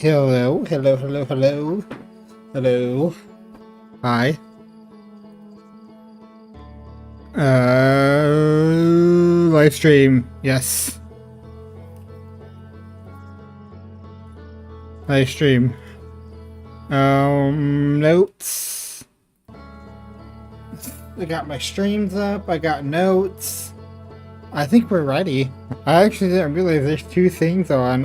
Hello, hello, hello, hello, hello. Hi. Live stream. Yes. Live stream. Notes. I got my streams up. I got notes. I think we're ready. I actually didn't realize there's two things on,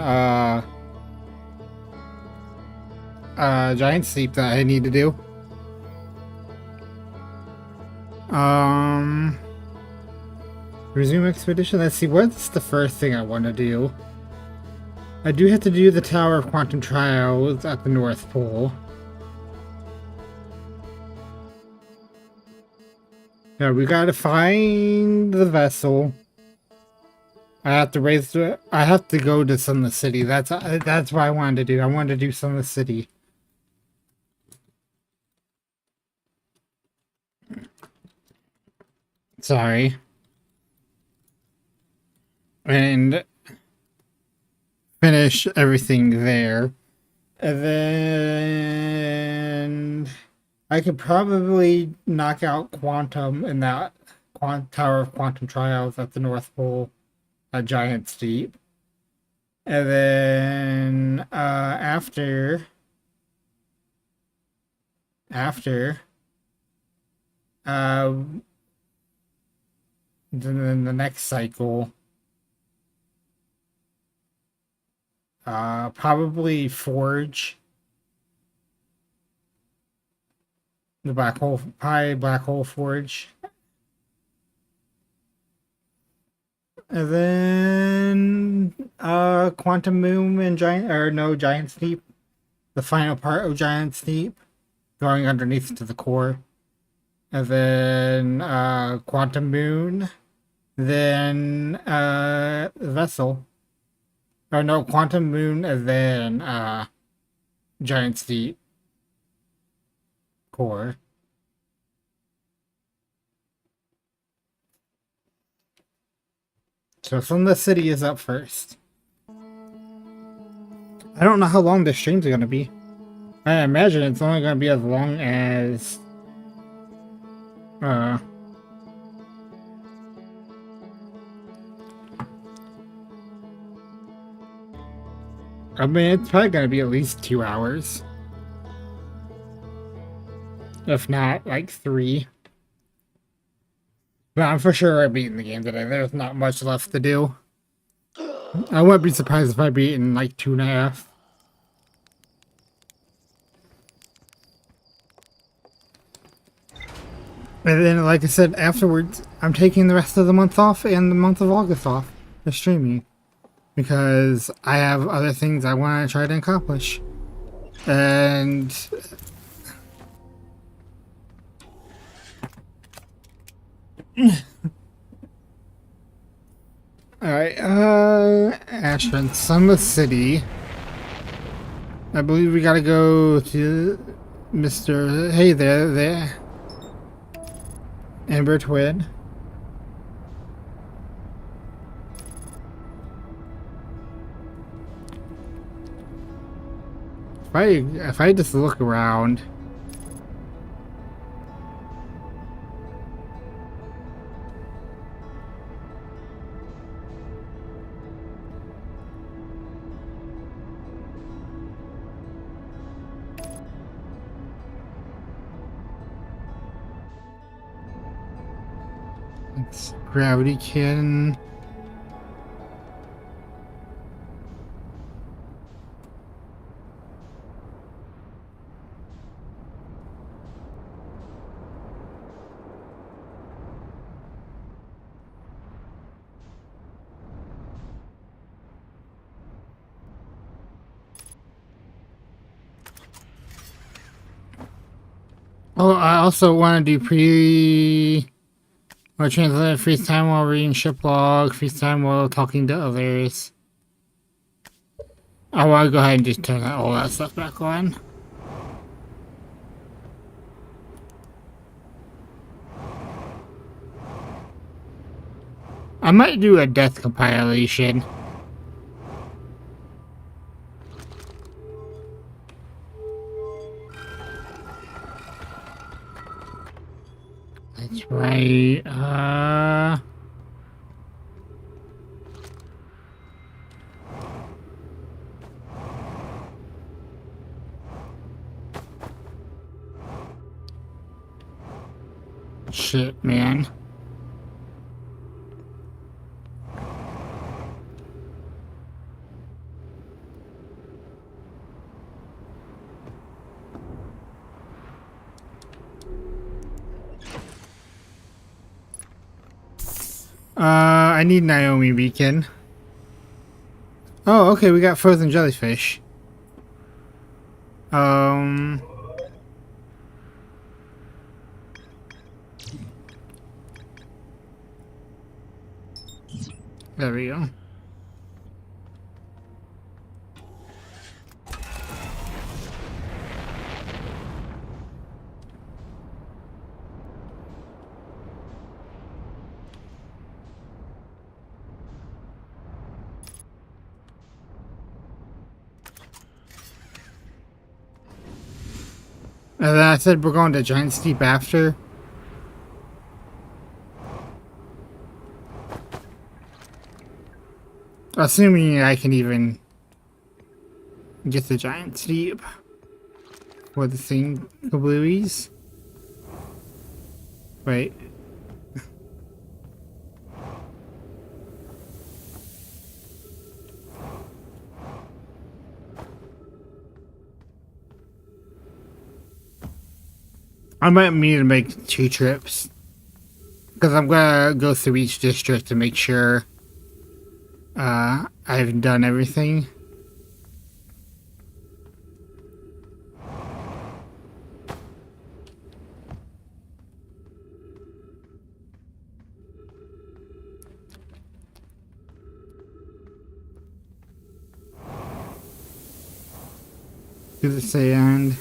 Giant Sleep that I need to do. Resume expedition. Let's see, what's the first thing I want to do? I do have to do the Tower of Quantum Trials at the North Pole. Yeah, we gotta find the vessel. I have to I have to go to Sunless City. That's what I wanted to do. I wanted to do Sunless City. Sorry. And finish everything there. And then I could probably knock out Quantum in that Tower of Quantum Trials at the North Pole at Giant Steep. And then after then the next cycle, probably Forge the Black Hole Forge, and then Quantum Moon and Giant Steep, the final part of Giant Steep, going underneath to the core. And then Quantum Moon, then Vessel. Oh no, Quantum Moon, and then Giant Steep core. So Sunless City is up first. I don't know how long the streams are gonna be. I imagine it's only gonna be as long as I mean, it's probably gonna be at least 2 hours. If not, like 3. But I'm for sure I'm beating the game today. There's not much left to do. I wouldn't be surprised if I beat in like 2.5. And then, like I said, afterwards, I'm taking the rest of the month off and the month of August off for streaming. Because I have other things I want to try to accomplish. And alright, Ashland, Sunless City. I believe we gotta go to Mr. Hey there. Amber Twin. If I just look around. It's Gravity Cannon. Oh, I also want to do translate freeze time while reading ship log, freeze time while talking to others. I want to go ahead and just turn all that stuff back on. I might do a death compilation. Right. Shit, man. I need Naomi Beacon. Oh, okay, we got frozen jellyfish. Um, there we go. And then I said we're going to Giant Steep after. Assuming I can even get the Giant Steep for the thing kablooies. Wait. I might need to make 2 trips. Because I'm gonna go through each district to make sure I've done everything. Do the sand.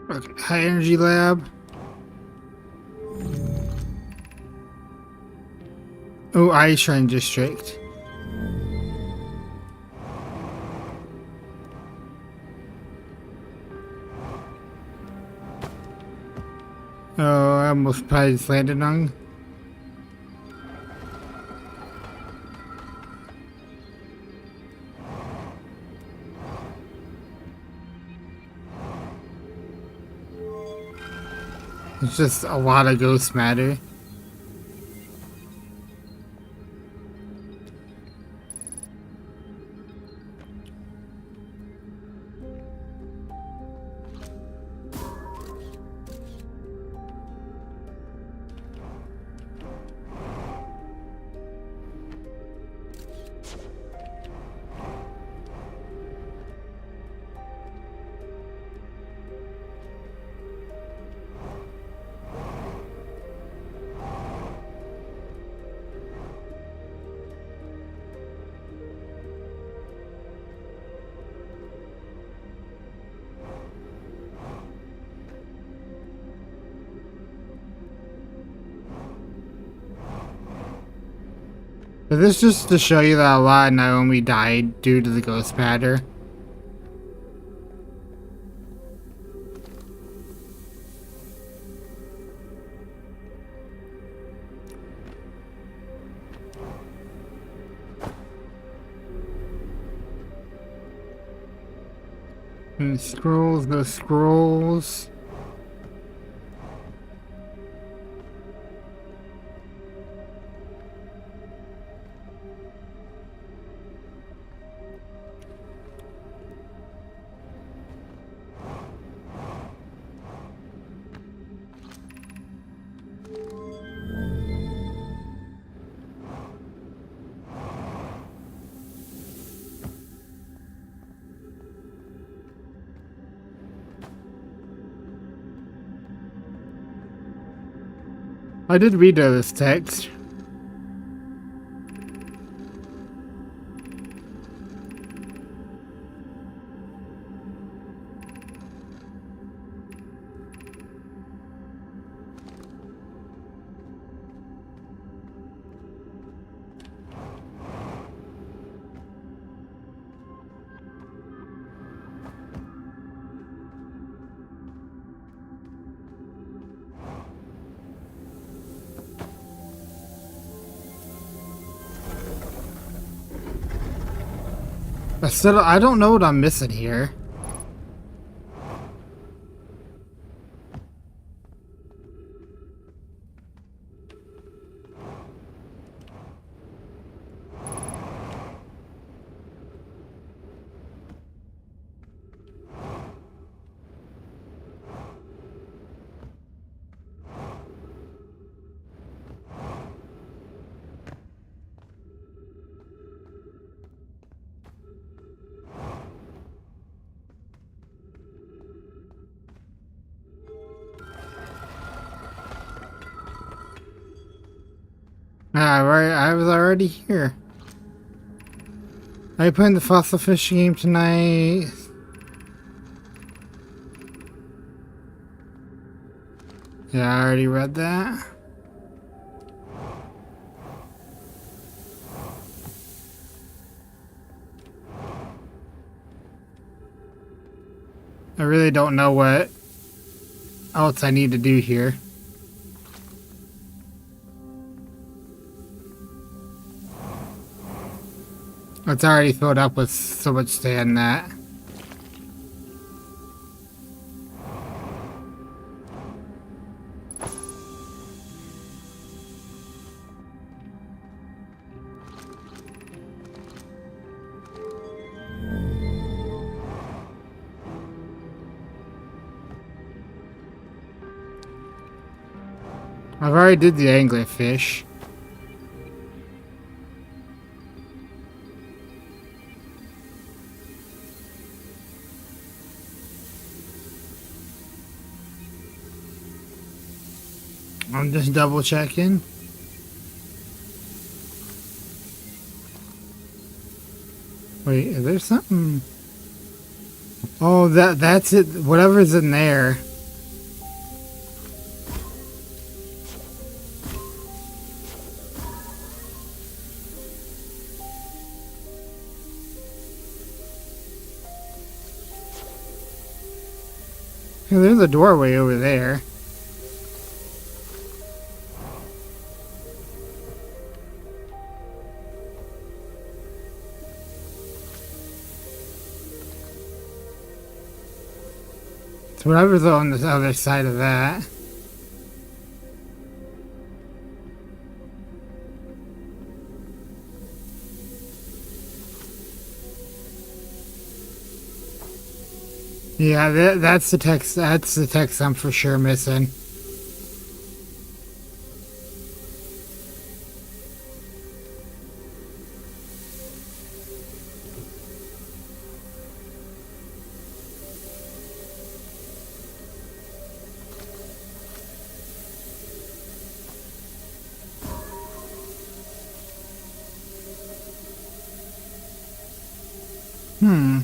Okay, high energy lab. Oh, Ice Shrine District. Oh, I almost probably just landed on. It's just a lot of ghost matter. But this just to show you that a lot of Naomi died due to the ghost matter. And scrolls, no scrolls. I did read this text. I don't know what I'm missing here. Ah, right, I was already here. Are you playing the fossil fish game tonight? Yeah, I already read that. I really don't know what else I need to do here. It's already filled up with so much sand that. I've already did the anglerfish. I'm just double checking. Wait, is there something? Oh, that's it. Whatever's in there. Hey, there's a doorway over there. So whatever's on the other side of that. Yeah, that's the text. That's the text I'm for sure missing. Hmm.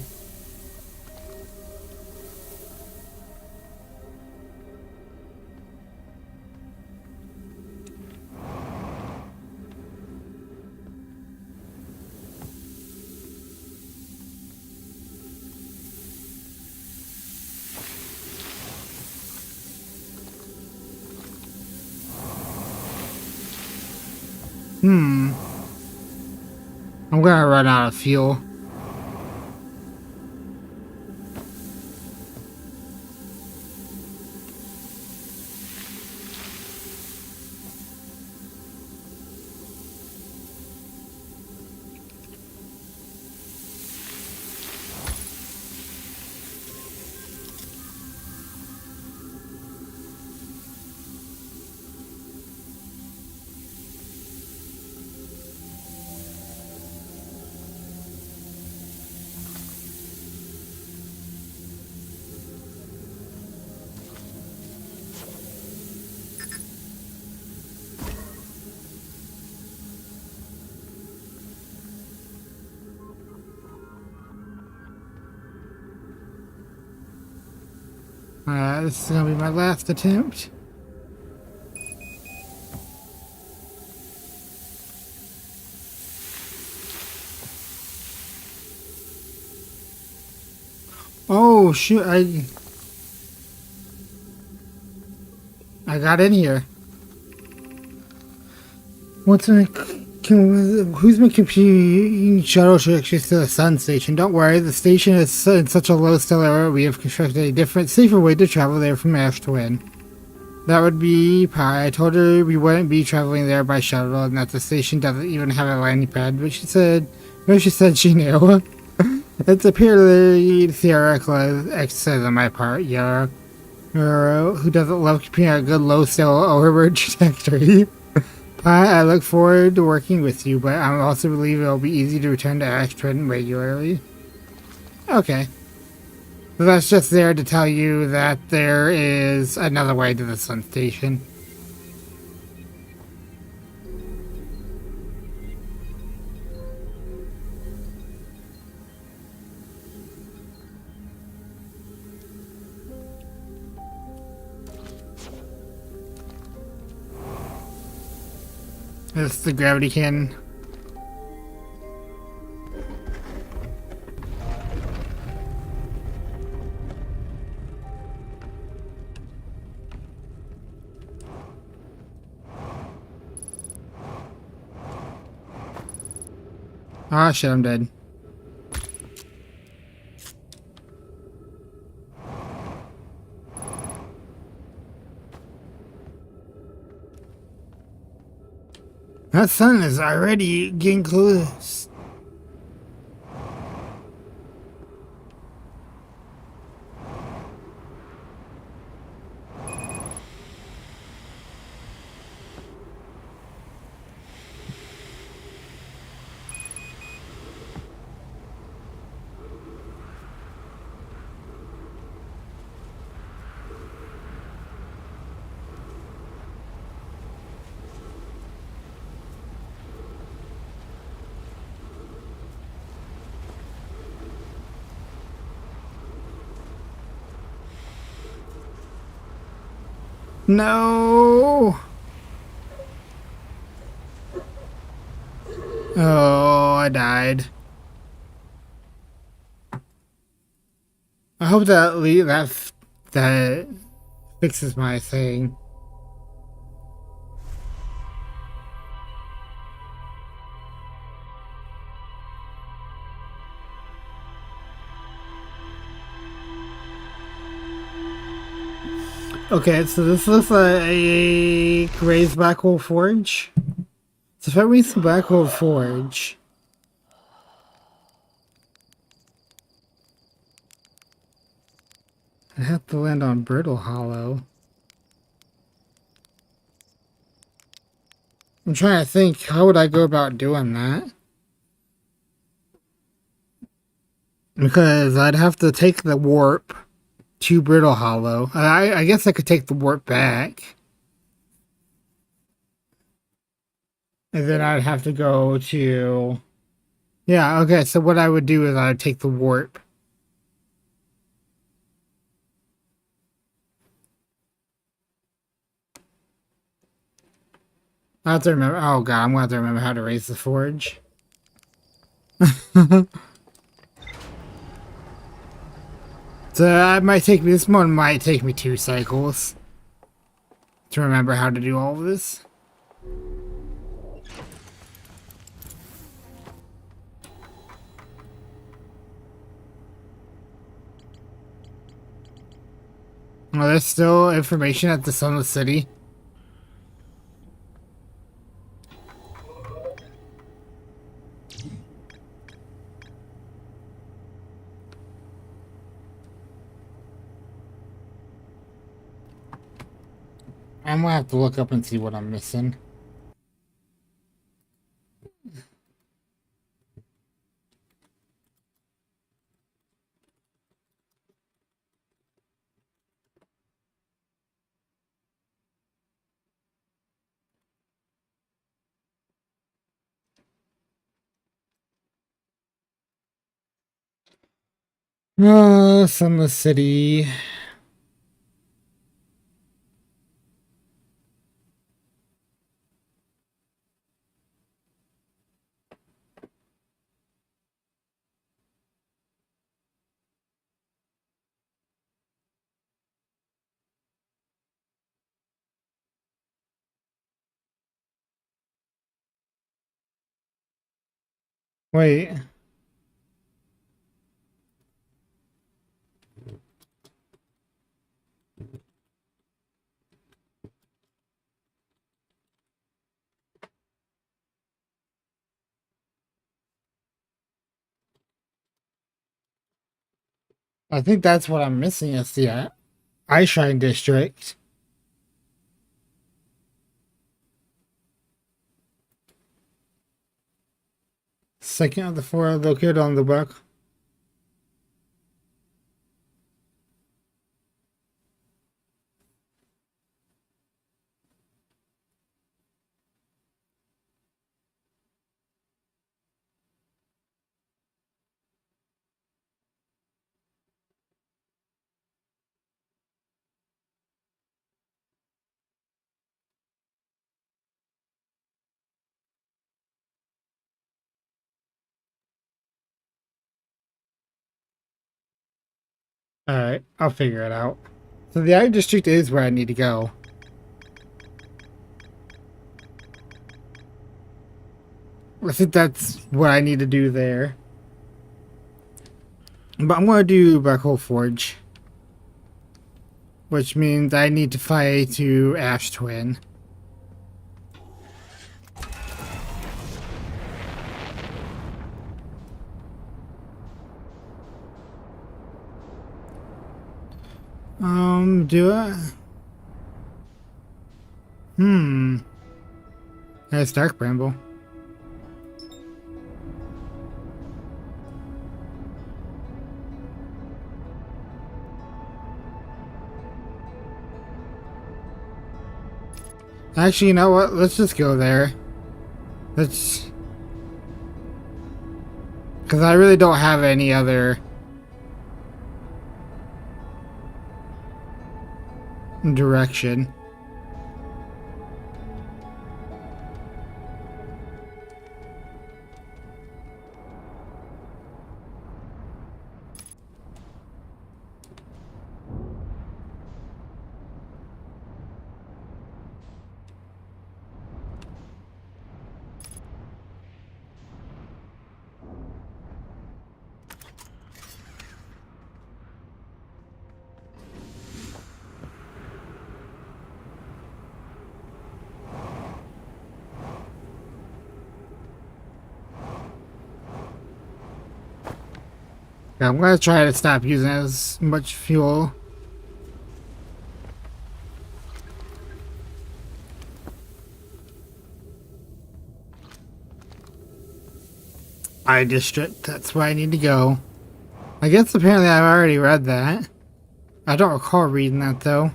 Hmm. I'm gonna run out of fuel. this is gonna be my last attempt. Oh shoot! I got in here. Who's been computing shuttle trajectories to the sun station? Don't worry, the station is in such a low stellar area. We have constructed a different, safer way to travel there from Ash Twin. That would be Pi. I told her we wouldn't be traveling there by shuttle and that the station doesn't even have a landing pad, but she said she knew. It's a purely theoretical exercise on my part, Yara. Who doesn't love computing a good low stellar overward trajectory? I look forward to working with you, but I also believe it'll be easy to return to Ash Twin regularly. Okay. So that's just there to tell you that there is another way to the sun station. That's the gravity cannon. Ah, shit, I'm dead. That sun is already getting close. No! Oh, I died. I hope that fixes my thing. Okay, so this looks like a Gray's Black Hole Forge. So if I reach the Black Hole Forge, I have to land on Brittle Hollow. I'm trying to think, how would I go about doing that? Because I'd have to take the warp to Brittle Hollow. I guess I could take the warp back. And then I'd have to go to... Yeah, okay, so what I would do is I would take the warp. I have to remember... Oh god, I'm going to have to remember how to raise the forge. So that might take me... This one might take me 2 cycles to remember how to do all of this. Oh, there's still information at the Sunless City. I'm gonna have to look up and see what I'm missing. Sunless City. Wait. I think that's what I'm missing is the Eyeshine District. Second of the four located on the book. Alright, I'll figure it out. So the Eye District is where I need to go. I think that's what I need to do there. But I'm gonna do Black Hole Forge. Which means I need to fly to Ash Twin. Do it? That's Dark Bramble. Actually, you know what? Let's just go there. Let's... Because I really don't have any other... direction. Yeah, I'm gonna try to stop using as much fuel. Eye District, that's where I need to go. I guess apparently I've already read that. I don't recall reading that though.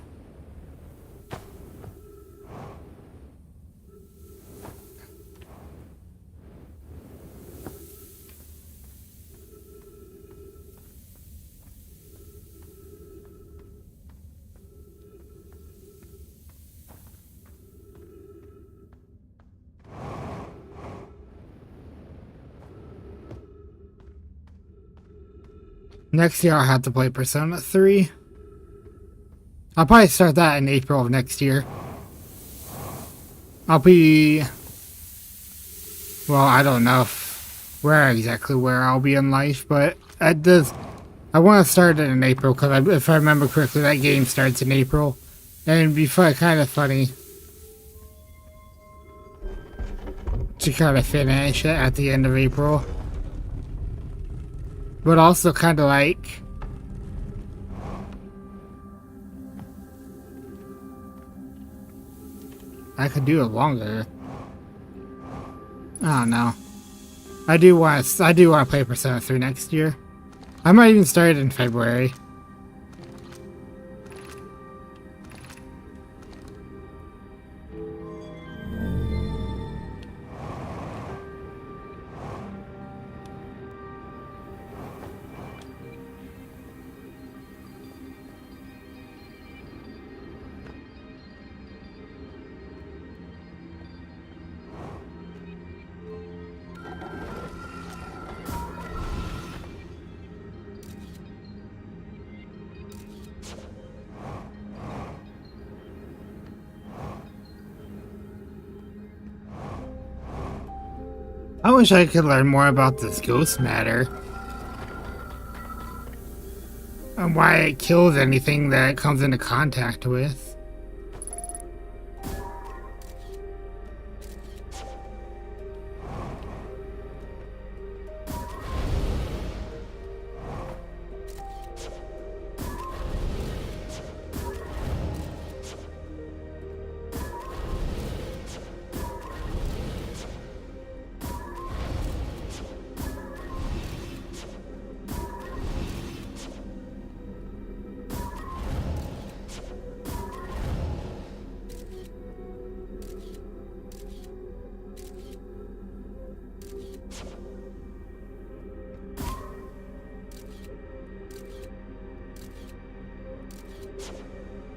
Next year I'll have to play Persona 3. I'll probably start that in April of next year. I'll be... Well, I don't know where exactly where I'll be in life, but I want to start it in April, because if I remember correctly, that game starts in April. And it'd be kind of funny to kind of finish it at the end of April. But also kind of like... I could do it longer. I don't know. I do want to play Persona 3 next year. I might even start it in February. I wish I could learn more about this ghost matter and why it kills anything that it comes into contact with.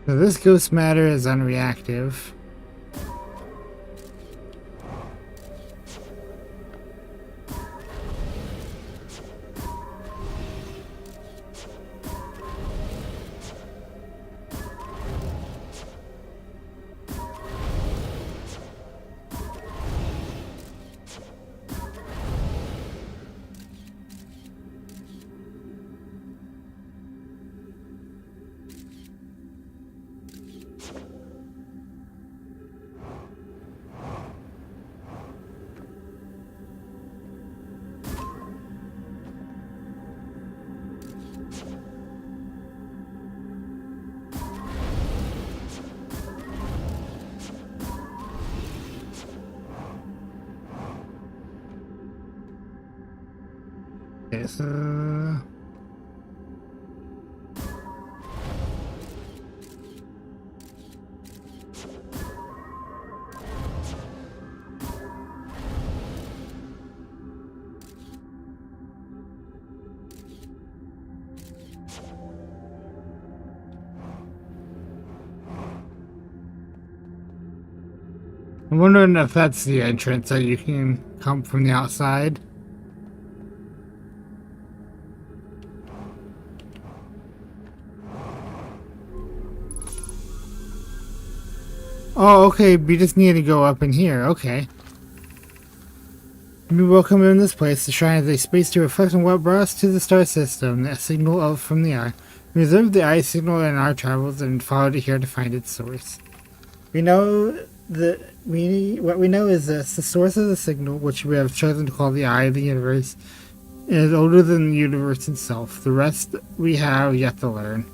So this ghost matter is unreactive. Okay, so I'm wondering if that's the entrance that you can come from the outside. Oh, okay, we just need to go up in here, okay. We welcome in this place. The shrine is a space to reflect on what brought us to the star system, a signal of from the eye. We observed the eye signal in our travels and followed it here to find its source. We know that what we know is this: the source of the signal, which we have chosen to call the eye of the universe, is older than the universe itself. The rest we have yet to learn.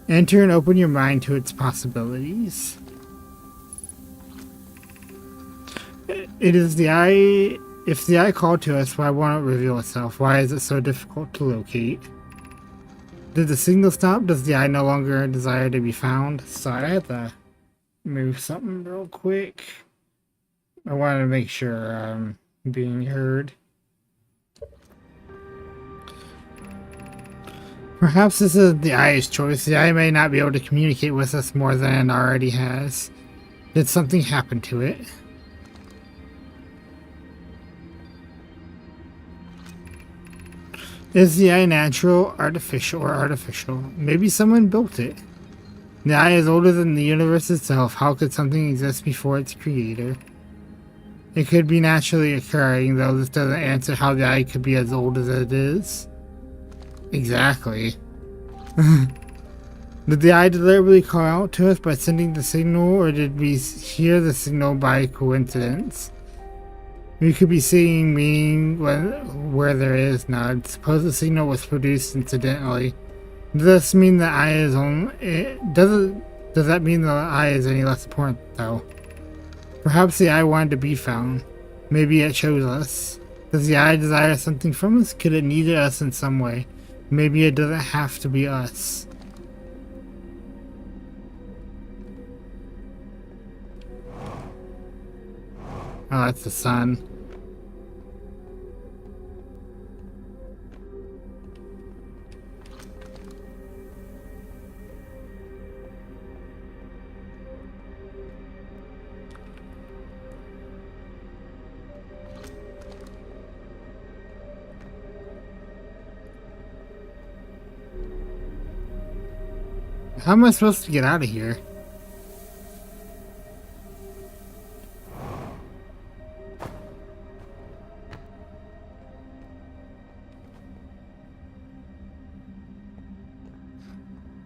Enter and open your mind to its possibilities. It is the eye. If the eye called to us, why won't it reveal itself? Why is it so difficult to locate? Did the signal stop? Does the eye no longer desire to be found? Sorry, I had to move something real quick. I wanted to make sure I'm being heard. Perhaps this is the eye's choice. The eye may not be able to communicate with us more than it already has. Did something happen to it? Is the eye natural, artificial, or artificial? Maybe someone built it. The eye is older than the universe itself. How could something exist before its creator? It could be naturally occurring, though this doesn't answer how the eye could be as old as it is. Exactly. Did the eye deliberately call out to us by sending the signal, or did we hear the signal by coincidence? We could be seeing meaning where there is none. Suppose the signal was produced incidentally. Does this mean the eye is only? Does that mean the eye is any less important, though? Perhaps the eye wanted to be found. Maybe it chose us. Does the eye desire something from us? Could it need us in some way? Maybe it doesn't have to be us. Oh, that's the sun. How am I supposed to get out of here?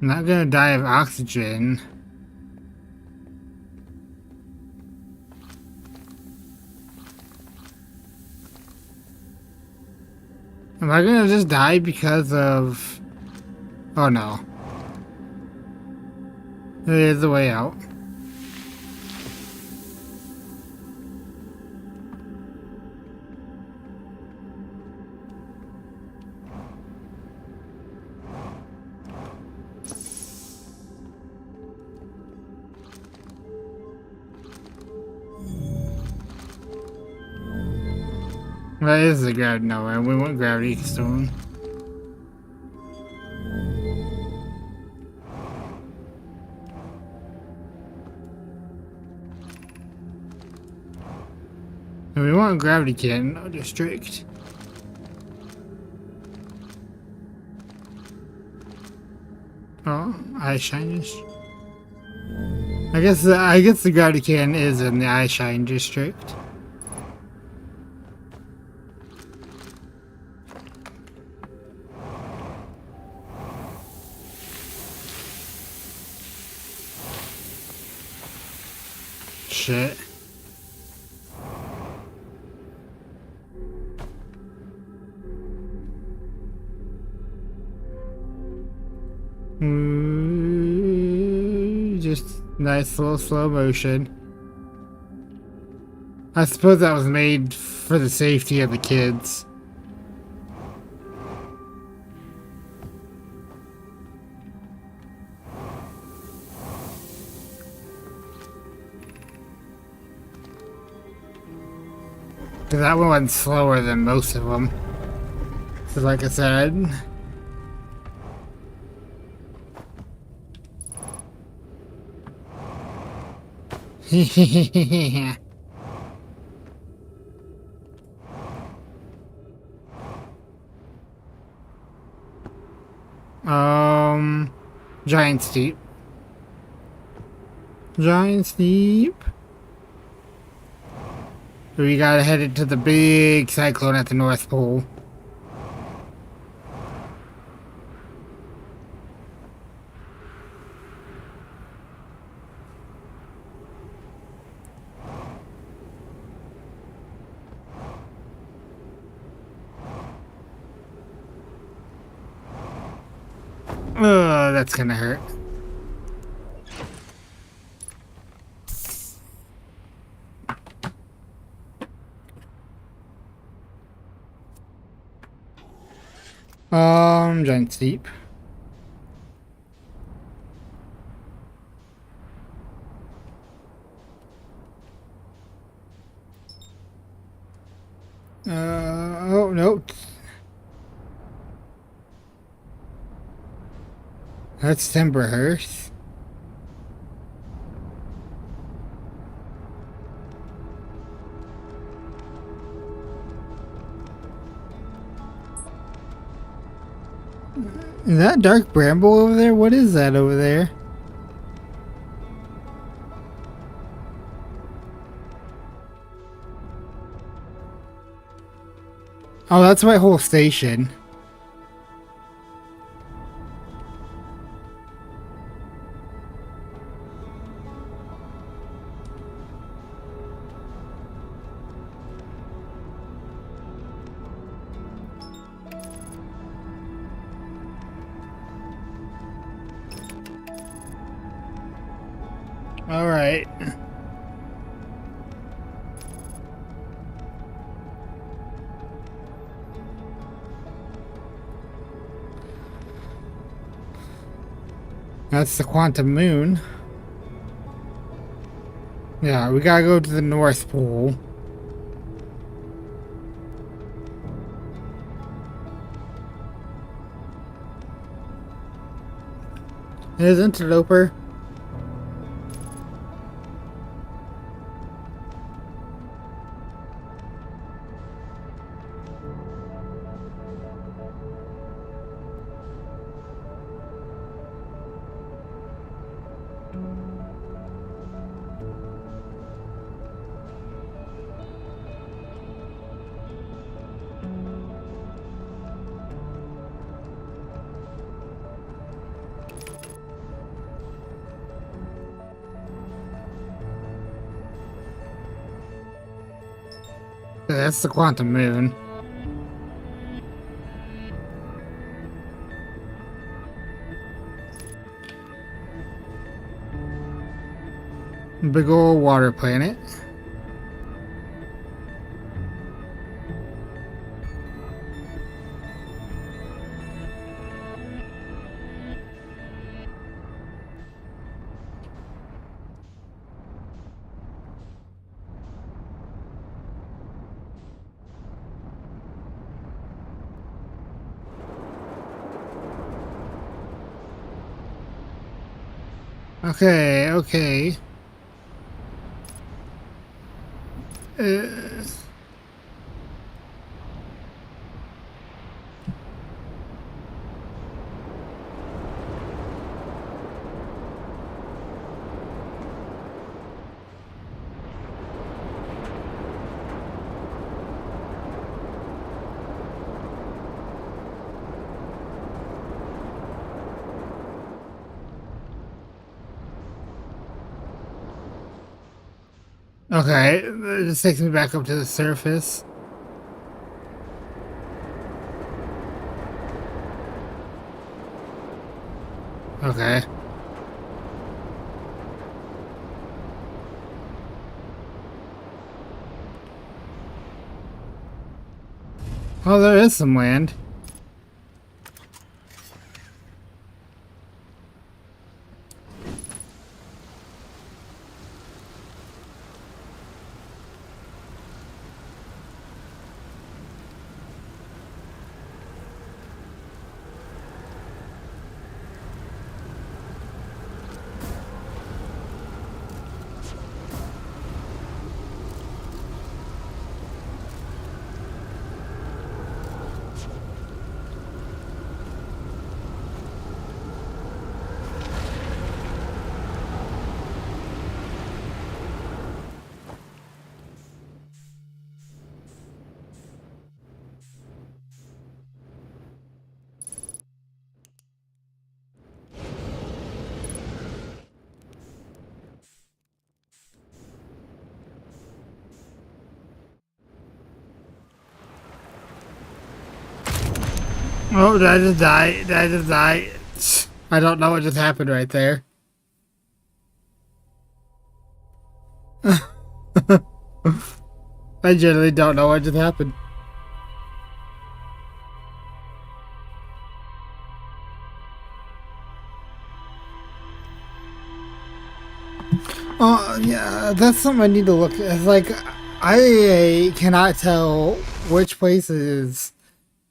I'm not gonna die of oxygen. Am I gonna just die because of... Oh no. There's a way out. That is the gravity. No, we want gravity stone. And we want gravity cannon district. Oh, eye shines. I guess the gravity cannon is in the eye shine district. Shit. Just nice little slow motion. I suppose that was made for the safety of the kids. Because that one went slower than most of them. So like I said... Giant steep. Giant steep. We gotta head into the big cyclone at the North Pole. That's gonna hurt. Giant steep. Oh, no. That's Timberhurst. Is that dark bramble over there? What is that over there? Oh, that's my whole station. All right. That's the quantum moon. Yeah, we gotta go to the North Pole. There's Interloper. That's the quantum moon. Big old water planet. Okay, okay. Uh, okay, it just takes me back up to the surface. Okay. Oh, there is some land. Oh, did I just die? Did I just die? I don't know what just happened right there. I generally don't know what just happened. Oh, yeah, that's something I need to look at. Like, I cannot tell which place is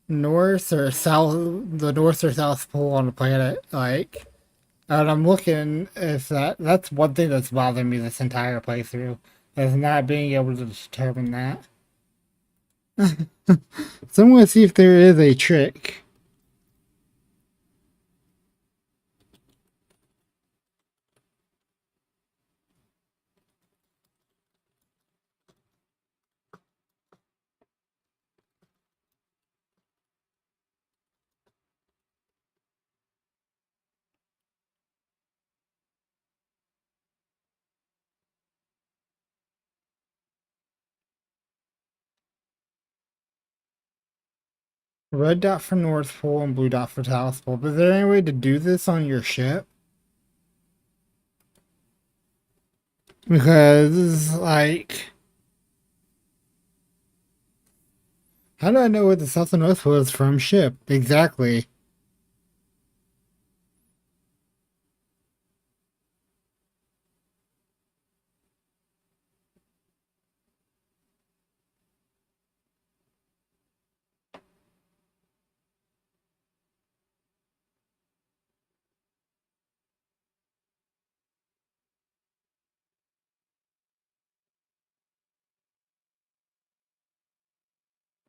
north or south, the north or south pole on the planet. Like, and I'm looking if that's one thing that's bothering me this entire playthrough, is not being able to determine that. So I'm gonna see if there is a trick. Red dot for North Pole and blue dot for South Pole. But is there any way to do this on your ship? Because, like, how do I know where the South and North Pole is from ship? Exactly.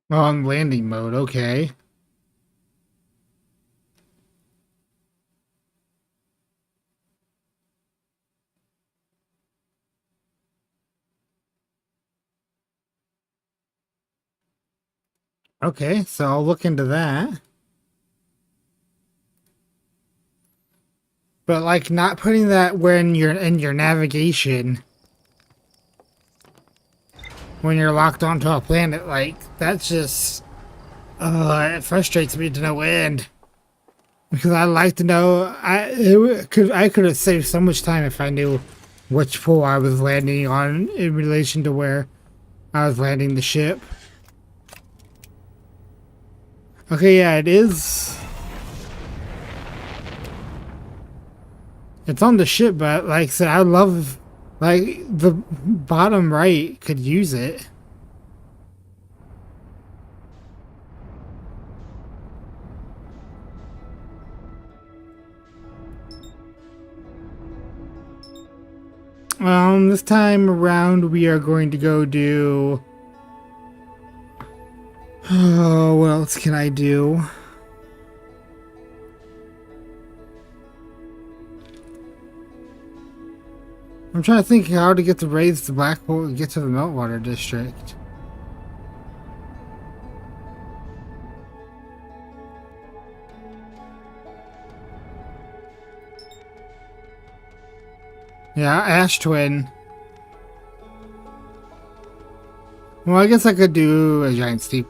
On landing mode, okay. Okay, so I'll look into that. But like not putting that when you're in your navigation. when you're locked onto a planet. Like, that's just, it frustrates me to no end. Because I like to know, I could have saved so much time if I knew which pole I was landing on in relation to where I was landing the ship. Okay, yeah, it is. It's on the ship, but like I said, I love, like, the bottom right could use it. This time around we are going to go do... Oh, what else can I do? I'm trying to think how to get to raise the black hole and get to the Meltwater District. Yeah, Ash Twin. Well, I guess I could do a giant steep.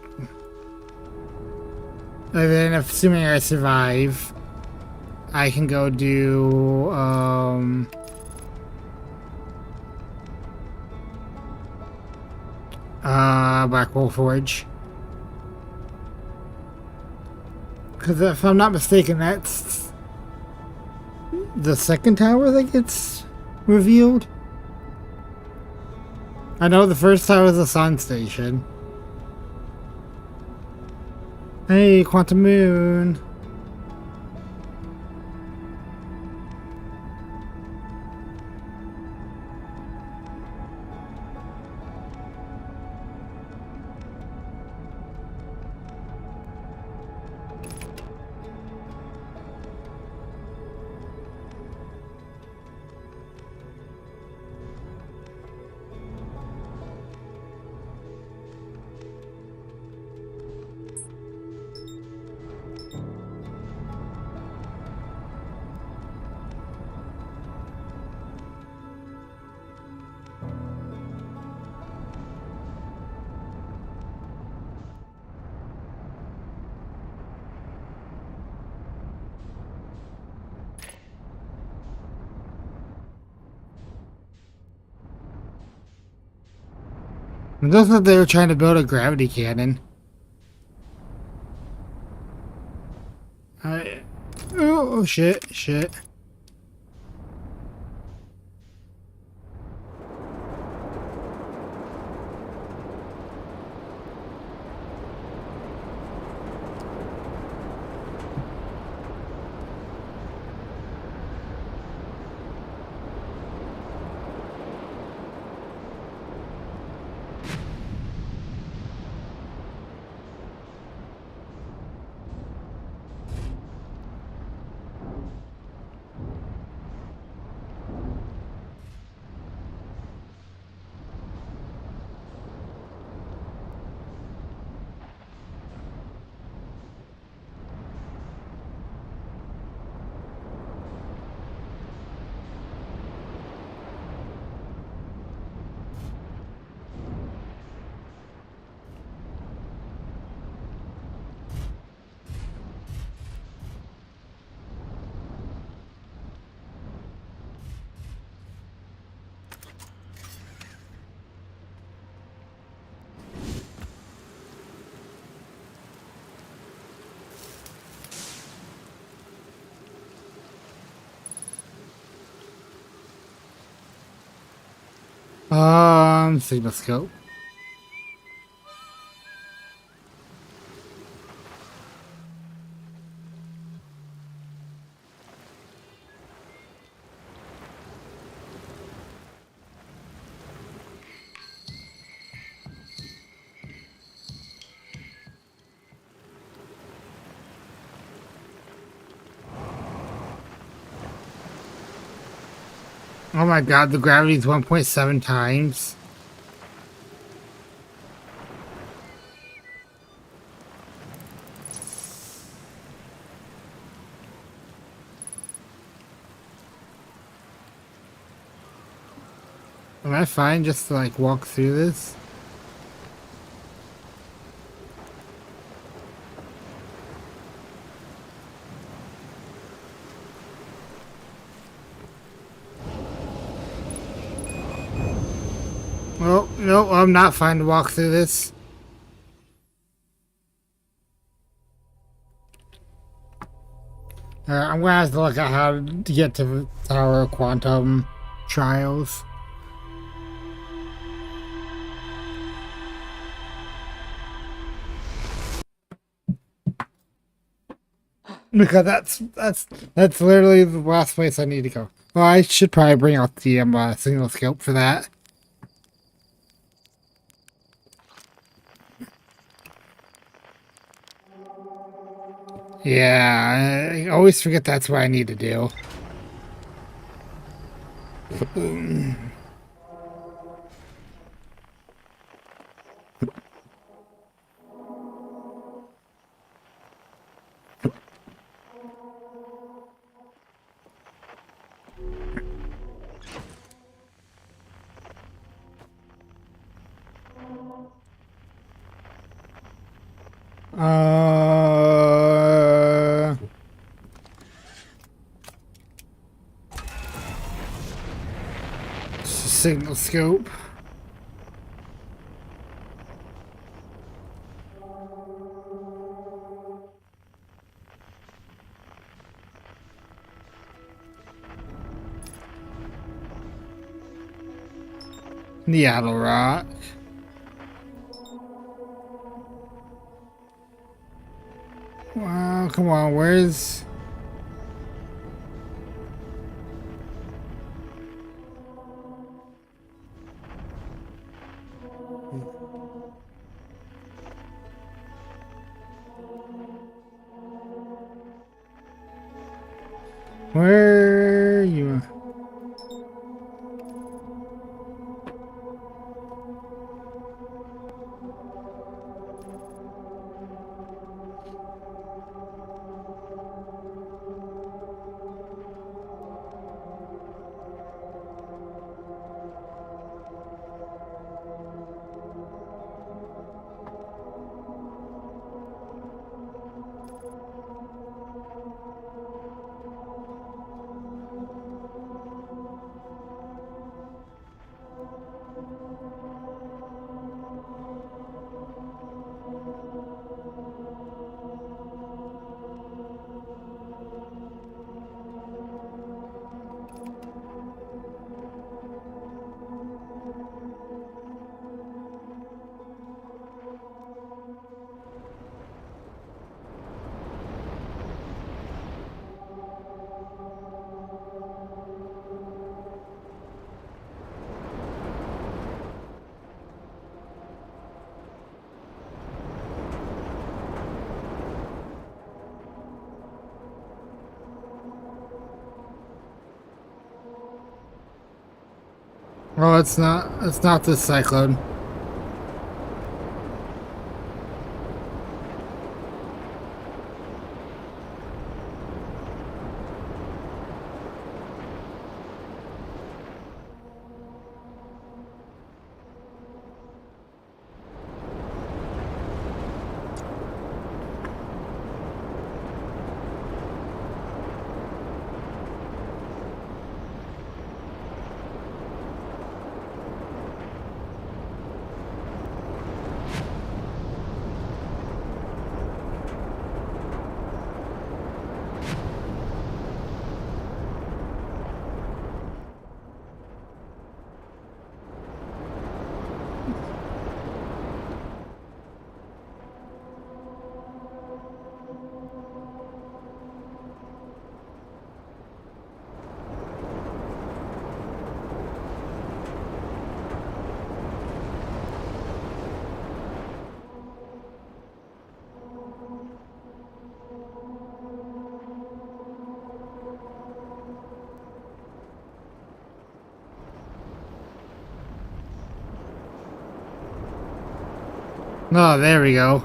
And then, assuming I survive, I can go do, Black Hole Forge. Because if I'm not mistaken, that's the second tower that gets revealed. I know the first tower is the Sun Station. Hey, Quantum Moon. It looks like they were trying to build a gravity cannon. Oh, shit. Sigma scope. Oh my god, the gravity is 1.7 times. Am I fine just to like walk through this? Oh, I'm not fine to walk through this. I'm gonna have to look at how to get to the Tower of Quantum Trials. Because that's literally the last place I need to go. Well, I should probably bring out the signal scope for that. Yeah, I always forget that's what I need to do. Uh, signal scope. Needle Rock. Wow, come on, where's... Where are you? Oh, it's not. It's not this cyclone. Oh, there we go.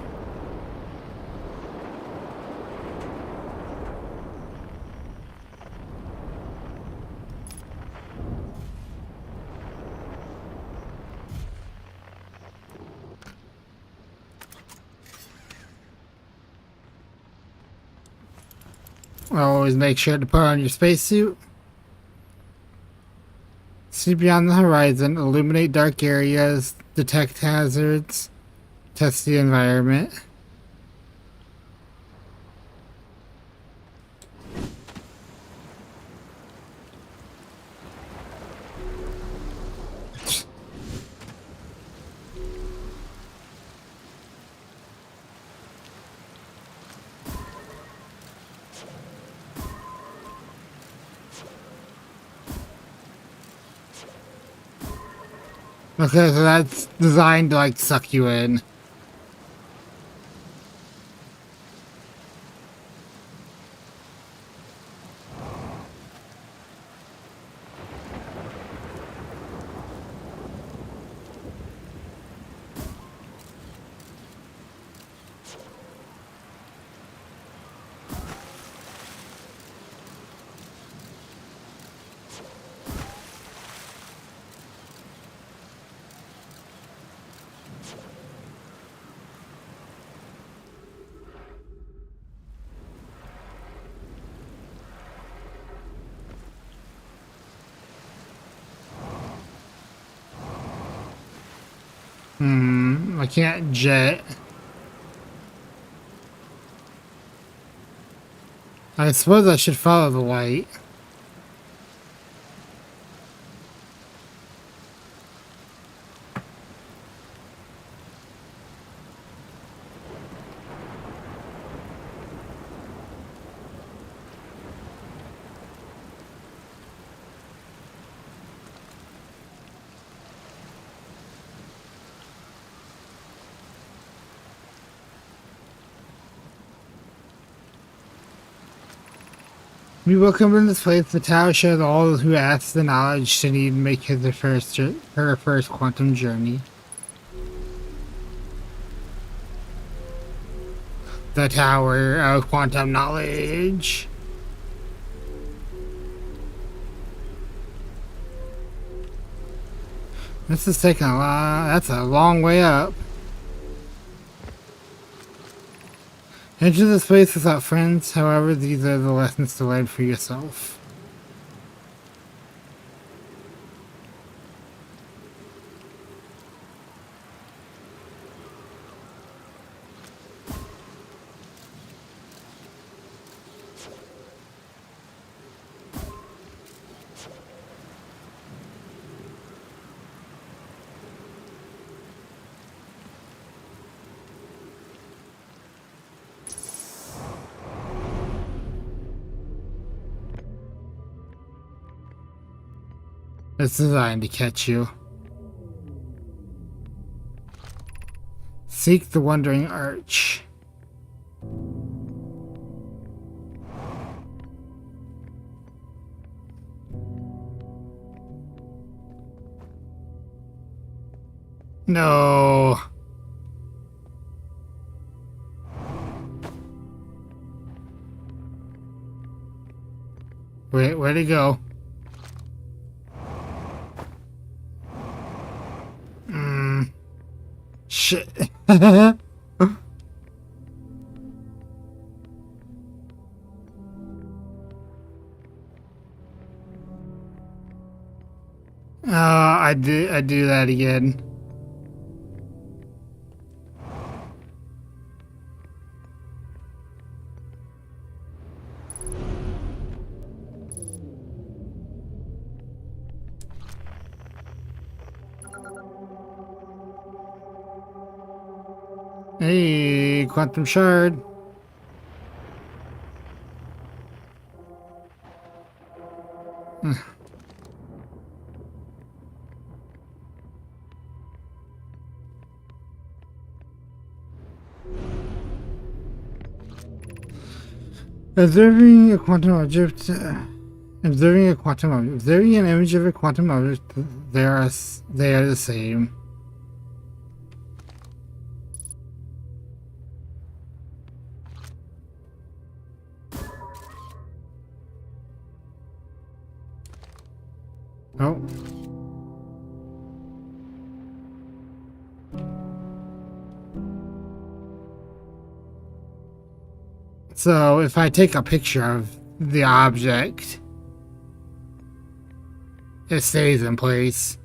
Always make sure to put on your spacesuit. See beyond the horizon, illuminate dark areas. detect hazards, test the environment. Okay, so that's designed to like suck you in. I can't jet. I suppose I should follow the light. We welcome in this place. The tower shows all who ask the knowledge to need to make her first quantum journey. The Tower of Quantum Knowledge. This is taking a lot. That's a long way up. Enter this place without friends. However, these are the lessons to learn for yourself. It's designed to catch you. Seek the Wandering Arch. No. Wait, where'd he go? Shit. I do that again. Hey, quantum shard. Observing a quantum object. Observing a quantum object. Observing an image of a quantum object. They are the same. Oh. So if I take a picture of the object, it stays in place.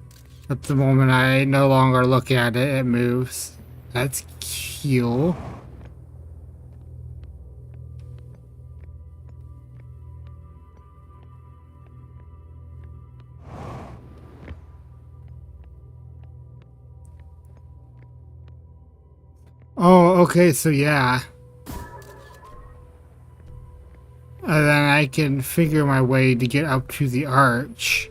At the moment I no longer look at it, it moves. That's cute. Oh, okay, so yeah. And then I can figure my way to get up to the arch.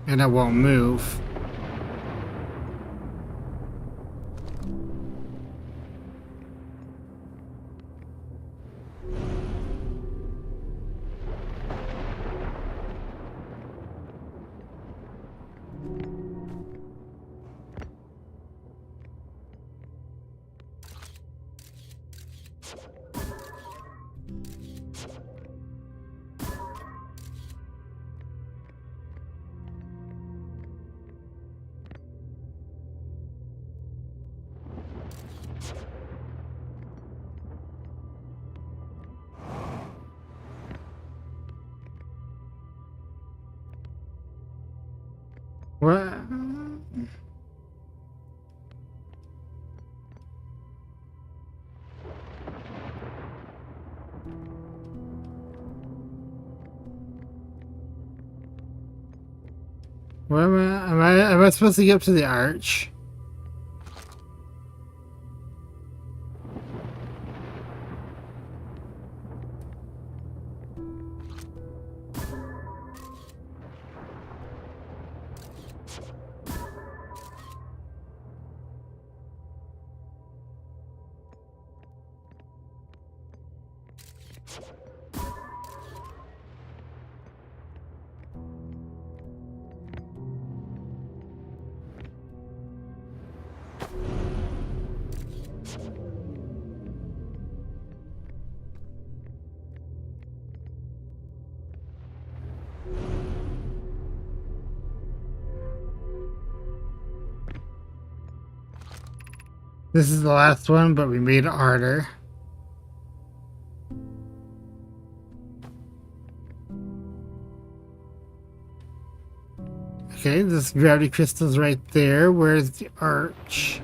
And it won't move. What? Where am I? Am I supposed to get up to the arch? This is the last one, but we made it harder. Okay, this gravity crystal's right there. Where's the arch?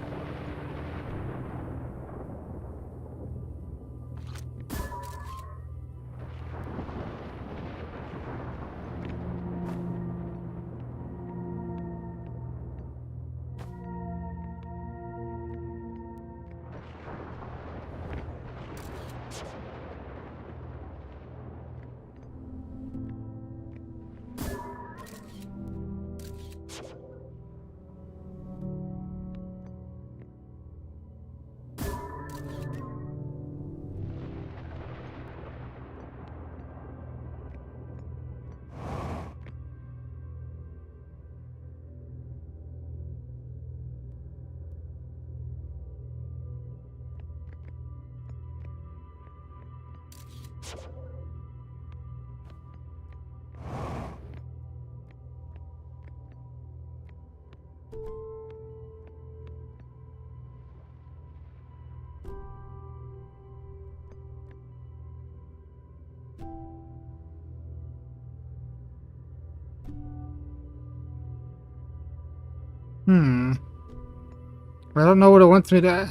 Hmm. I don't know what it wants me to...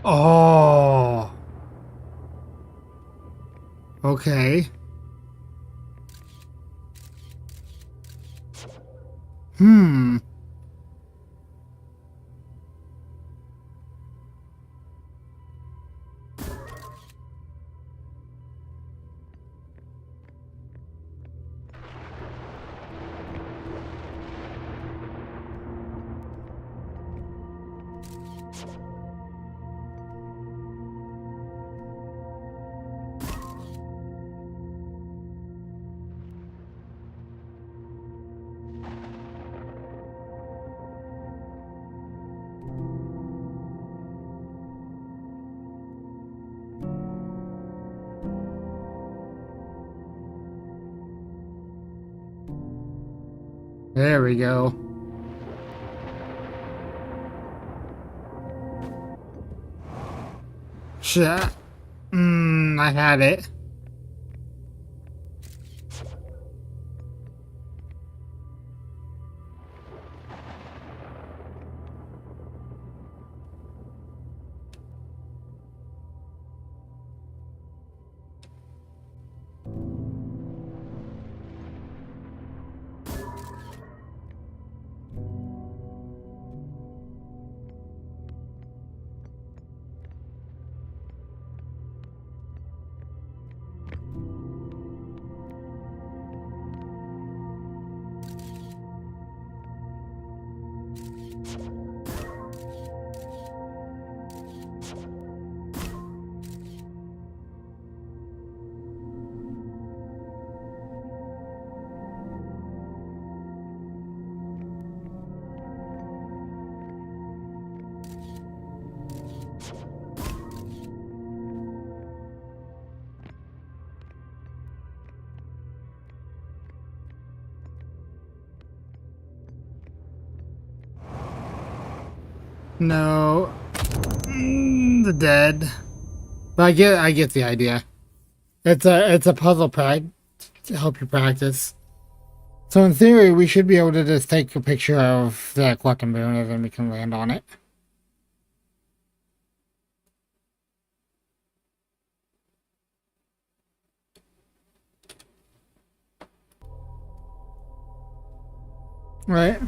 Oh. Okay. Hmm. There we go. Shit. I had it. No. The dead. But I get the idea. It's a puzzle to help you practice. So in theory, we should be able to just take a picture of the quantum moon and then we can land on it. Right.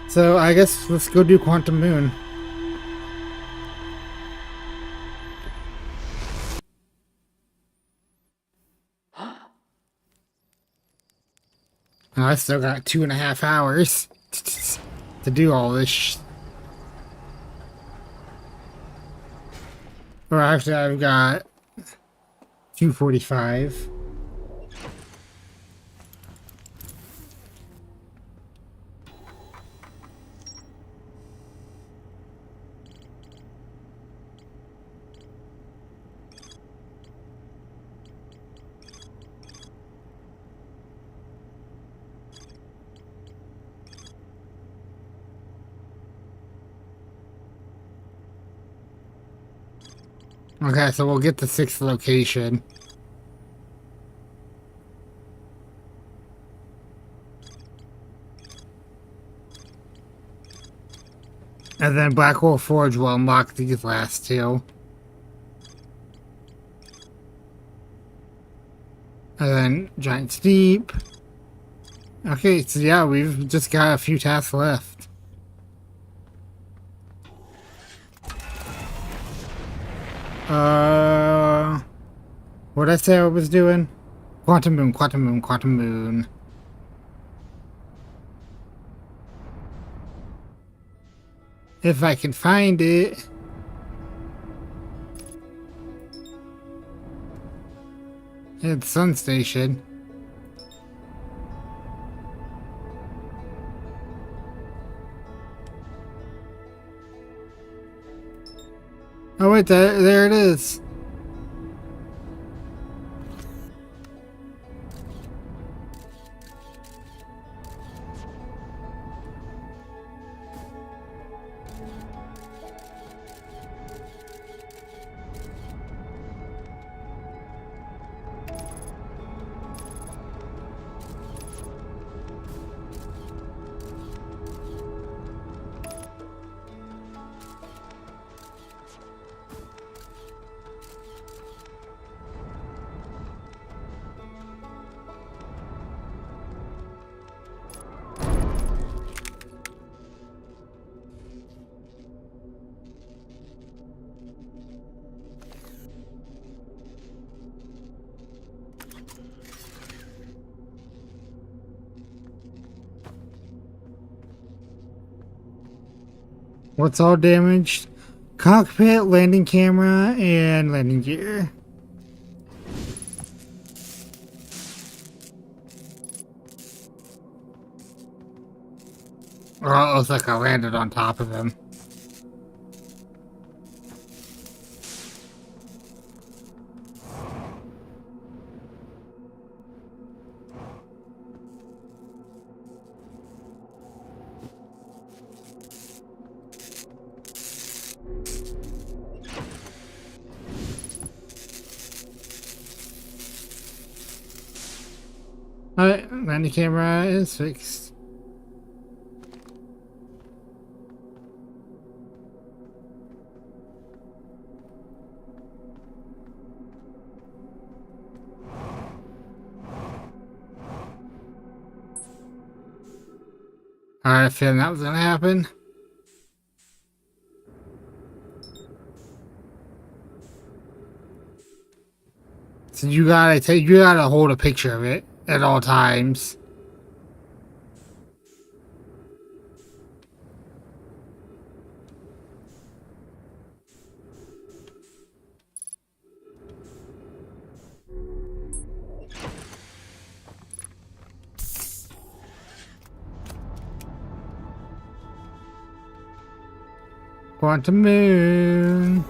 So I guess let's go do quantum moon. I still got 2.5 hours to do all this. Or actually, I've got 2:45. Okay, so we'll get the 6th location. And then Black Hole Forge will unlock these last two. And then Giant Steep. Okay, so yeah, we've just got a few tasks left. What did I say I was doing? Quantum moon, quantum moon, quantum moon. If I can find it. It's Sun Station. Oh wait, there it is. What's all damaged? Cockpit, landing camera, and landing gear. Oh, it looks like I landed on top of him. Alright, landing camera is fixed. Alright, I feeling that was gonna happen. So you gotta hold a picture of it at all times. Quantum moon.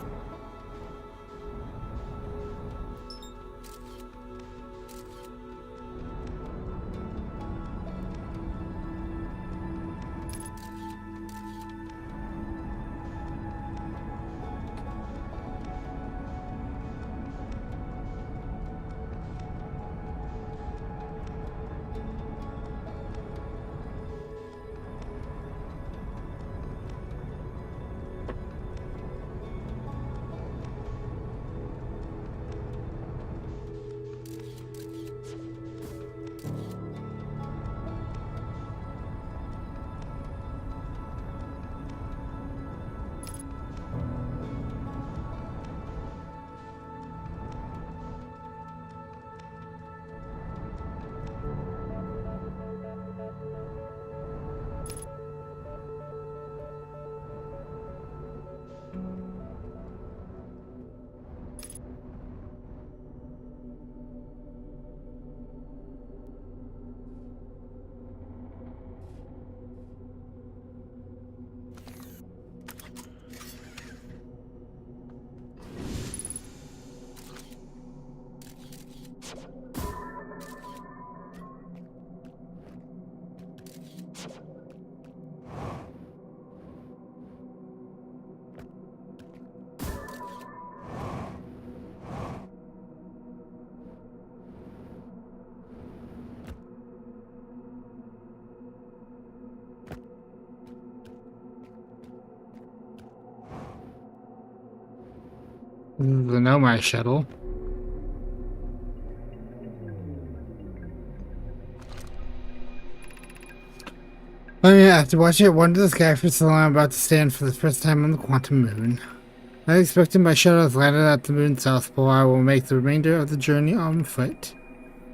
The Nomai shuttle. Oh yeah, after watching it wonder the sky for so long, I'm about to stand for the first time on the quantum moon. I expected my shuttle has landed at the moon's south pole. I will make the remainder of the journey on foot.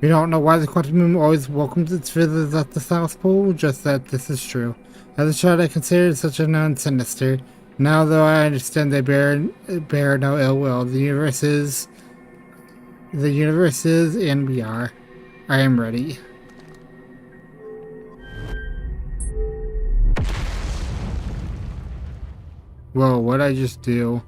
We don't know why the quantum moon always welcomes its visitors at the South Pole, just that this is true. As a child, I considered such unknown and sinister. Now, though, I understand they bear no ill will. The universe is, and we are. I am ready. Whoa, what'd I just do?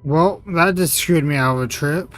Well, that just screwed me out of a trip.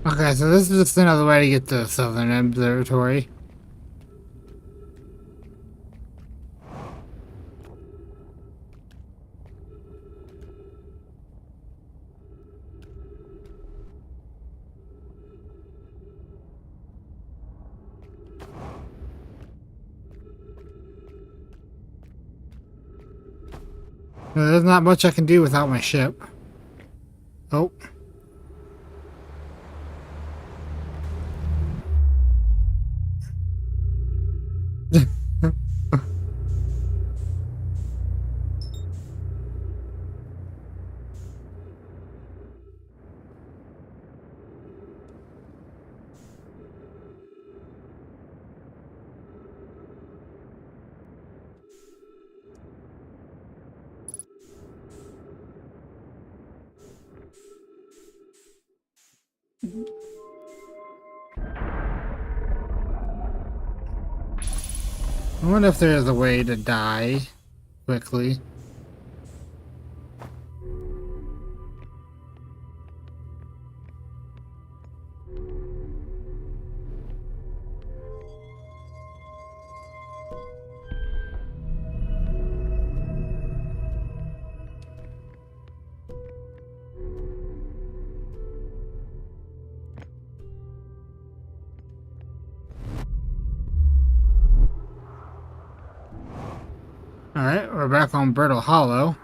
Okay, so this is just another way to get to the Southern Observatory. There's not much I can do without my ship. Oh. I wonder if there's a way to die quickly. Alright, we're back on Brittle Hollow.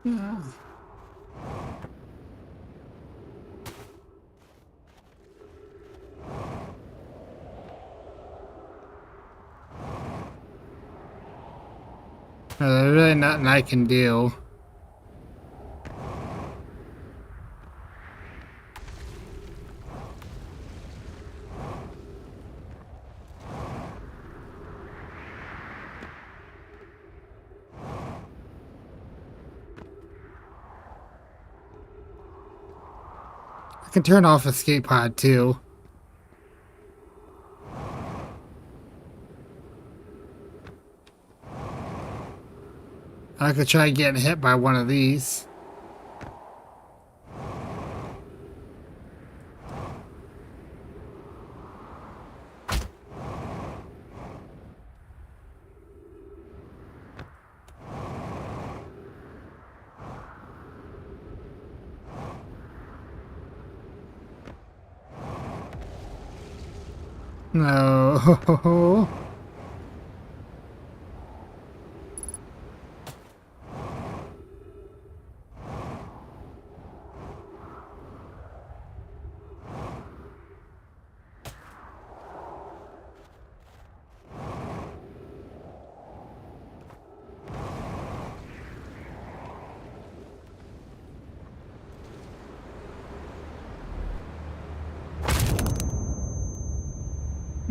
Yeah. There's really nothing I can do. I can turn off escape pod too. I could try getting hit by one of these. No.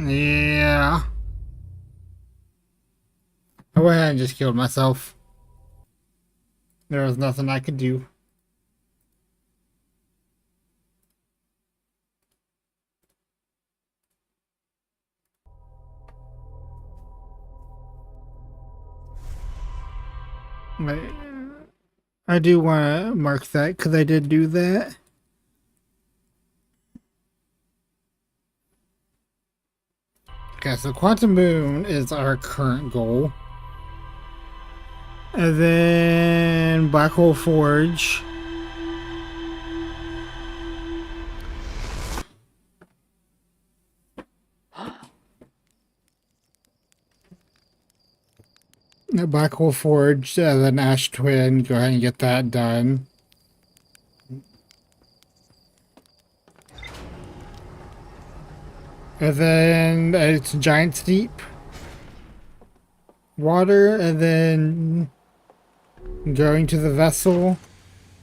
Yeah. I went ahead and just killed myself. There was nothing I could do. I do want to mark that because I did do that. Okay, so Quantum Moon is our current goal. And then Black Hole Forge. Black Hole Forge, and then Ash Twin. Go ahead and get that done. And then it's Giant Steep. Water, and then going to the vessel,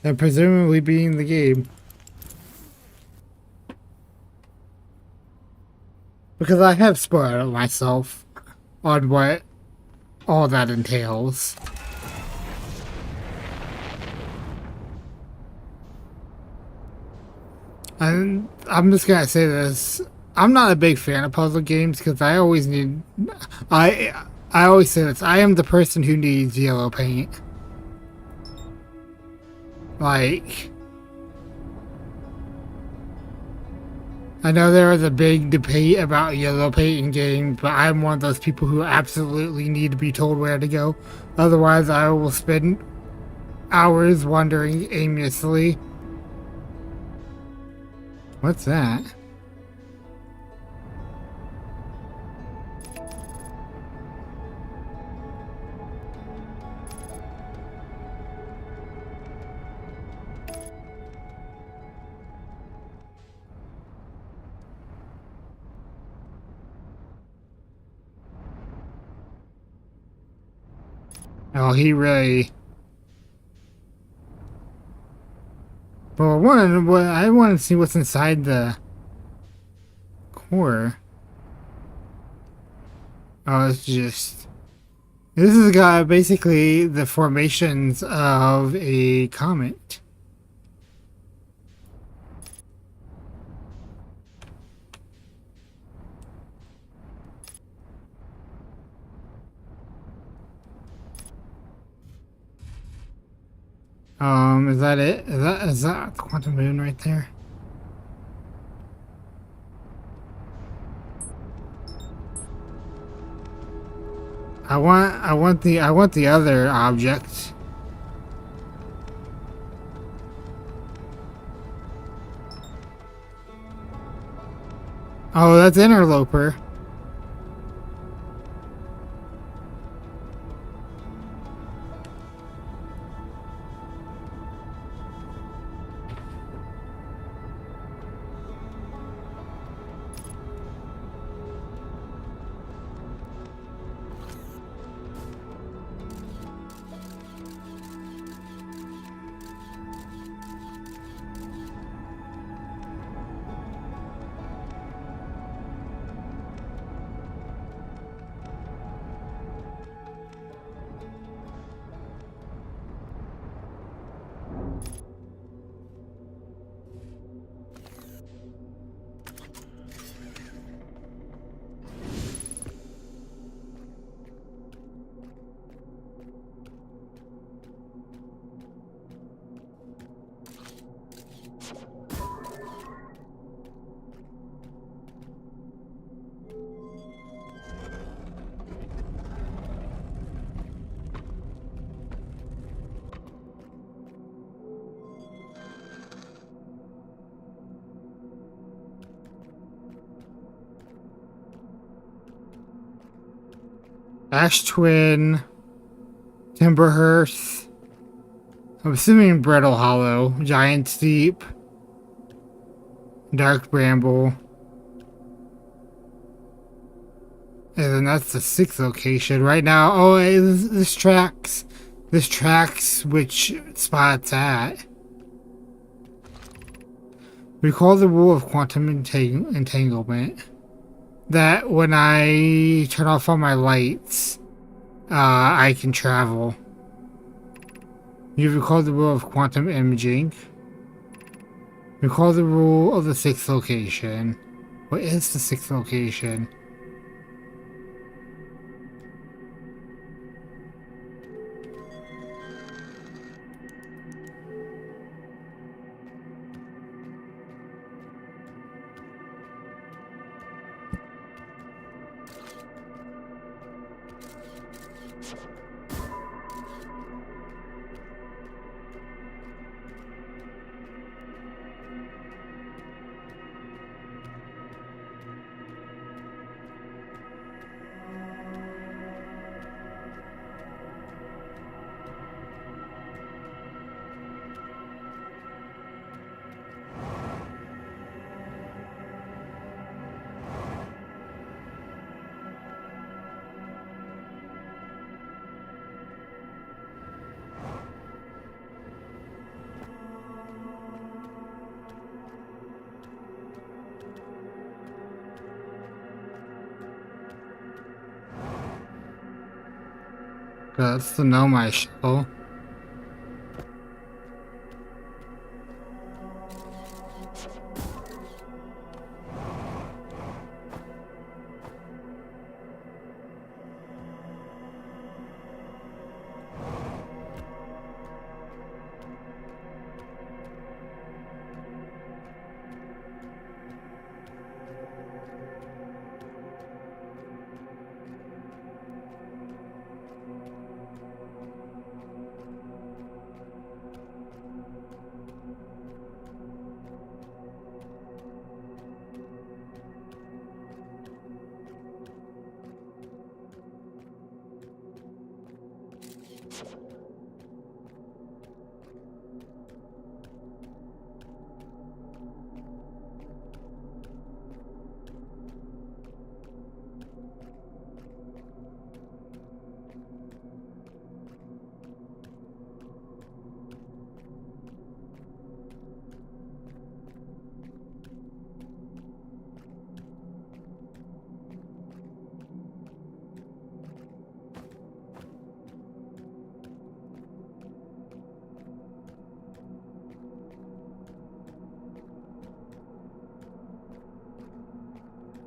and presumably beating the game. Because I have spoiled myself on what all that entails. And I'm just gonna say this. I'm not a big fan of puzzle games because I always need... I always say this. I am the person who needs yellow paint. Like... I know there was a big debate about yellow paint in games, but I'm one of those people who absolutely need to be told where to go. Otherwise, I will spend hours wandering aimlessly. What's that? Oh, he really... Well, I want to see what's inside the core. Oh, it's just... This is basically the formations of a comet. Is that it? Is that Quantum Moon right there? I want the other object. Oh, that's Interloper. Ash Twin, Timberhurst, I'm assuming Brittle Hollow, Giant Steep, Dark Bramble, and then that's the 6th location. Right now, oh, this tracks which spot it's at. Recall the rule of quantum entanglement. that when I turn off all my lights, I can travel. You recall the rule of quantum imaging. Recall the rule of the sixth location. What is the sixth location? That's the Nomai show.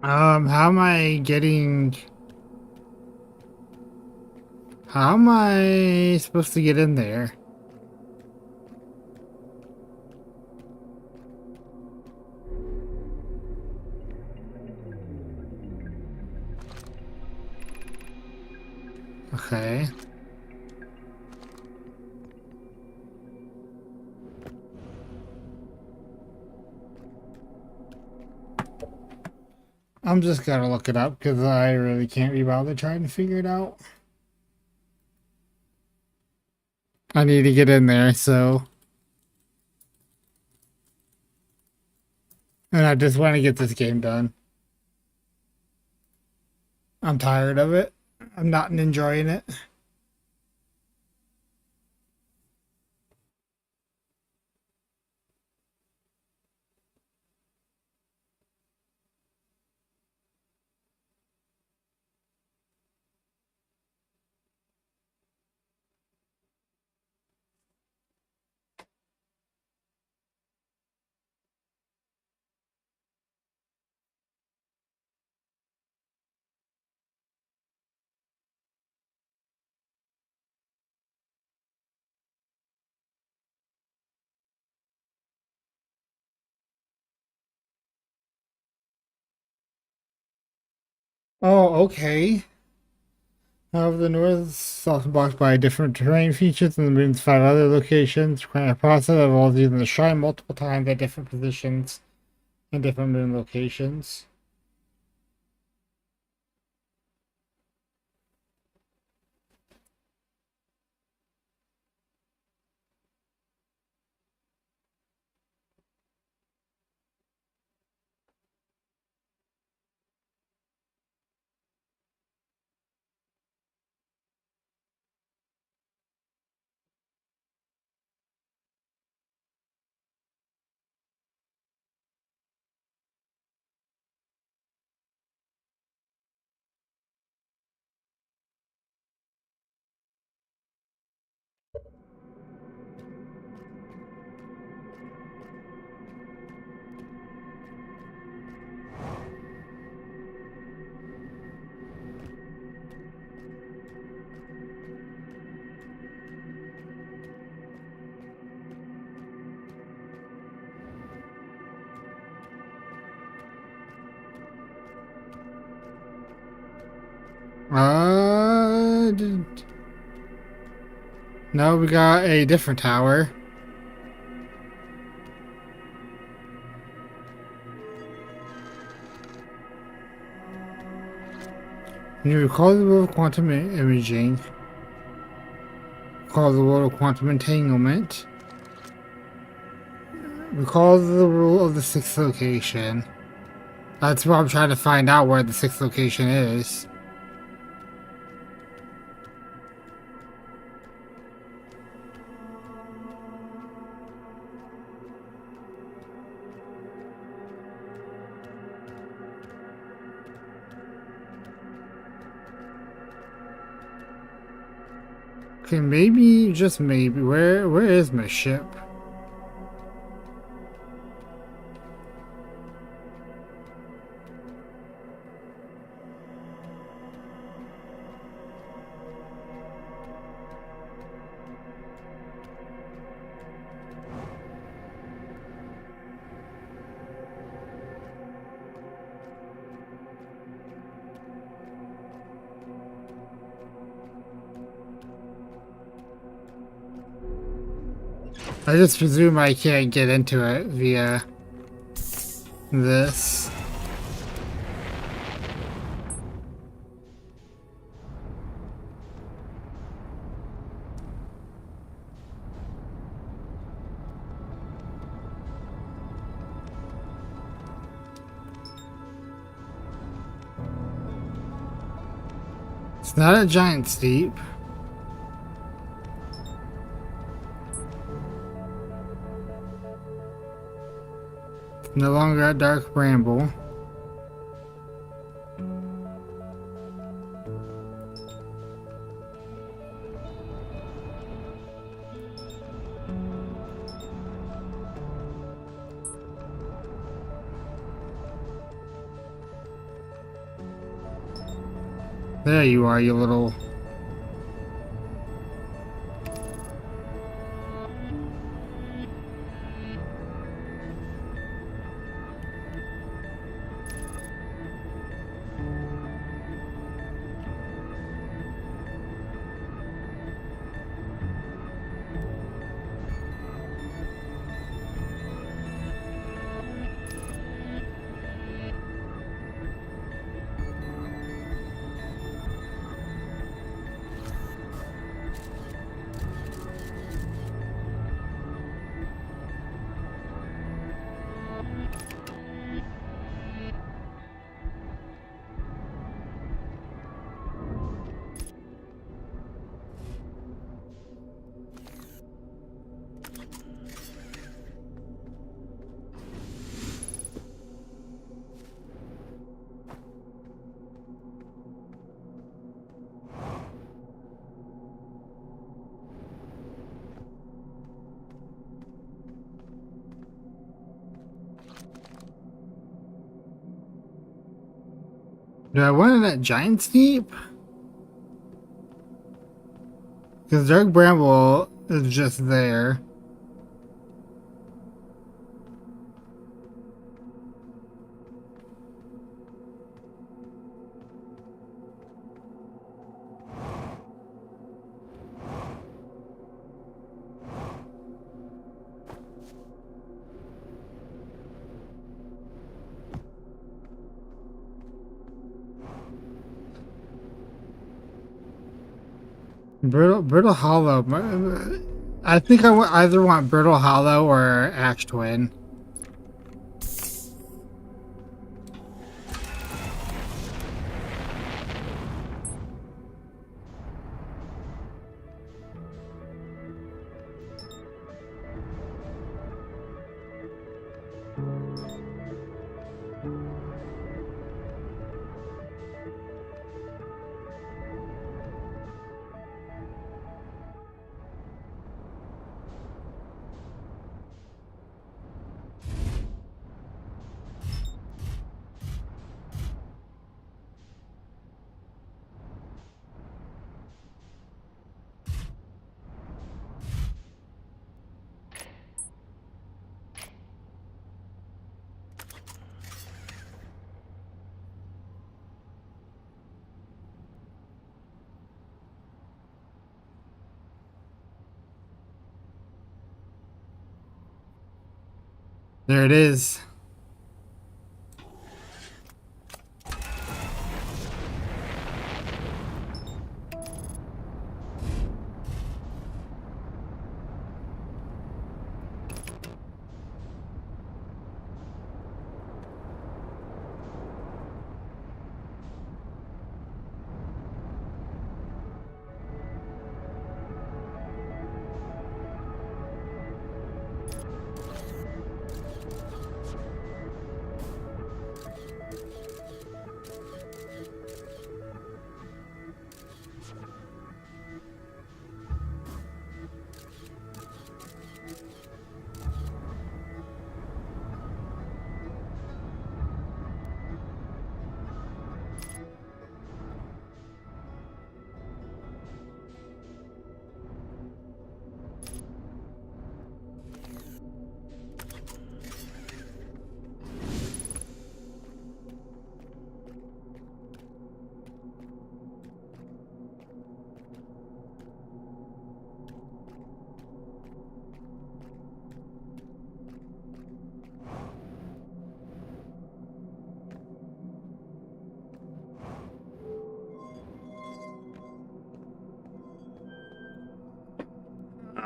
How am I getting... How am I supposed to get in there? Okay. I'm just gonna look it up because I really can't be bothered trying to figure it out. I need to get in there, so... And I just want to get this game done. I'm tired of it. I'm not enjoying it. Oh, okay. However, the North is often blocked by different terrain features than the Moon's five other locations, requiring a process that involves using the shrine multiple times at different positions and different Moon locations. Uh, d- no, we got a different tower. You recall the world of quantum imaging, recall the world of quantum entanglement, recall the rule of the sixth location. That's what I'm trying to find out where the sixth location is. Okay, maybe, just maybe. Where is my ship? I just presume I can't get into it via this. It's not a giant steep. It's no longer a dark bramble. There you are, you little... Do I want that giant steep? Because dark bramble is just there. Brittle Hollow. I think I either want Brittle Hollow or Ash Twin. There it is.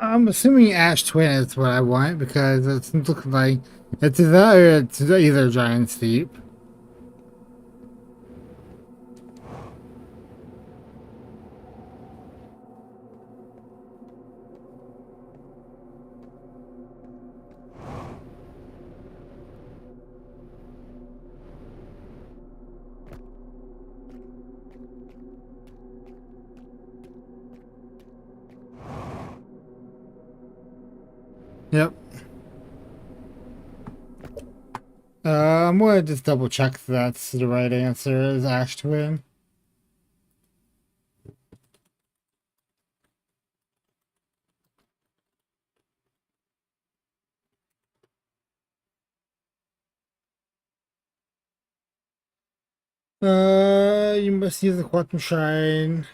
I'm assuming Ash Twin is what I want because it's looking like it's either Giant Steep. Yep. I'm gonna just double check that's the right answer is Ash Twin. You must use the Quantum Shrine.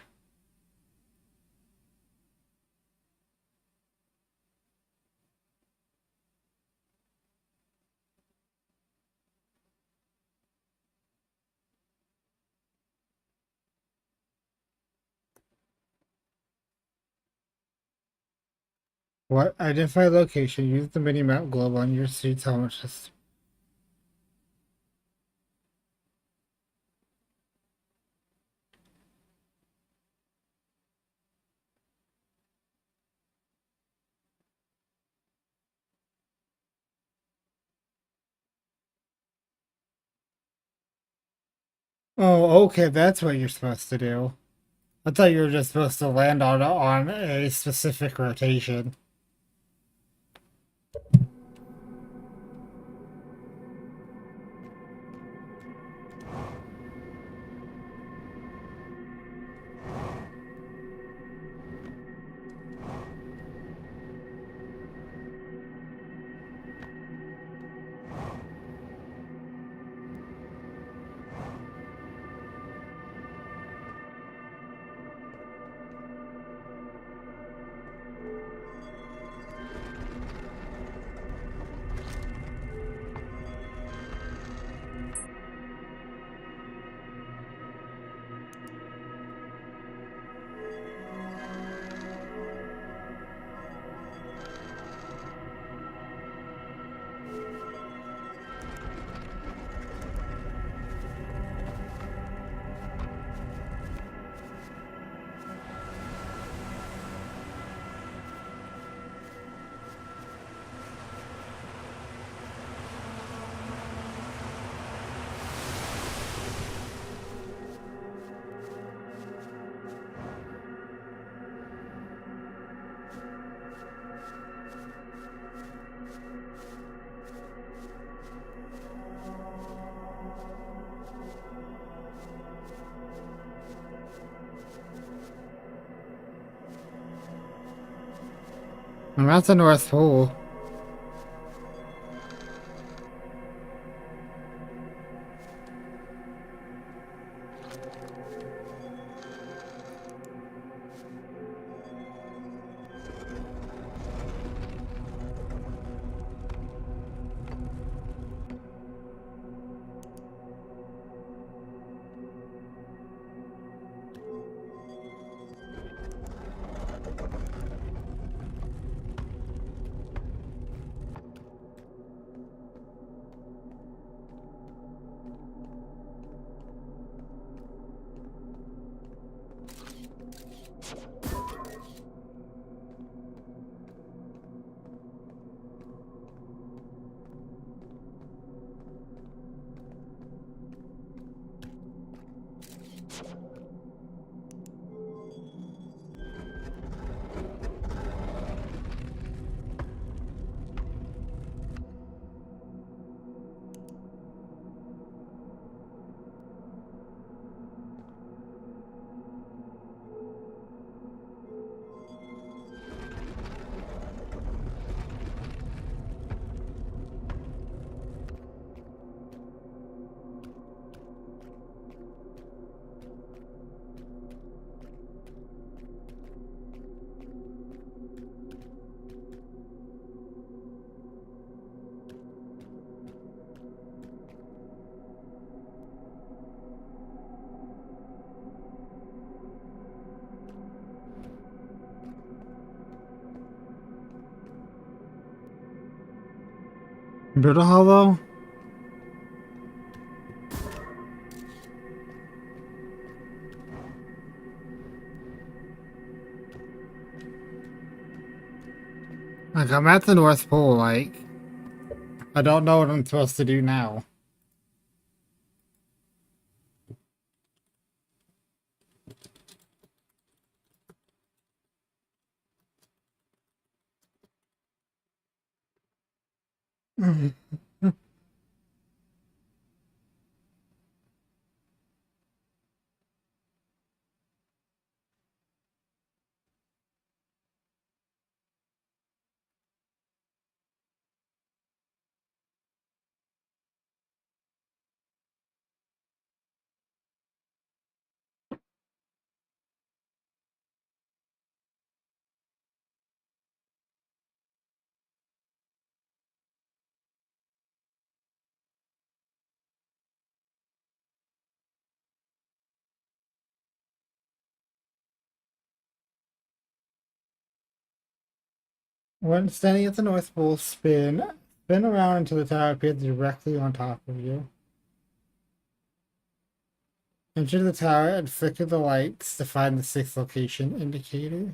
What? Identify location. Use the mini-map globe on your seat's helmet. Oh, okay, that's what you're supposed to do. I thought you were just supposed to land on a specific rotation. I'm at the North Pole. Build a hollow? Like, I'm at the North Pole, like, I don't know what I'm supposed to do now. When standing at the North Pole, spin around until the tower appears directly on top of you. Enter the tower and flicker the lights to find the sixth location indicator.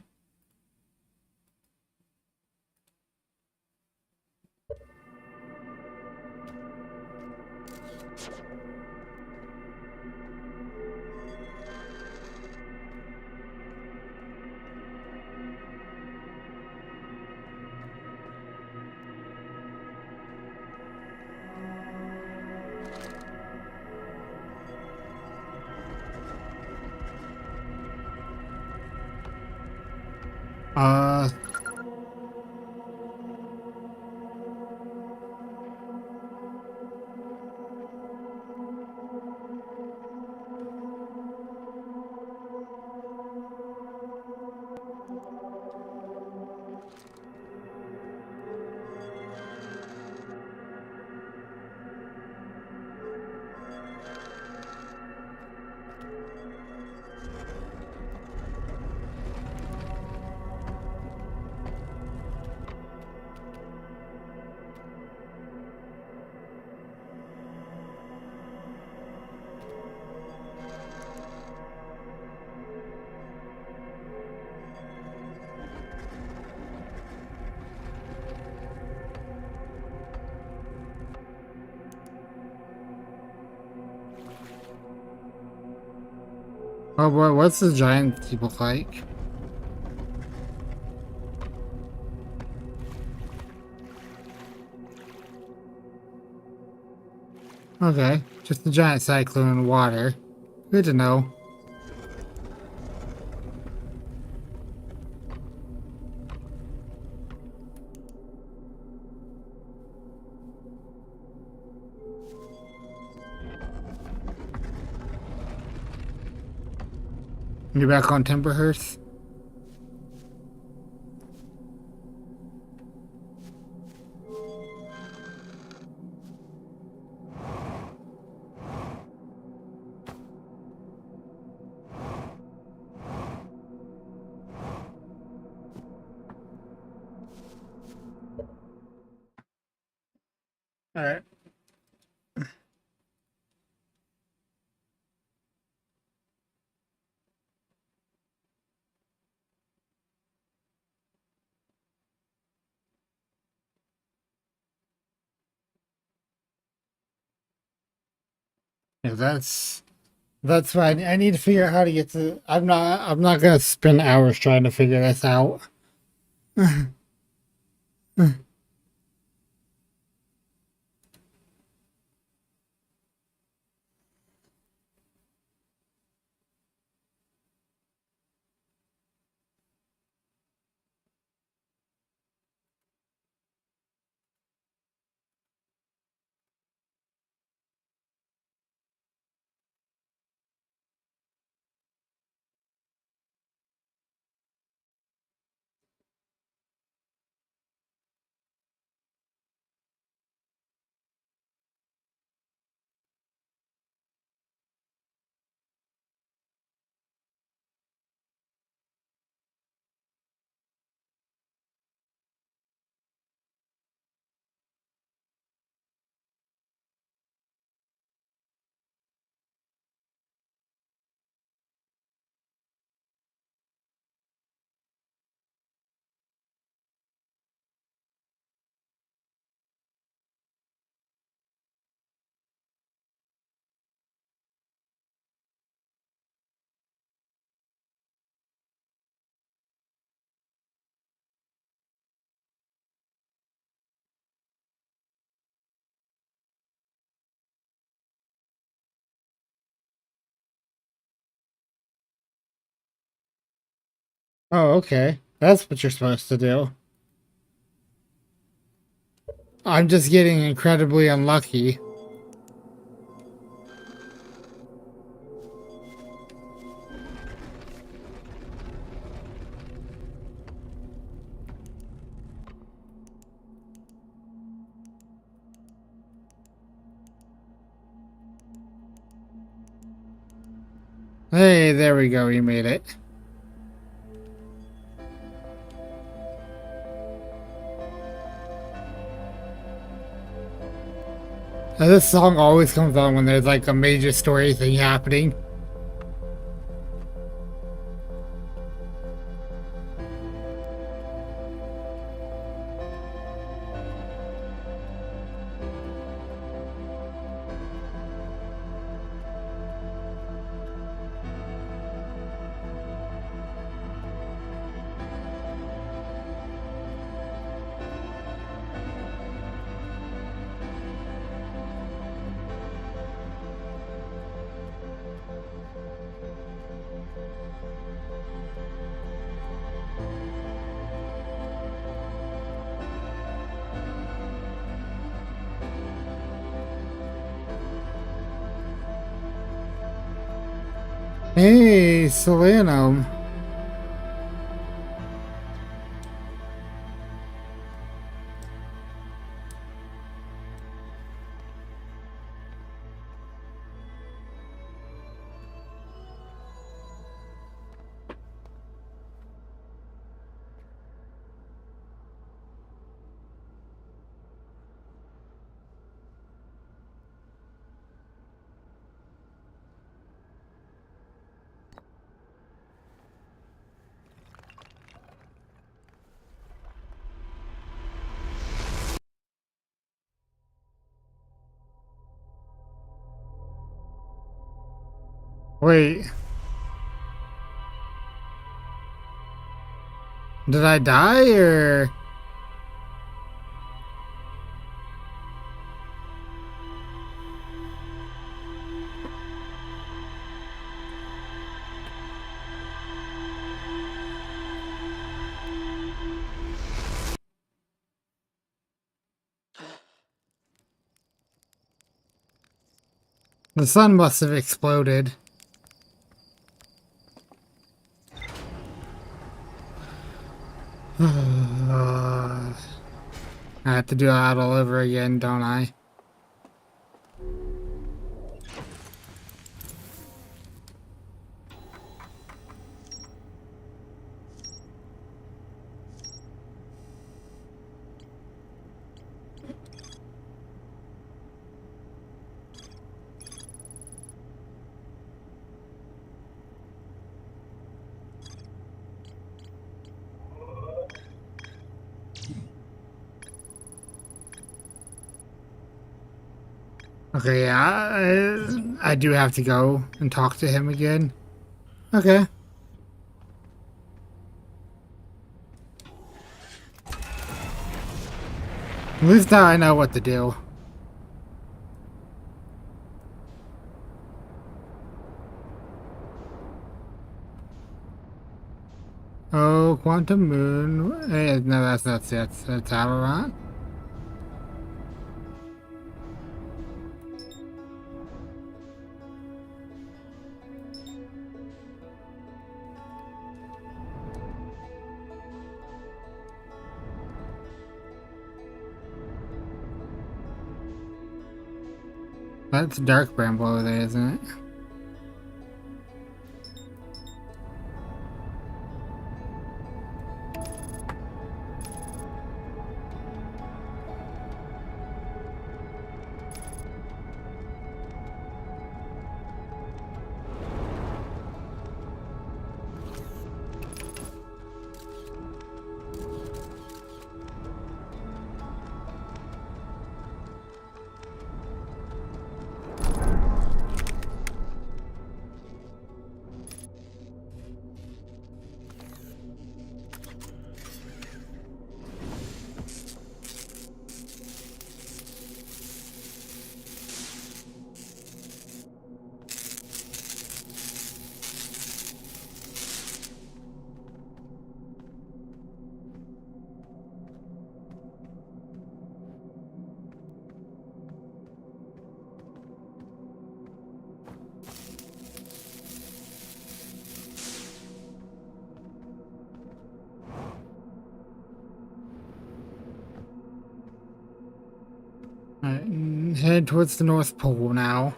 Uh, oh boy, what's the giant keep look like? Okay, just a giant cyclone in water. Good to know. You're back on Timberhurst? Alright. Yeah, that's fine. I need to figure out how to get to. I'm not gonna spend hours trying to figure this out. Oh, okay. That's what you're supposed to do. I'm just getting incredibly unlucky. Hey, there we go. You made it. This song always comes on when there's like a major story thing happening. Hey, Selenium. Wait, did I die or? The sun must have exploded. I have to do that all over again, don't I? Okay, yeah, I do have to go and talk to him again. Okay. At least now I know what to do. Oh, Quantum Moon. No, that's not it. That's Avaron. That's Dark Bramble over there, isn't it? Alright, head towards the North Pole now.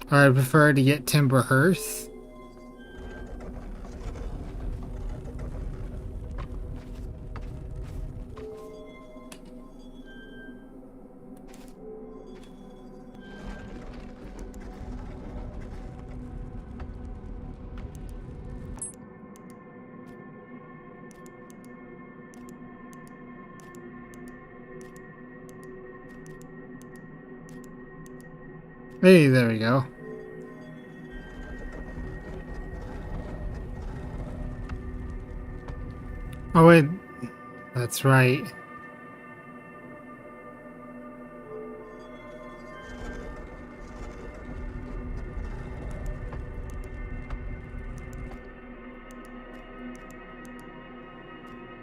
I prefer to get Timber Hearth. Hey, there we go. Oh wait, that's right.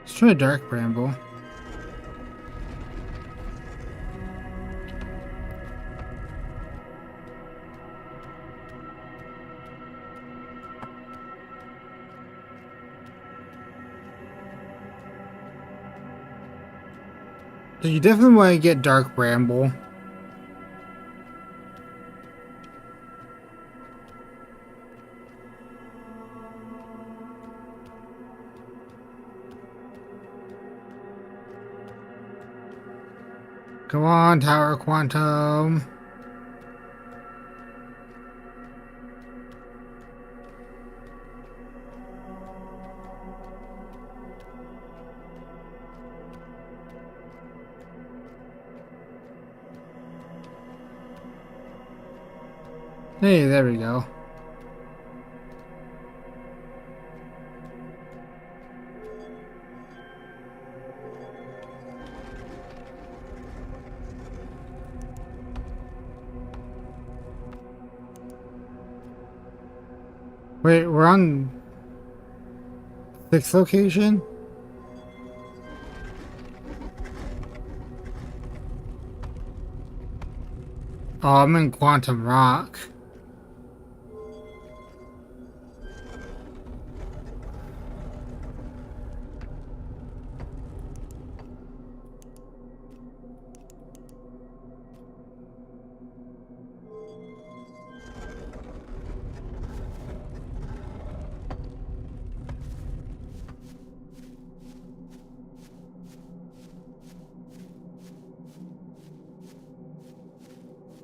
Let's try Dark Bramble. So you definitely want to get Dark Bramble. Come on, Tower of Quantum. Hey, there we go. Wait, we're on 6th location? Oh, I'm in Quantum Rock.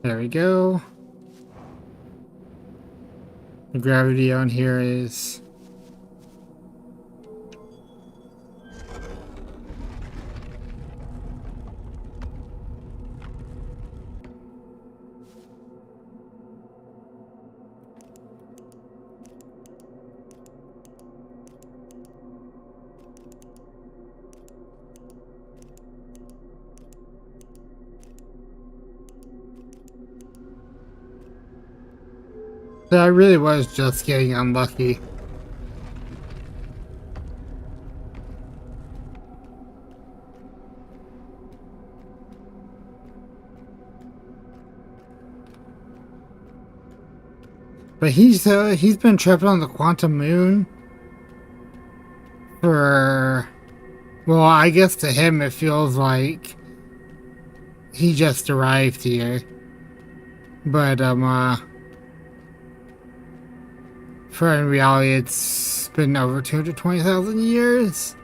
There we go. The gravity on here is... So I really was just getting unlucky. But he's been trapped on the Quantum Moon for... Well, I guess to him it feels like he just arrived here. But, for in reality, it's been over 220,000 years.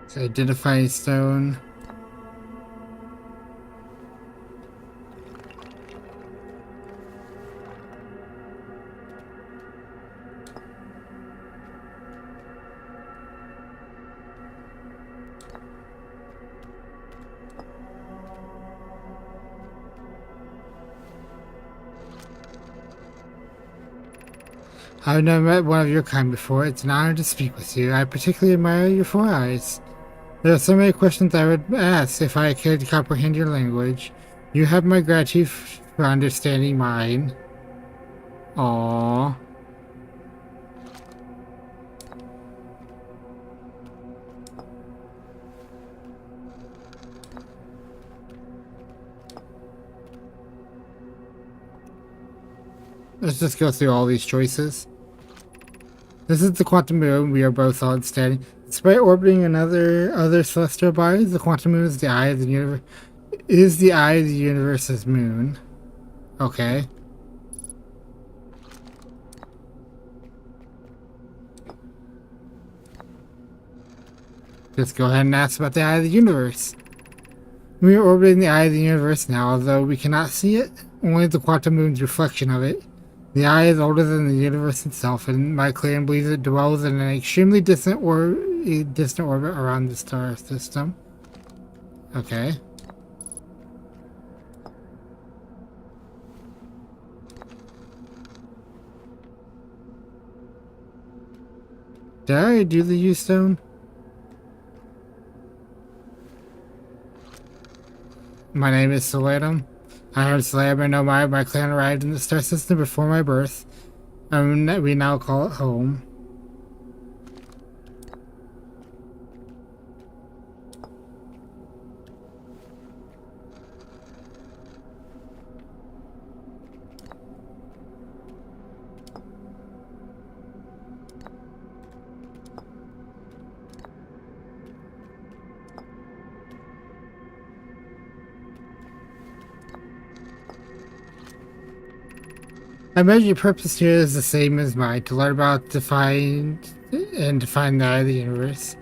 So identify stone. I've never met one of your kind before. It's an honor to speak with you. I particularly admire your 4 eyes. There are so many questions I would ask if I could comprehend your language. You have my gratitude for understanding mine. Aww. Let's just go through all these choices. This is the quantum moon we are both on standing. Despite orbiting other celestial bodies, the quantum moon is the eye of the universe. Is the eye of the universe's moon. Okay. Just go ahead and ask about the eye of the universe. We are orbiting the eye of the universe now, although we cannot see it. Only the quantum moon's reflection of it. The eye is older than the universe itself, and my clan believes it dwells in an extremely distant orbit around the star system. Okay. Did I already do the U-stone? My name is Saladam. I am Saladam. I know my clan arrived in the star system before my birth, and we now call it home. I imagine your purpose here is the same as mine, to learn about, define the eye of the universe.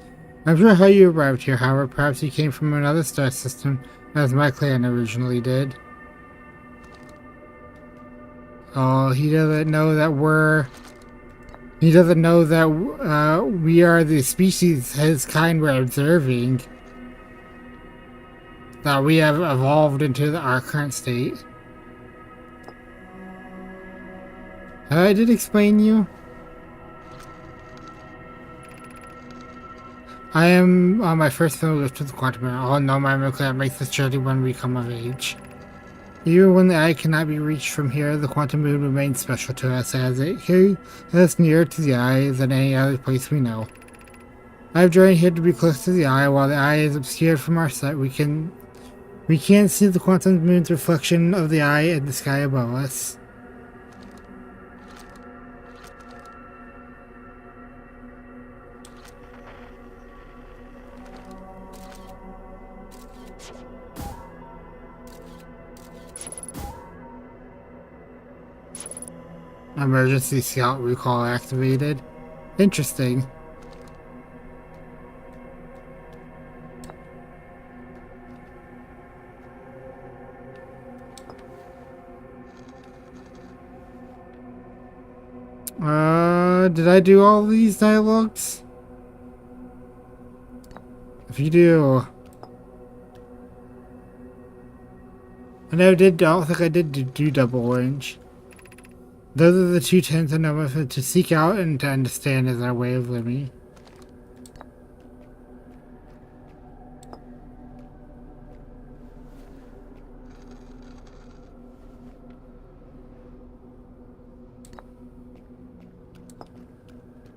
I'm sure how you arrived here, however, perhaps you came from another star system, as my clan originally did. Oh, he doesn't know that we are the species his kind we're observing. That we have evolved into our current state. I did explain you. I am on my first film lift to the quantum realm. All know my clan makes this journey when we come of age. Even when the eye cannot be reached from here, the quantum moon remains special to us as it carries us nearer to the eye than any other place we know. I've journeyed here to be close to the eye. While the eye is obscured from our sight, we can see the quantum moon's reflection of the eye in the sky above us. Emergency scout recall activated. Interesting. Did I do all these dialogues? If you do... I don't think I did do double orange. Those are the two tenets of Nova to seek out and to understand as our way of living.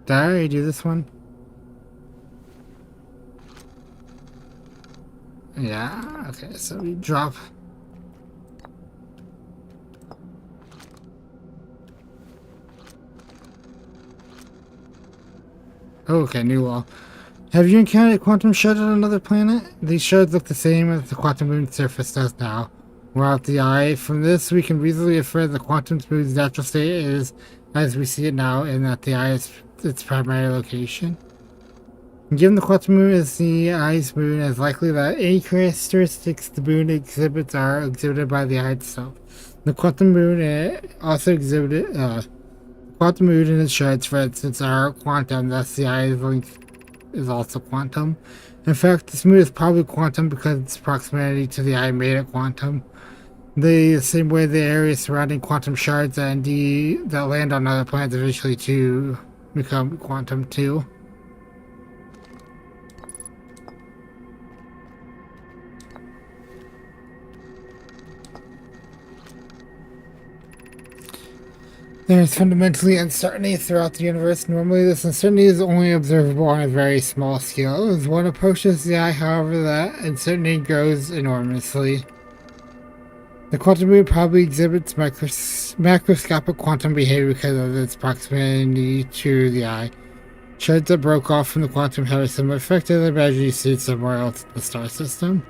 Did I already do this one? Yeah, okay, so we drop. Okay, new law. Have you encountered a quantum shard on another planet? These shards look the same as the quantum moon's surface does now. Without the eye, from this we can reasonably infer the quantum moon's natural state is as we see it now, and that the eye is its primary location. Given the quantum moon is the eye's moon, it's likely that any characteristics the moon exhibits are exhibited by the eye itself. The quantum moon also exhibited quantum moon and its shards, for instance, are quantum, thus the eye's length is also quantum. In fact, this moon is probably quantum because its proximity to the eye made it quantum. The same way the areas surrounding quantum shards and that land on other planets eventually to become quantum too. There is fundamentally uncertainty throughout the universe. Normally, this uncertainty is only observable on a very small scale. As one approaches the eye, however, that uncertainty grows enormously. The quantum wave probably exhibits macroscopic quantum behavior because of its proximity to the eye. Shards that broke off from the quantum have a similar effect as imagine you see somewhere else in the star system.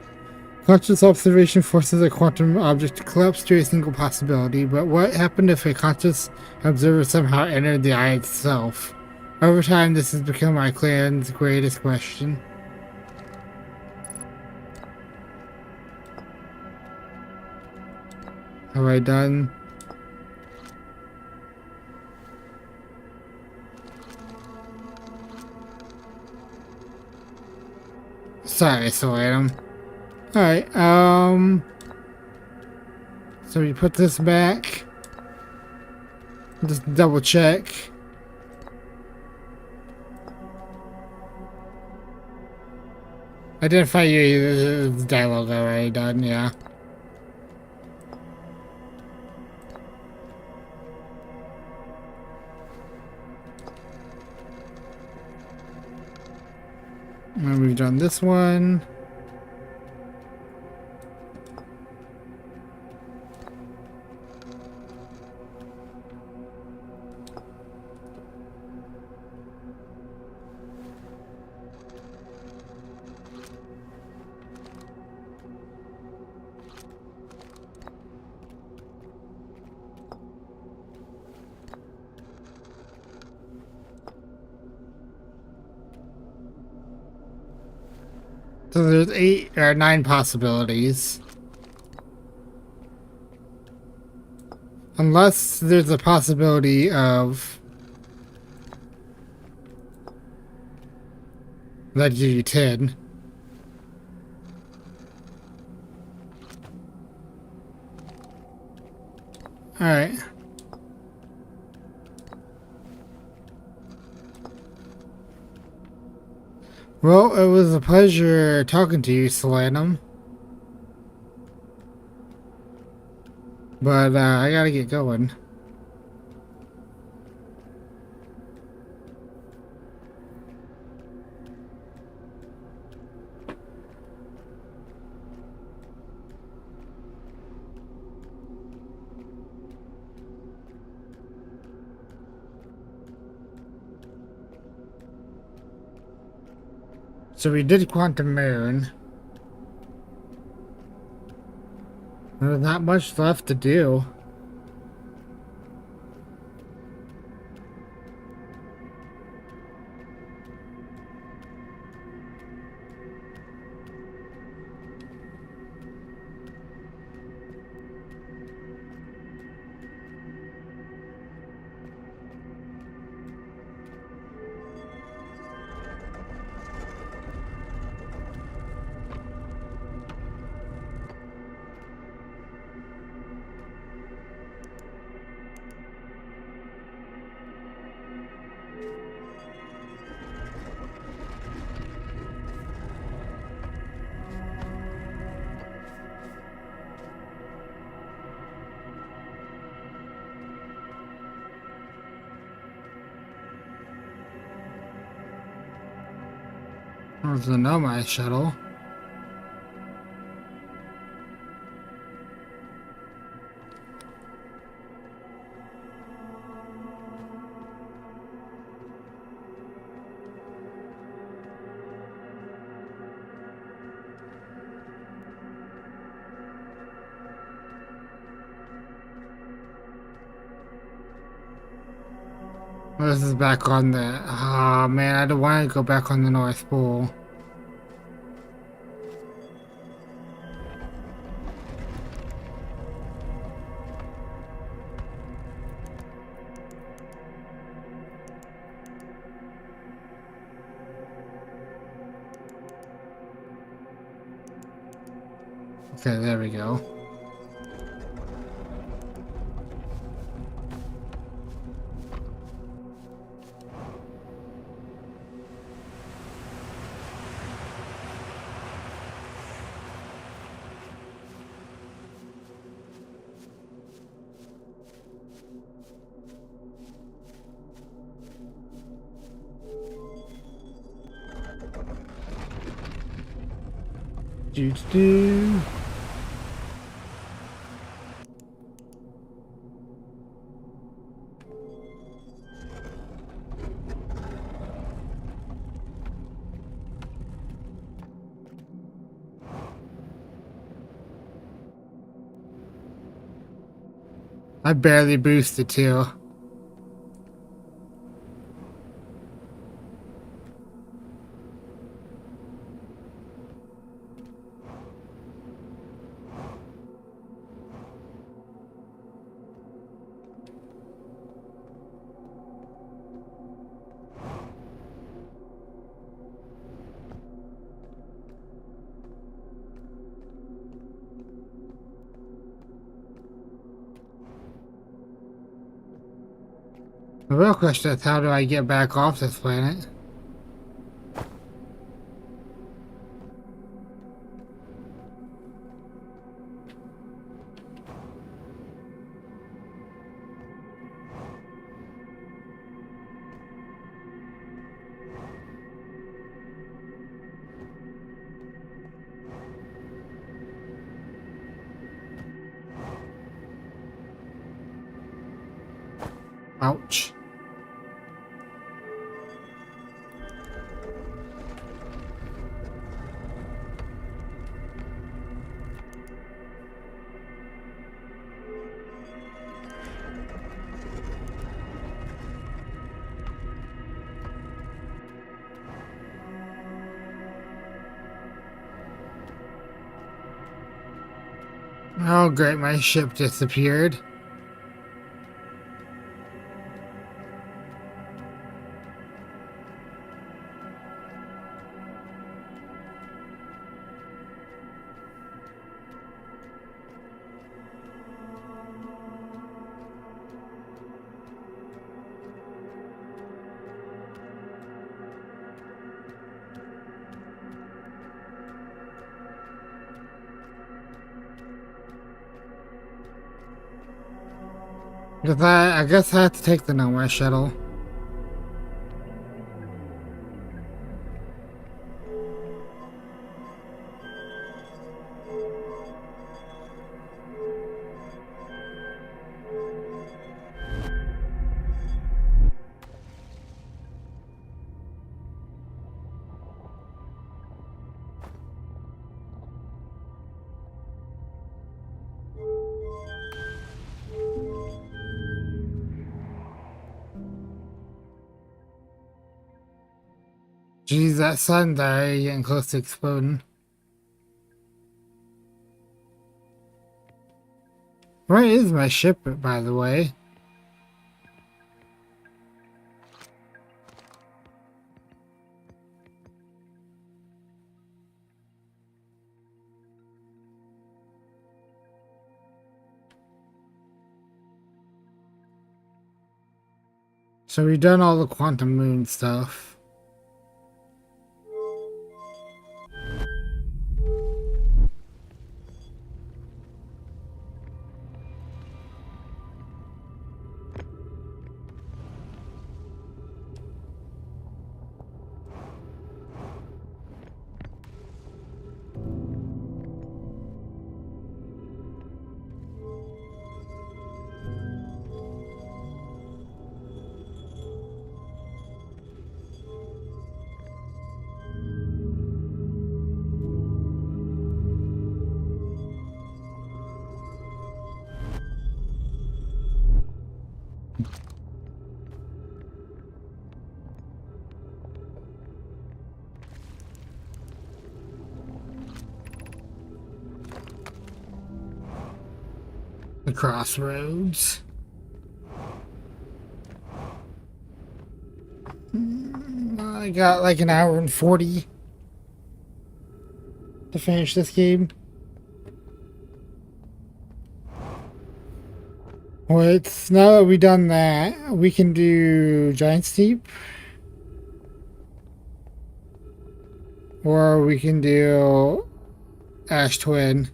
Conscious observation forces a quantum object to collapse to a single possibility, but what happened if a conscious observer somehow entered the eye itself? Over time, this has become my clan's greatest question. Have I done? Sorry, Solanum. Alright, so we put this back. Just double check. Identify you, the dialogue already done, yeah. And we've done this one. So there's 8 or 9 possibilities. Unless there's a possibility of that give you 10. Alright. Well, it was a pleasure talking to you, Solanum. But I gotta get going. So we did Quantum Moon. There's not much left to do. There's the Nomad shuttle. This is back on the... Ah, man, I don't want to go back on the North Pole. Okay, there we go. Do do. I barely boosted too. The real question is, how do I get back off this planet? Ouch. Oh great, my ship disappeared. I guess I have to take the Nowhere shuttle. Geez, that sun's already getting close to exploding. Where is my ship, by the way? So we've done all the quantum moon stuff. The crossroads. I got like an hour and 40 to finish this game. Well, it's now that we've done that, we can do Giant Steep. Or we can do Ash Twin.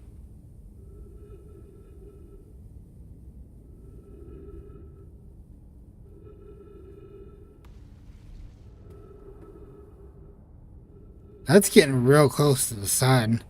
That's getting real close to the sun.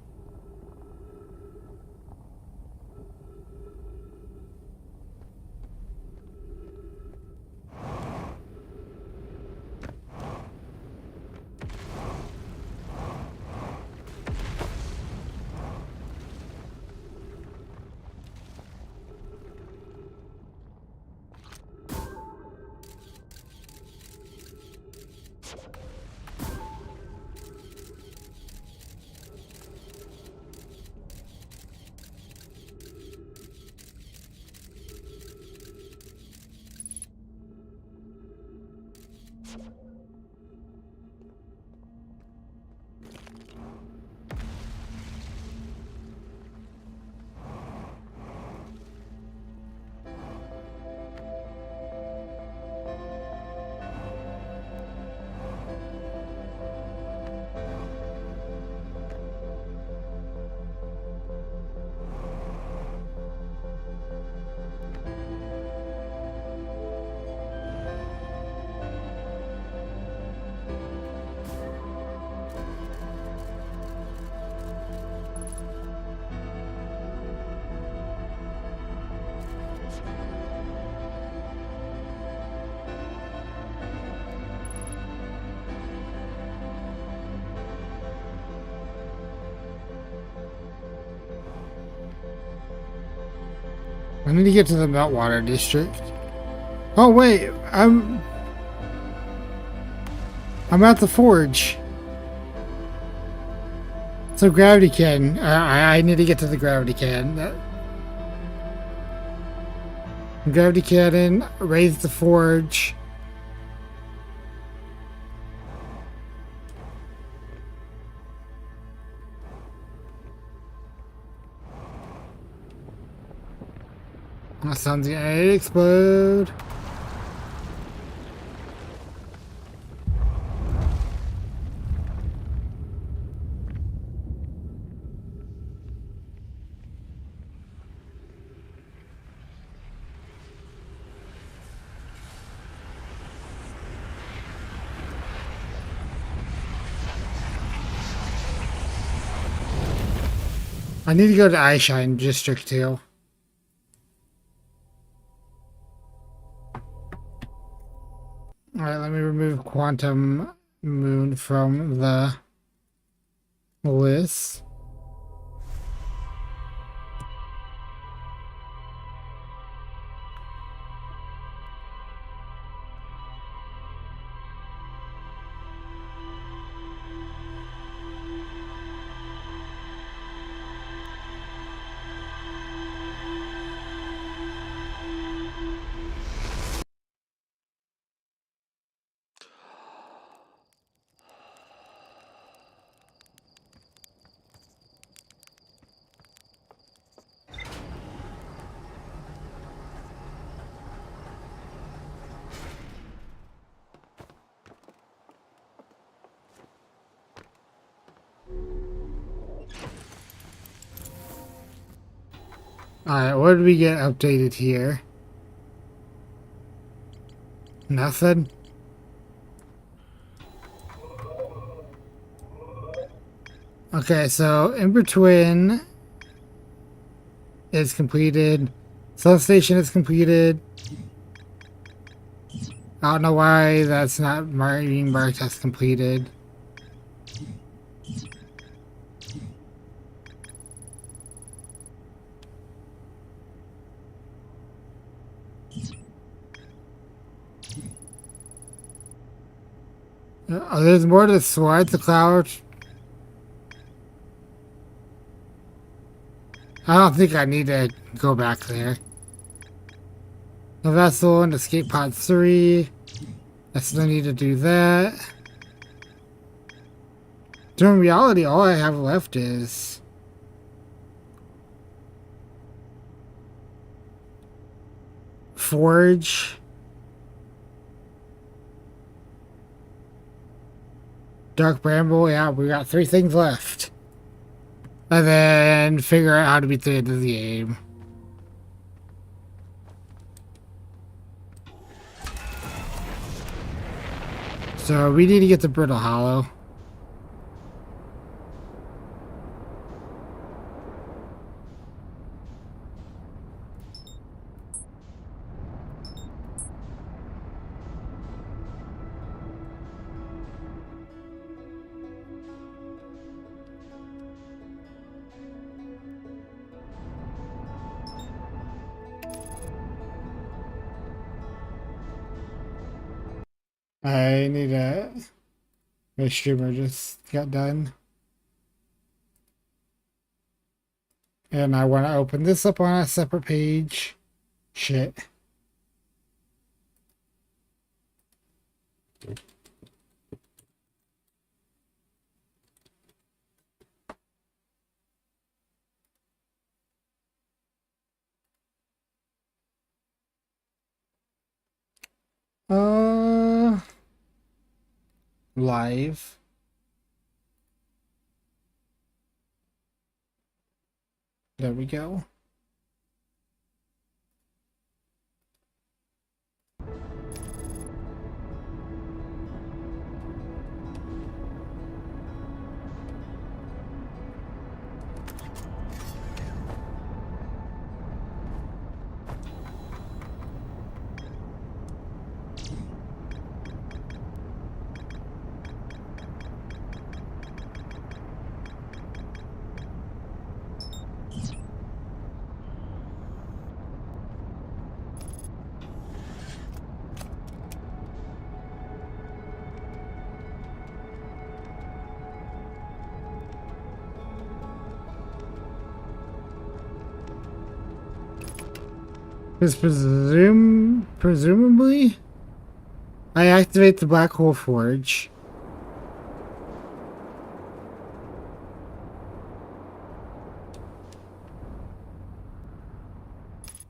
I need to get to the Meltwater District. Oh wait, I'm at the forge. So gravity can. I need to get to the gravity can. Gravity cannon, raise the forge. That sounds gonna explode. I need to go to Eyeshine District too. Alright, let me remove Quantum Moon from the list. Alright, what did we get updated here? Nothing? Okay, so in between is completed. Substation is completed. I don't know why that's not being marked as completed. Oh, there's more to the sword, the cloud. I don't think I need to go back there. The vessel and escape pod 3. I still need to do that. So in reality, all I have left is Forge. Dark Bramble, yeah, we got 3 things left. And then figure out how to beat the end of the game. So we need to get the Brittle Hollow. I need a... My streamer just got done. And I want to open this up on a separate page. Shit. Live. There we go. Because presumably, I activate the black hole forge.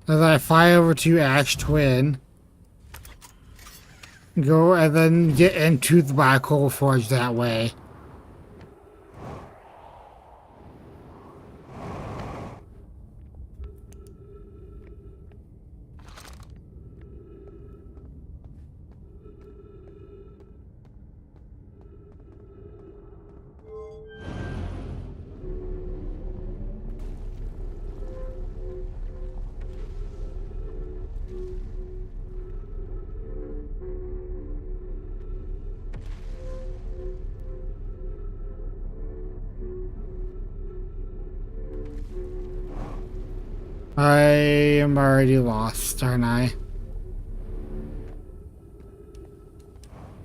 And then I fly over to Ash Twin. Go and then get into the black hole forge that way. I am already lost, aren't I?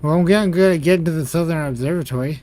Well, I'm getting good at getting to the Southern Observatory.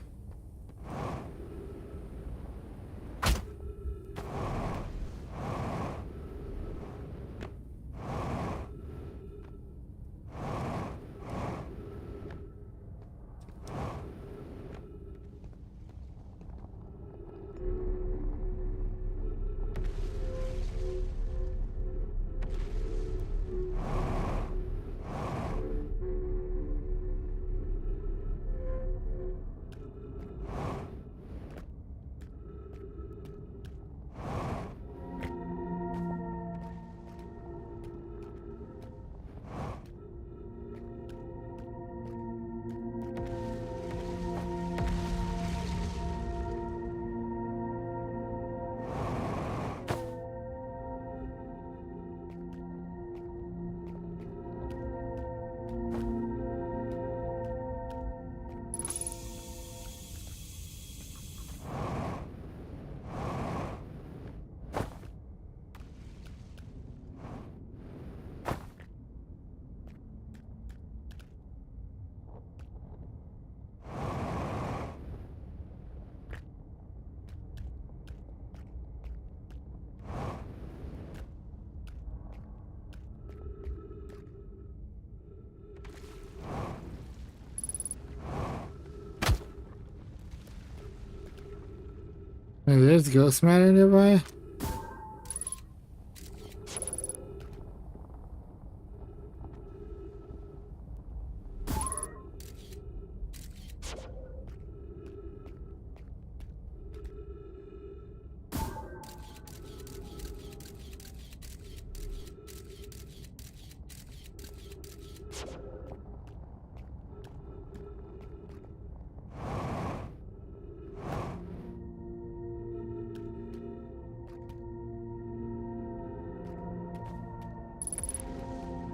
There's ghost matter nearby.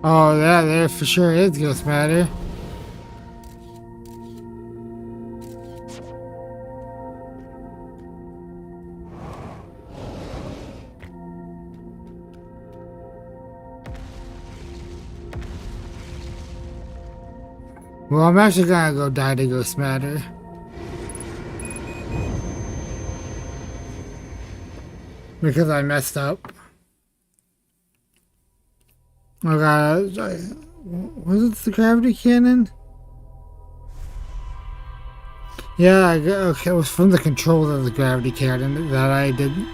Oh, yeah, there for sure is ghost matter. Well, I'm actually gonna go die to ghost matter. Because I messed up. Oh god, was it the gravity cannon? Yeah, okay, it was from the control of the gravity cannon that I didn't.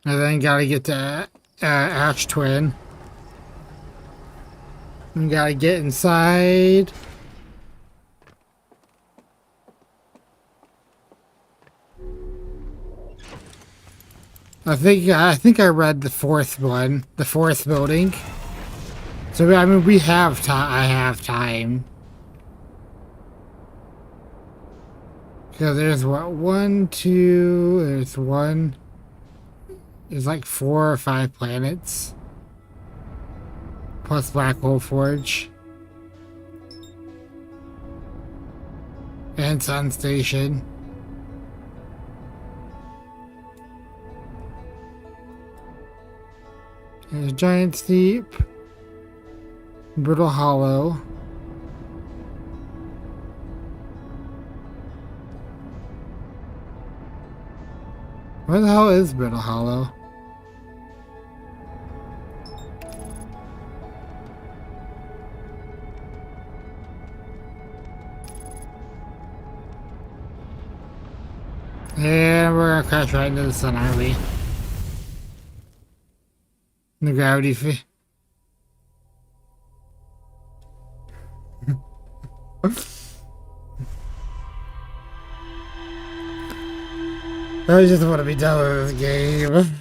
And then gotta get to Ash Twin. And gotta get inside. I think I read the fourth one, the fourth building. So I mean, we have time. I have time. So there's what, one, two. There's one. There's like 4 or 5 planets. Plus Black Hole Forge. And Sun Station. There's Giant Steep. Brittle Hollow. Where the hell is Brittle Hollow? Yeah, we're gonna crash right into the sun, aren't we? The gravity fee. I just want to be done with this game.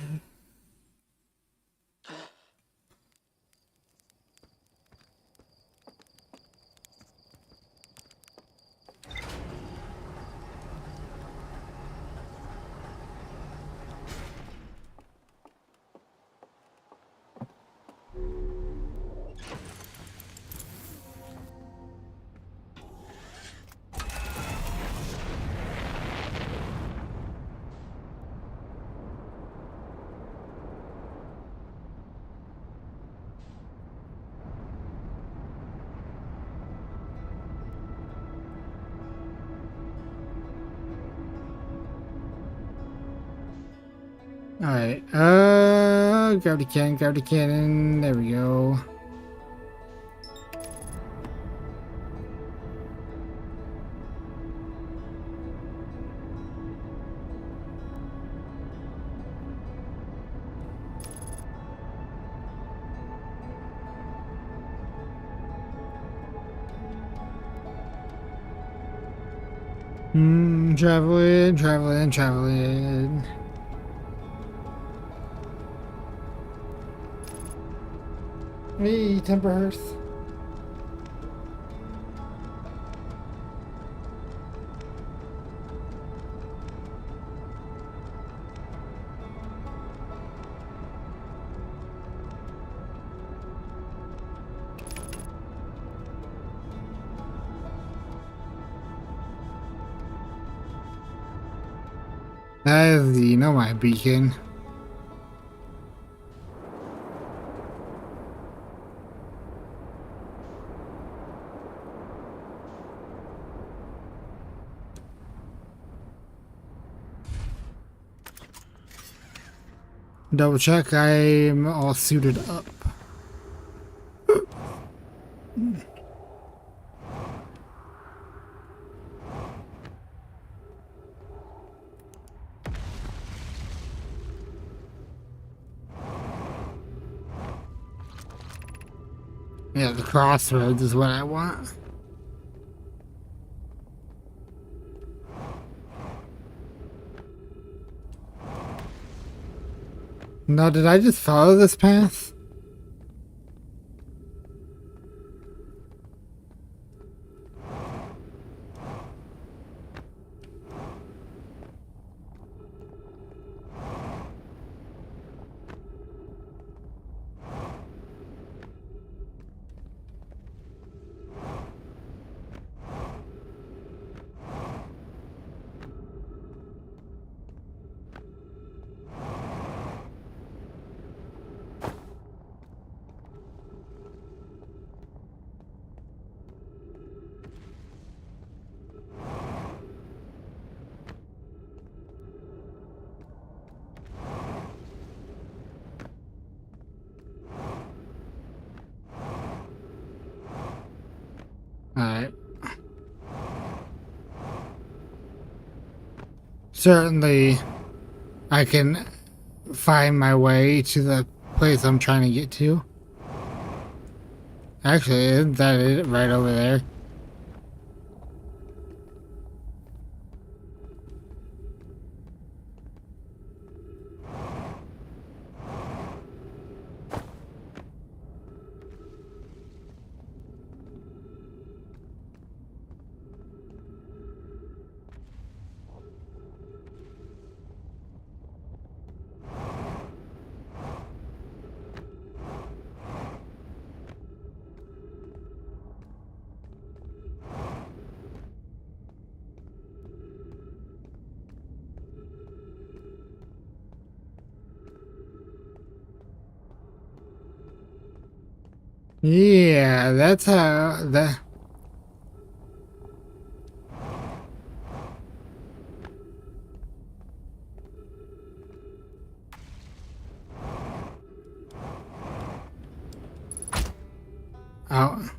Alright, gravity cannon, there we go. Traveling. Hey, Temper Hearth. That is the Nomad beacon. Double check, I'm all suited up. Yeah, the crossroads is what I want. No, did I just follow this path? Alright. Certainly, I can find my way to the place I'm trying to get to. Actually, isn't that it right over there? Yeah, that's how that. Oh.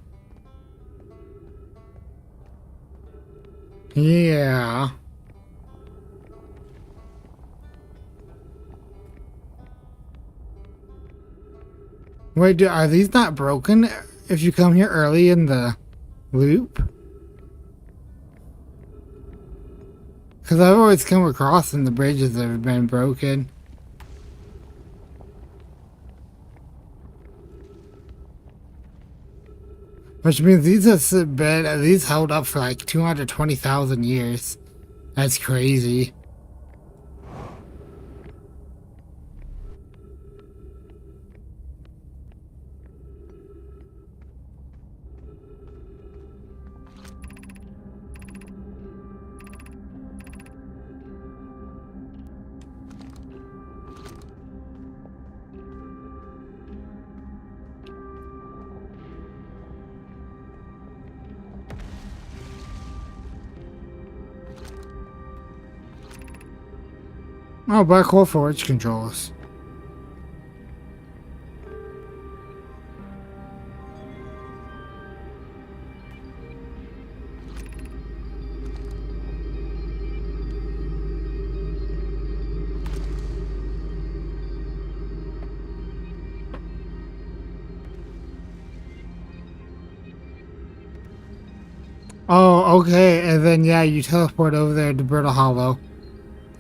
Yeah. Wait, are these not broken if you come here early in the loop? Because I've always come across and the bridges have been broken. Which means these held up for like 220,000 years. That's crazy. Oh, black hole forge controls. Oh, okay, and then yeah, you teleport over there to Brittle Hollow.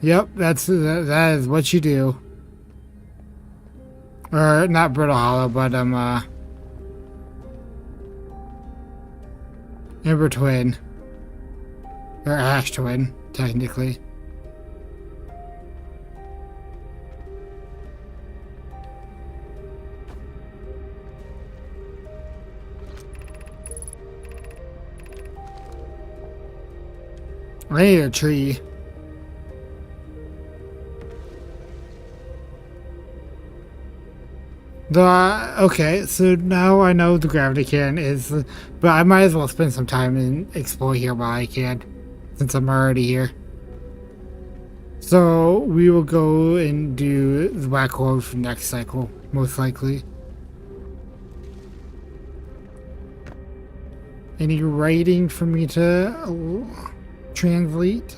Yep, that is what you do. Or not Brittle Hollow, but Ember Twin. Or Ash Twin, technically. I need a tree. Okay, so now I know the gravity can is, but I might as well spend some time and explore here while I can, since I'm already here. So we will go and do the black hole for next cycle, most likely. Any writing for me to translate?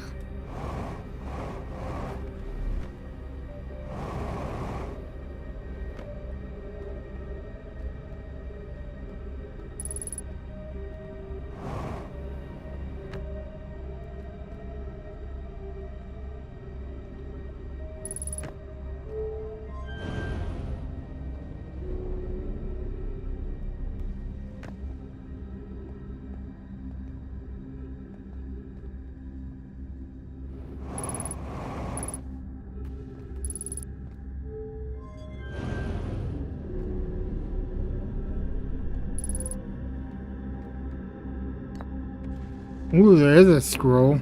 Ooh, there is a scroll.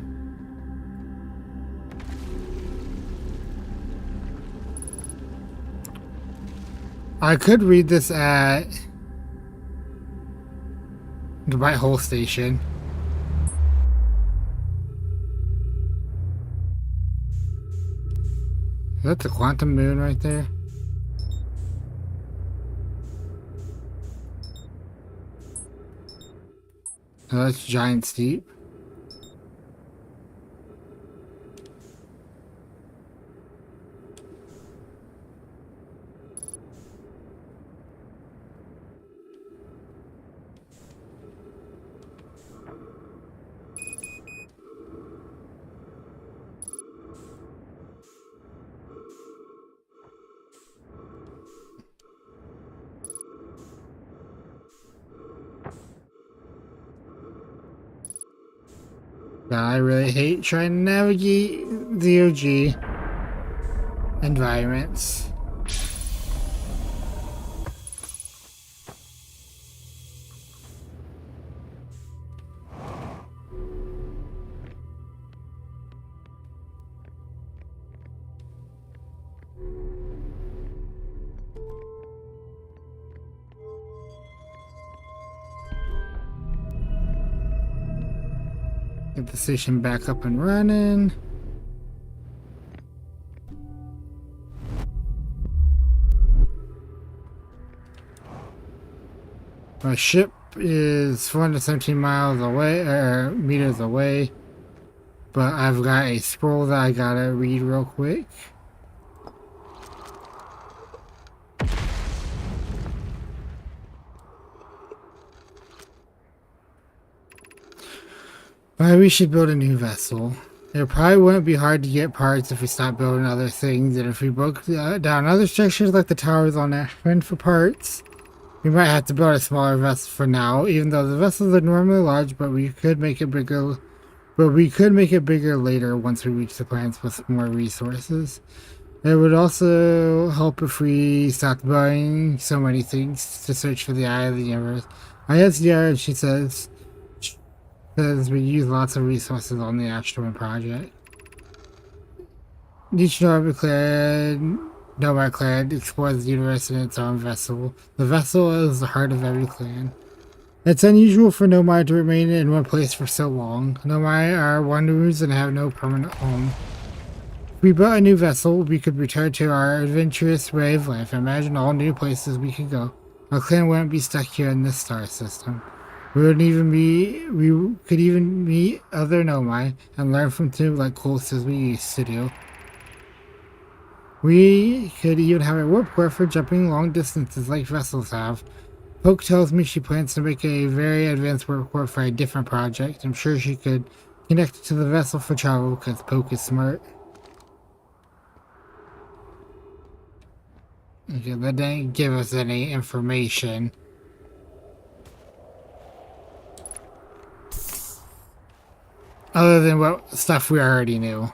I could read this at the White Hole Station. Is that the quantum moon right there? Oh, that's Giant Steep. I really hate trying to navigate ZOG environments. Get the station back up and running. My ship is 417 miles away, or meters away. But I've got a scroll that I gotta read real quick. But we should build a new vessel. It probably wouldn't be hard to get parts if we stopped building other things, and if we broke down other structures like the towers on Ashman for parts, we might have to build a smaller vessel for now, even though the vessels are normally large, but we could make it bigger. But we could make it bigger later once we reach the planets with more resources. It would also help if we stopped buying so many things to search for the Eye of the Universe. I asked Yara and she says we use lots of resources on the Astroman project. Each Nomad clan explores the universe in its own vessel. The vessel is the heart of every clan. It's unusual for Nomad to remain in one place for so long. Nomad are wanderers and have no permanent home. If we built a new vessel, we could return to our adventurous way of life. Imagine all new places we could go. Our clan wouldn't be stuck here in this star system. We could even meet other Nomai and learn from them like close as we used to do. We could even have a warp core for jumping long distances like vessels have. Poke tells me she plans to make a very advanced warp core for a different project. I'm sure she could connect it to the vessel for travel because Poke is smart. Okay, that didn't give us any information. Other than what stuff we already knew.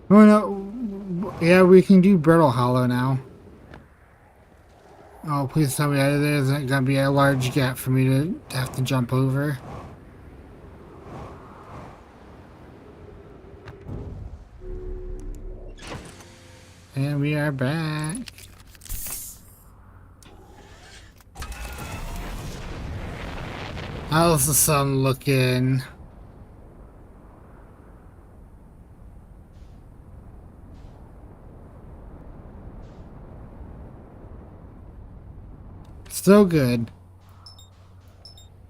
Oh no, yeah, we can do Brittle Hollow now. Oh, please tell me there isn't gonna be a large gap for me to have to jump over. And we are back. How's the sun looking? So good.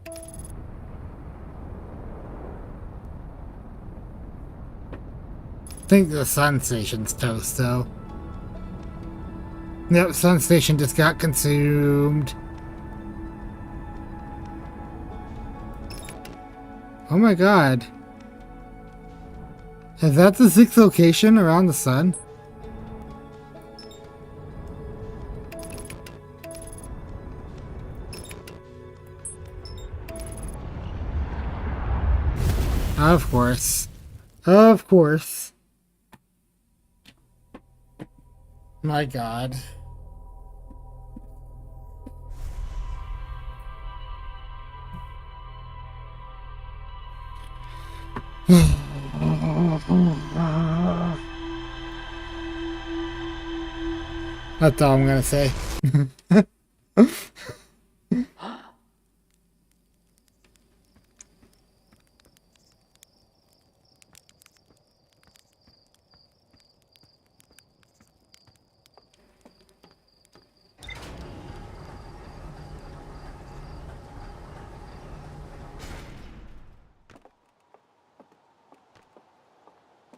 I think the sun station's toast, though. Yep, sun station just got consumed. Oh my god. Is that the 6th location around the sun? Of course. Of course. My god. That's all I'm gonna say.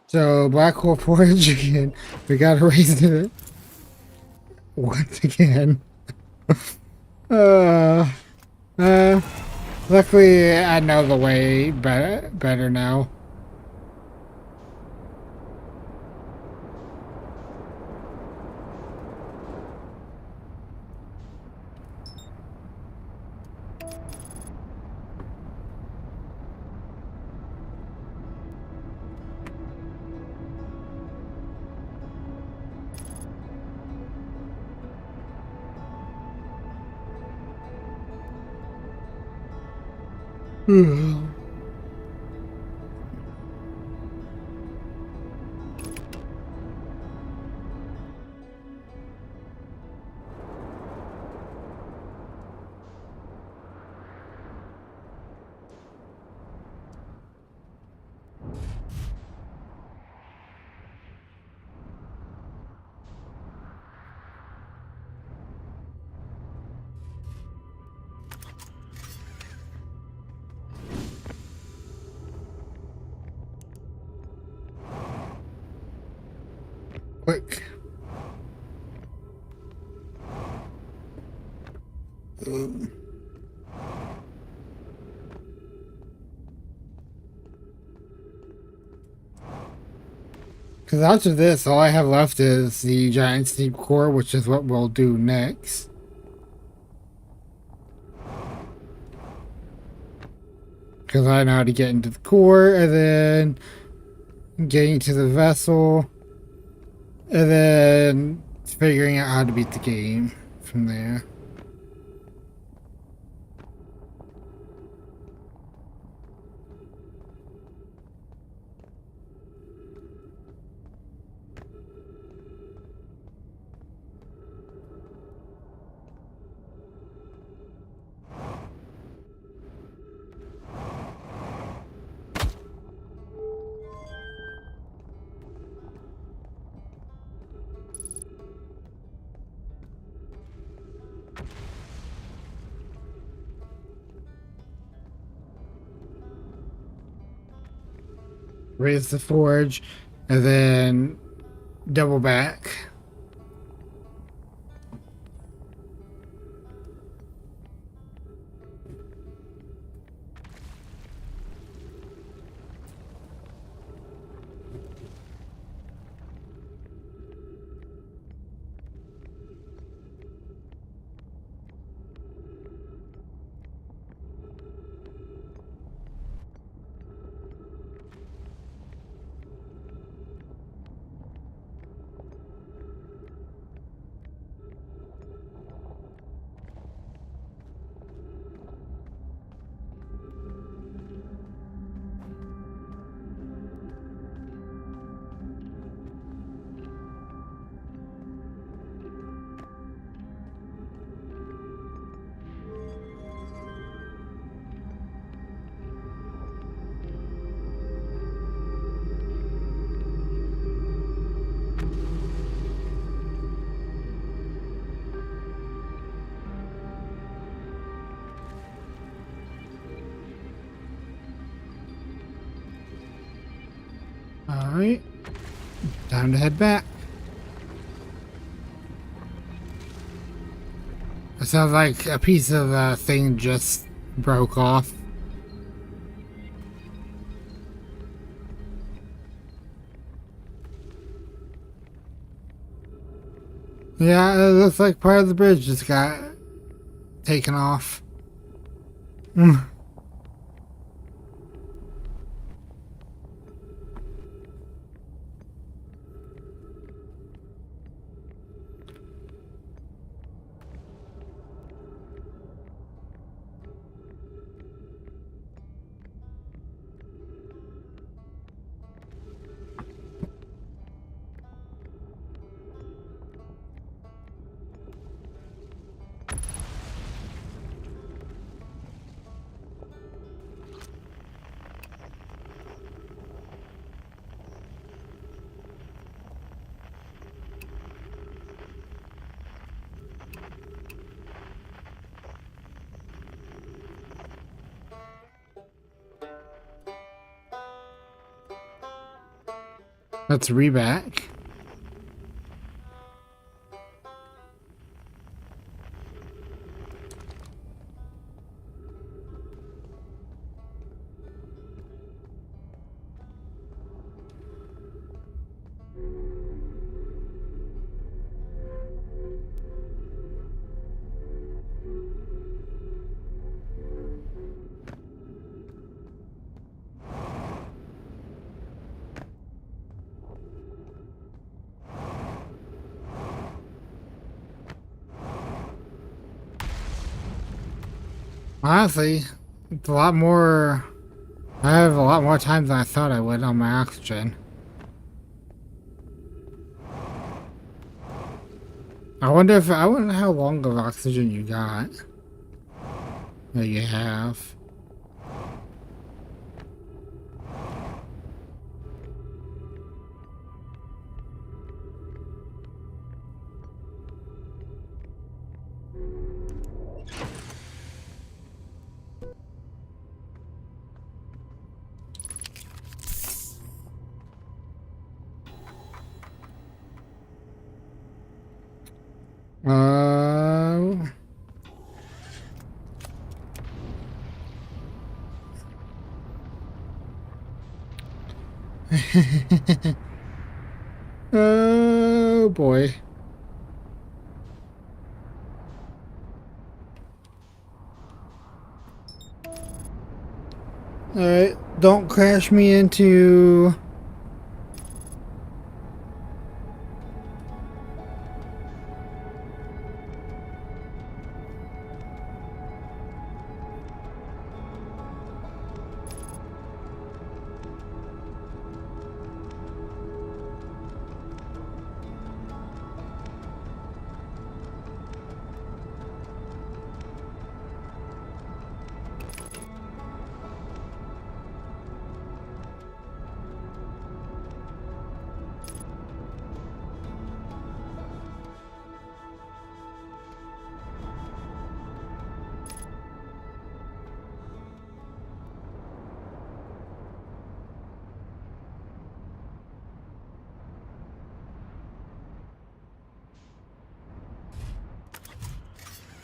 So, Black Hole Forge again. We gotta raise it once again. uh, luckily, I know the way better now. quick. Because after this, all I have left is the giant steep core, which is what we'll do next. Because I know how to get into the core, and then getting to the vessel, and then figuring out how to beat the game from there. Raise the forge, and then double back. Alright, time to head back. It sounds like a piece of thing just broke off. Yeah, it looks like part of the bridge just got taken off. Let's reback. Honestly, it's a lot more. I have a lot more time than I thought I would on my oxygen. I wonder how long of oxygen you got. That you have. Oh boy. Alright, don't crash me into...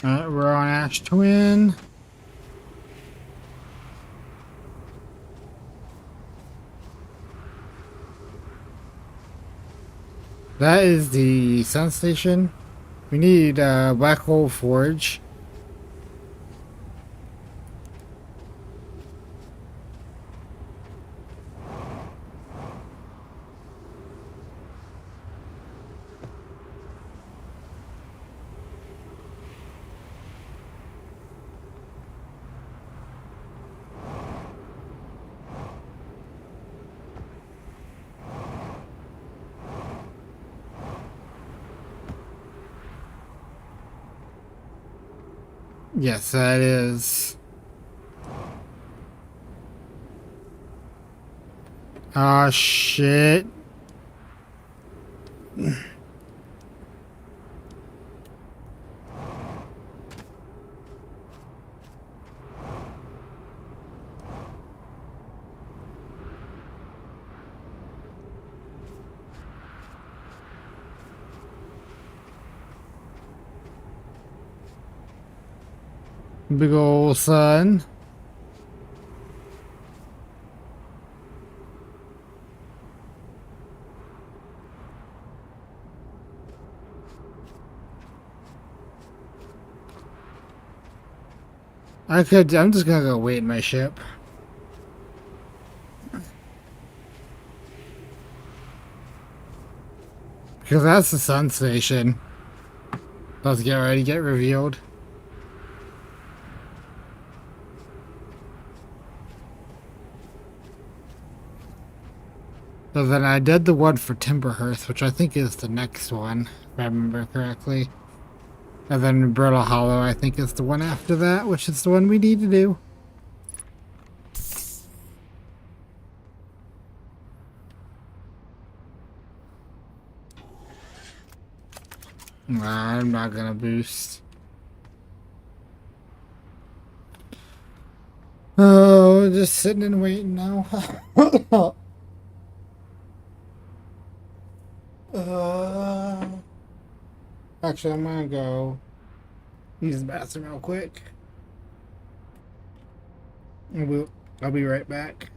Alright, we're on Ash Twin. That is the Sun Station. We need Black Hole Forge. Yes, that is. Ah, shit. Big ol' sun. I'm just gonna go wait in my ship. Because that's the Sun Station. Let's get ready to get revealed. So then I did the one for Timberhearth, which I think is the next one, if I remember correctly. And then Brittle Hollow, I think, is the one after that, which is the one we need to do. Nah, I'm not gonna boost. Oh, just sitting and waiting now. Actually, I'm gonna go use the bathroom real quick. I'll be right back.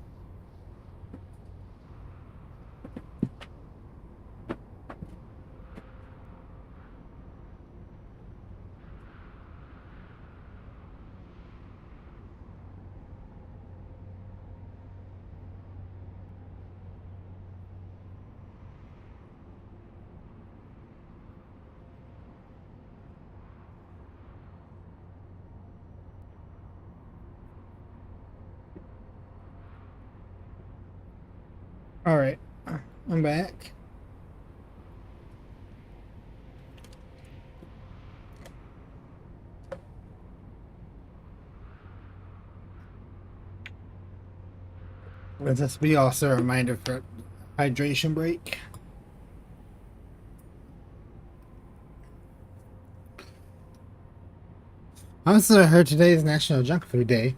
All right, I'm back. Will this be also a reminder for hydration break? Also, I heard today is National Junk Food Day.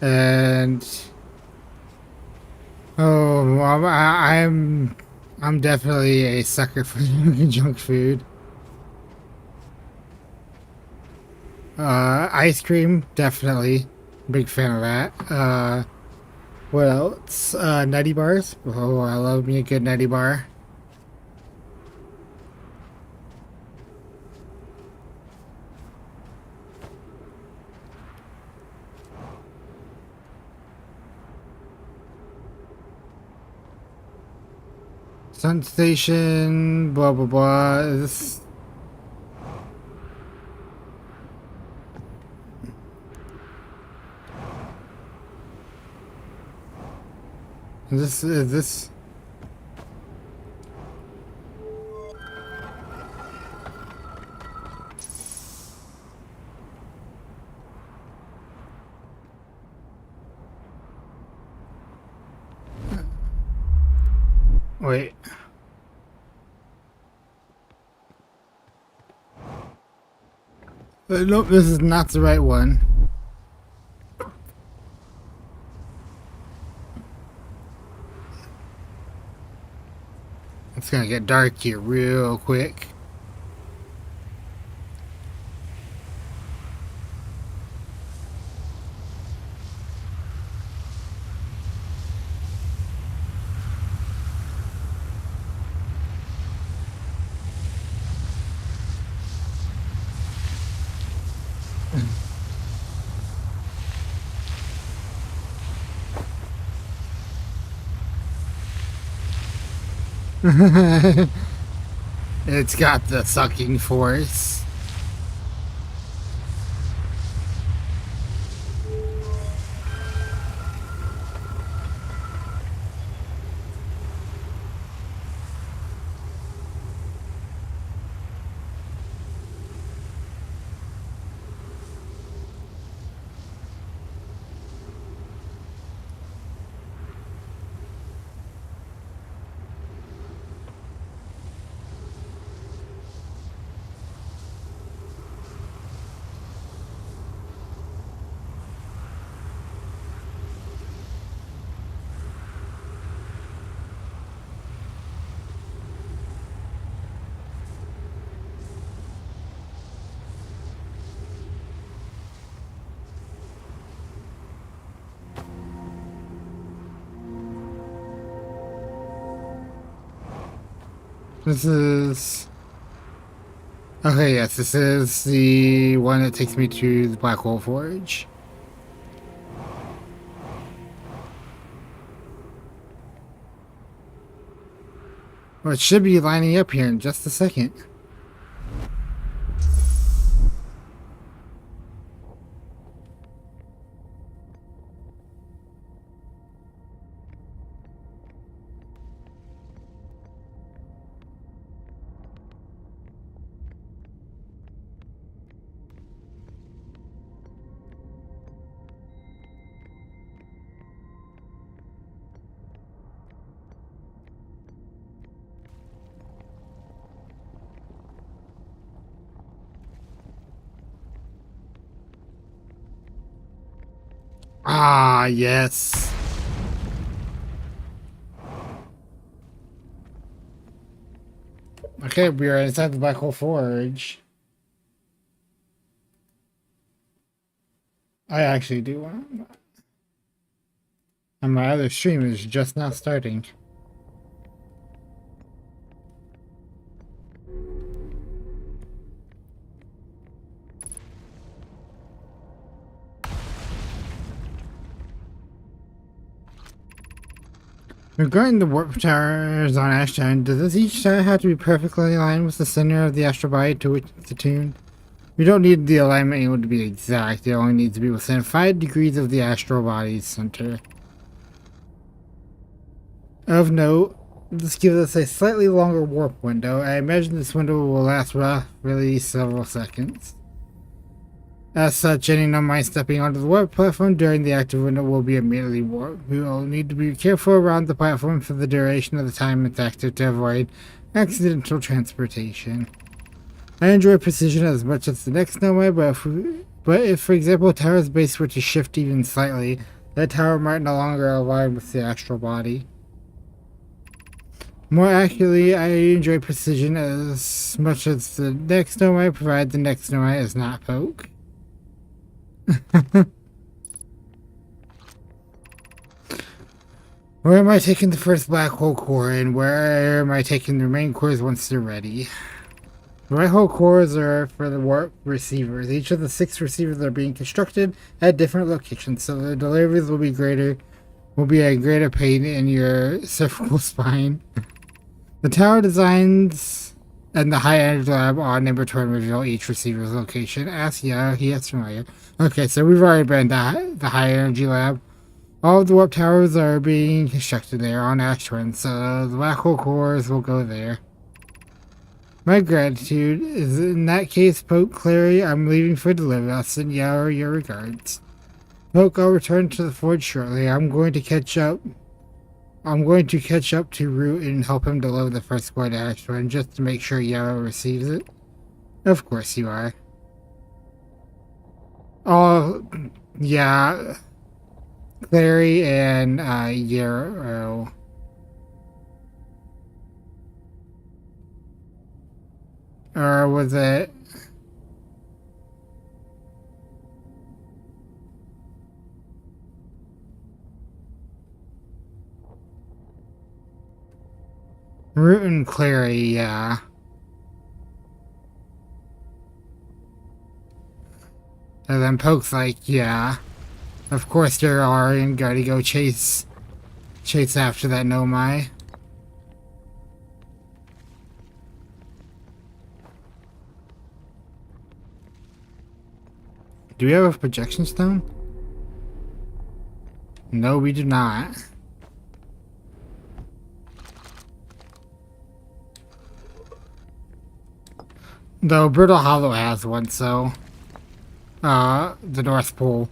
And oh, I'm definitely a sucker for junk food. Ice cream, definitely. Big fan of that. What else? Nutty bars. Oh, I love me a good nutty bar. Sun station, blah blah blah. Is this. Wait. Nope, this is not the right one. It's gonna get dark here real quick. It's got the sucking force. This is... Okay, yes, this is the one that takes me to the Black Hole Forge. Well, it should be lining up here in just a second. Ah, yes. Okay, we are inside the Black Hole Forge. I actually do want... And my other stream is just now starting. Regarding the warp towers on Ashtown, does each tower have to be perfectly aligned with the center of the astral body to which it's attuned? We don't need the alignment angle to be exact, it only needs to be within 5 degrees of the astral body's center. Of note, this gives us a slightly longer warp window. I imagine this window will last roughly several seconds. As such, any non-mind stepping onto the warp platform during the active window will be immediately warped. We will need to be careful around the platform for the duration of the time it's active to avoid accidental transportation. I enjoy precision as much as the next nomad, but if, for example, a tower's base were to shift even slightly, that tower might no longer align with the astral body. More accurately, I enjoy precision as much as the next nomad, provided the next nomad is not poke. Where am I taking the first black hole core, and where am I taking the remaining cores once they're ready? The white hole cores are for the warp receivers. Each of the 6 receivers are being constructed at different locations, so the deliveries will be a greater pain in your cervical spine. The tower designs and the high energy lab on inventory reveal each receiver's location. Ask yeah, he is familiar. Okay, so we've already been to the high energy lab. All of the warp towers are being constructed there on Ash Twin, so the black hole cores will go there. My gratitude is in that case, Poke Clary, I'm leaving for delivery. I'll send Yaoer your regards. Poke, I'll return to the forge shortly. I'm going to catch up to Root and help him deliver the first squad to Ash Twin just to make sure Yaoer receives it. Of course you are. Oh, yeah. Clary and Yarrow. Or was it? Root and Clary, yeah. And then Poke's like, yeah. Of course there are, and gotta go chase after that Nomai. Do we have a projection stone? No, we do not. Though Brittle Hollow has one, so the North Pole.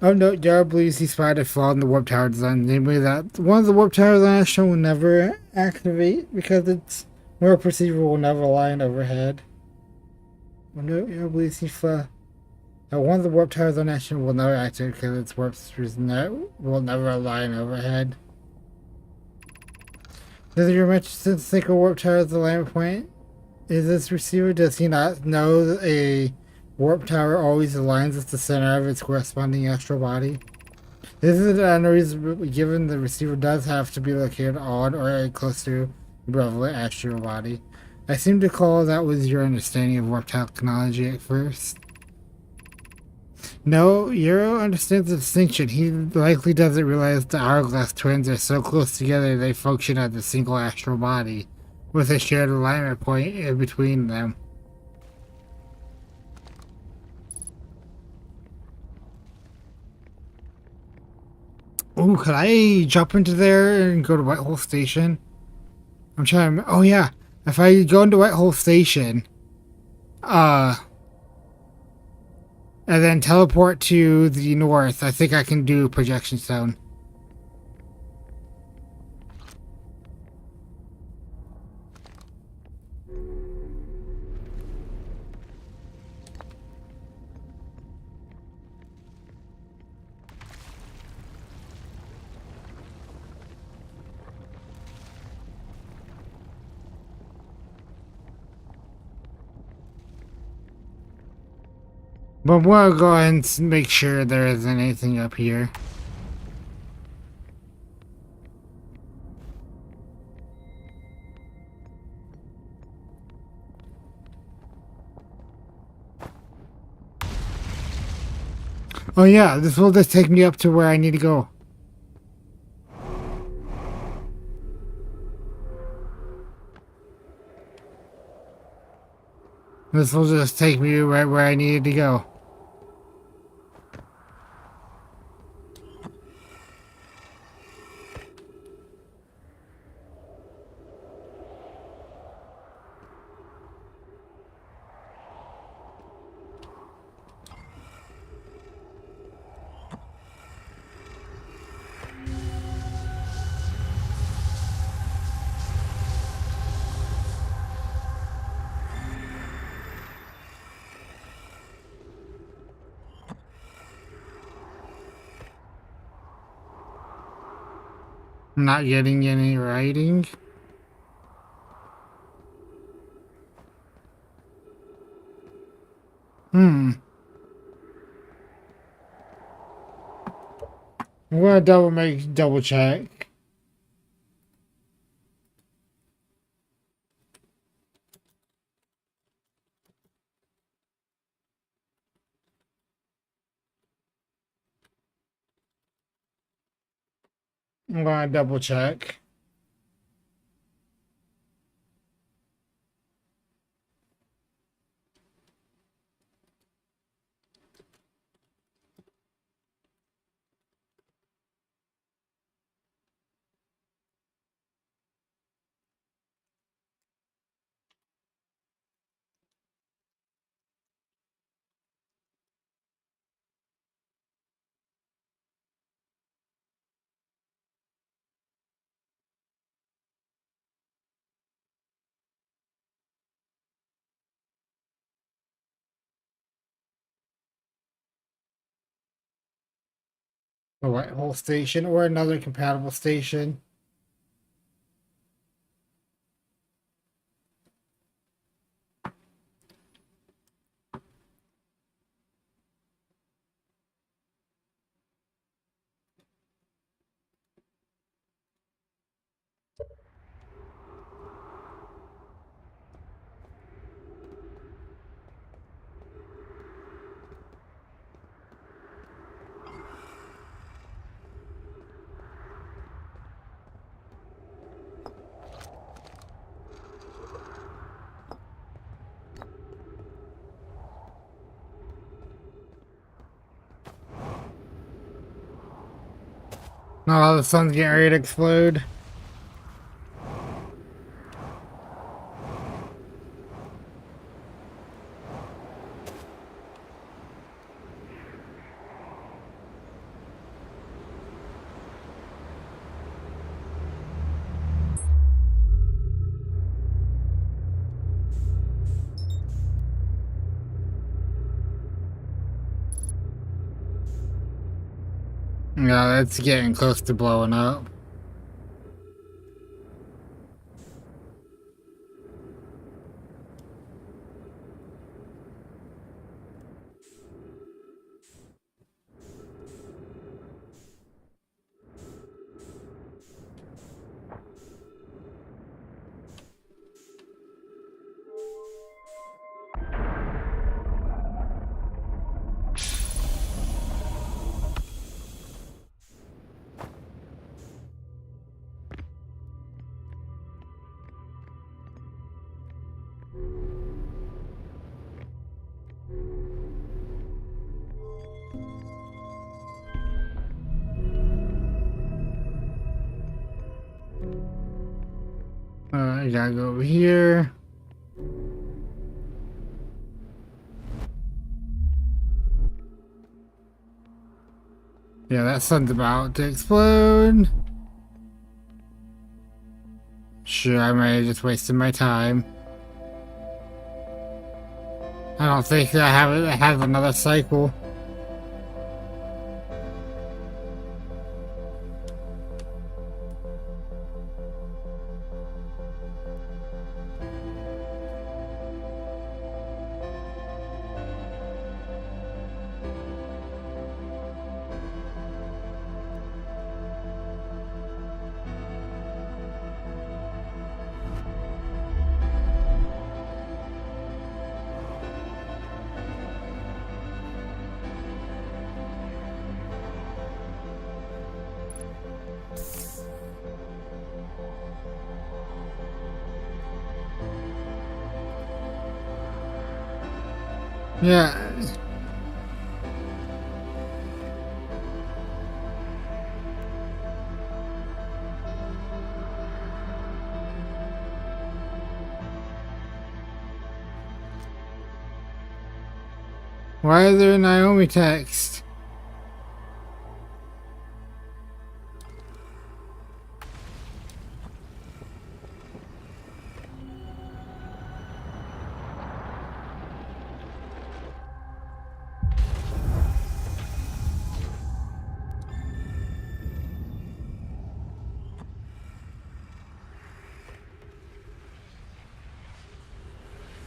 Oh no, Yara believes he spotted a flaw in the warp tower design, namely that one of the warp towers on Ashton will never activate because its warp receiver will never align overhead. Oh no, Yara believes he flaw. One of the warp towers on Ashton will never activate because its warp receiver will never align overhead. Does your mention think a warp tower is the alignment point? Is this receiver? Does he not know that a warp tower always aligns with the center of its corresponding astral body? This is unreasonable given the receiver does have to be located on or close to the relevant astral body. I seem to recall that was your understanding of warp technology at first. No, Euro understands the distinction. He likely doesn't realize the hourglass twins are so close together they function as a single astral body, with a shared alignment point in between them. Oh, could I jump into there and go to Whitehole Station? I'm trying to... Oh, yeah. If I go into Whitehole Station, and then teleport to the north, I think I can do Projection Stone. But we'll go ahead and make sure there isn't anything up here. Oh yeah, this will just take me up to where I need to go. This will just take me right where I needed to go. I'm not getting any writing. Hmm. I'm gonna double check. I'm gonna double check. The white hole station or another compatible station. Oh, the sun's getting ready to explode. Yeah, it's getting close to blowing up. I gotta go over here. Yeah, that sun's about to explode. Sure, I may have just wasted my time. I don't think that I have another cycle. Yeah. Why is there a Naomi text?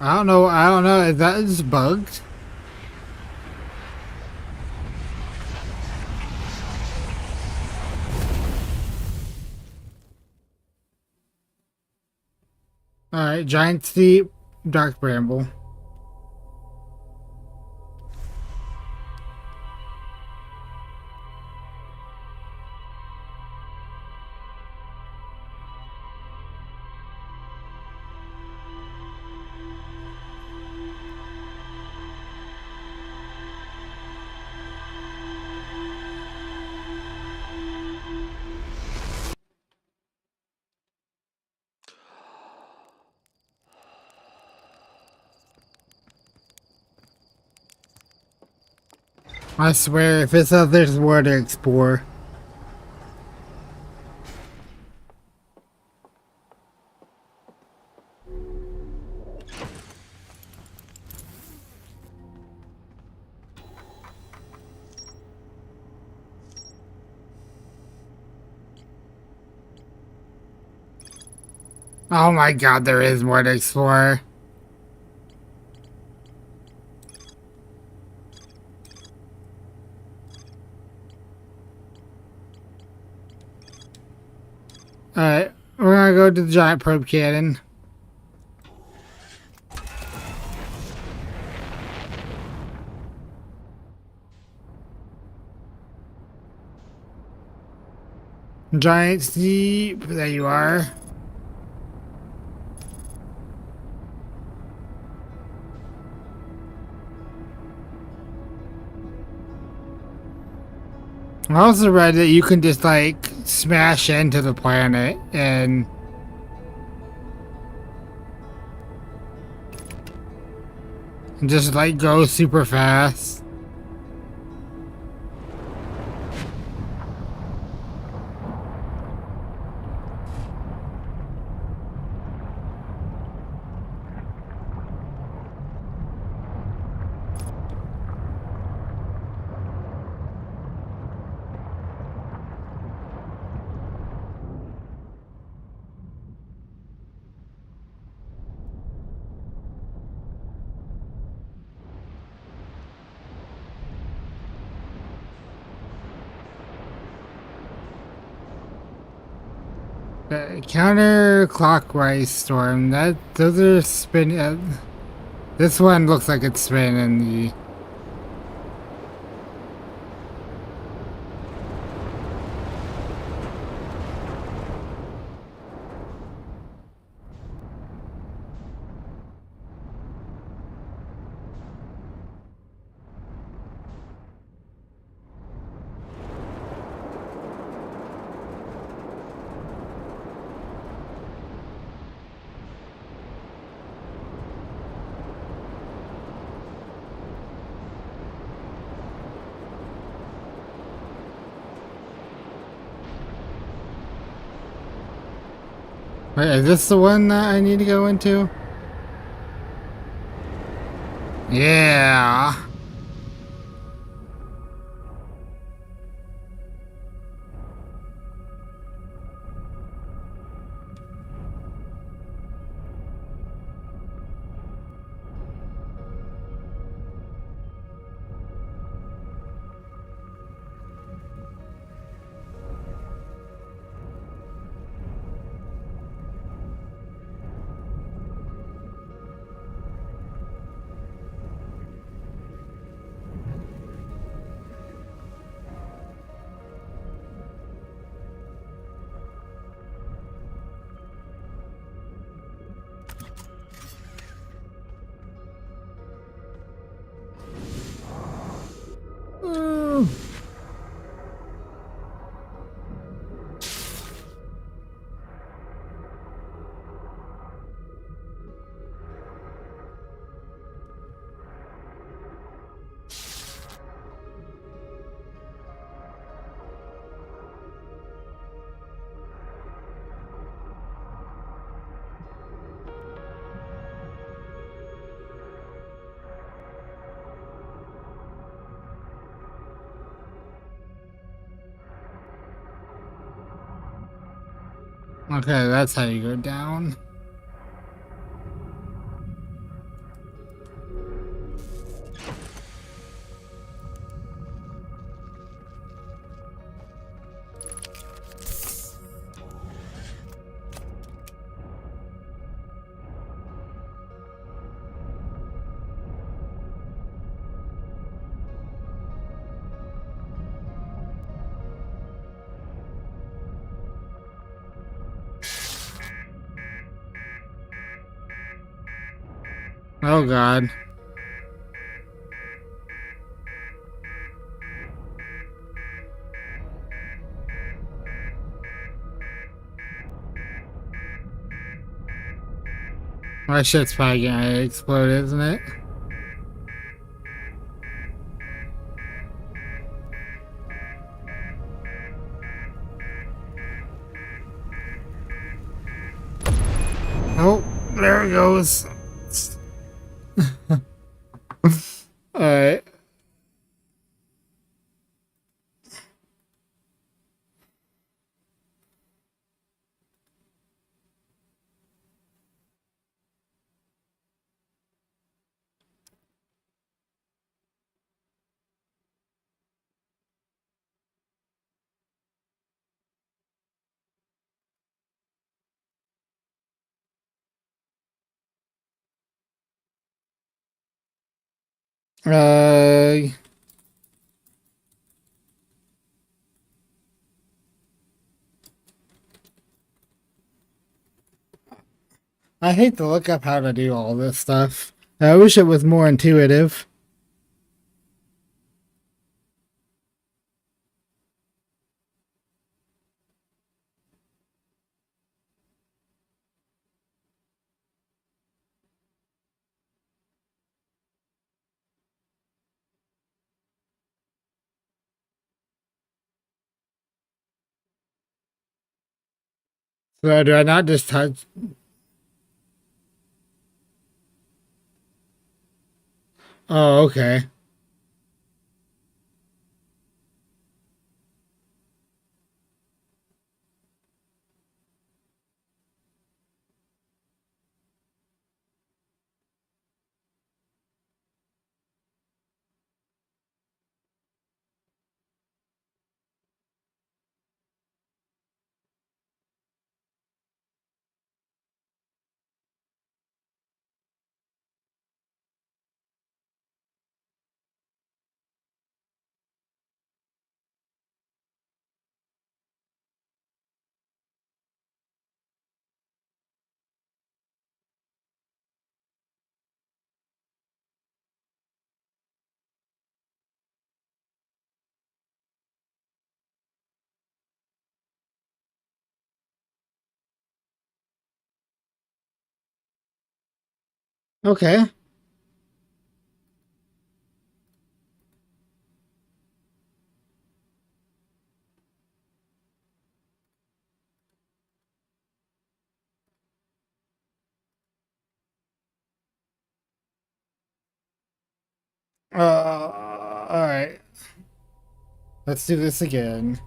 I don't know. Is that just bugged? Alright, giant steep, dark bramble. I swear, if it's out there's more to explore. Oh my god, there is more to explore. Alright, we're gonna go to the giant probe cannon. Giant steep, there you are. I also read that you can just like smash into the planet and just like go super fast. Counterclockwise storm. Those are spinning. This one looks like it's spinning the. Wait, is this the one that I need to go into? Yeah. Ooh. Okay, that's how you go down. Oh God. My shit's probably gonna explode, isn't it? Oh, there it goes. Alright. Uh, I hate to look up how to do all this stuff. I wish it was more intuitive. So do I not just touch? Oh, okay. Okay. All right. Let's do this again.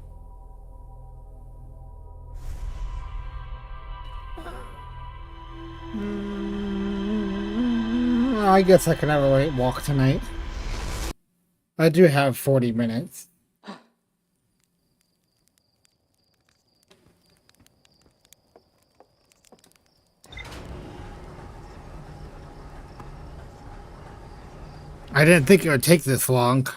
I guess I can have a late walk tonight. I do have 40 minutes. I didn't think it would take this long.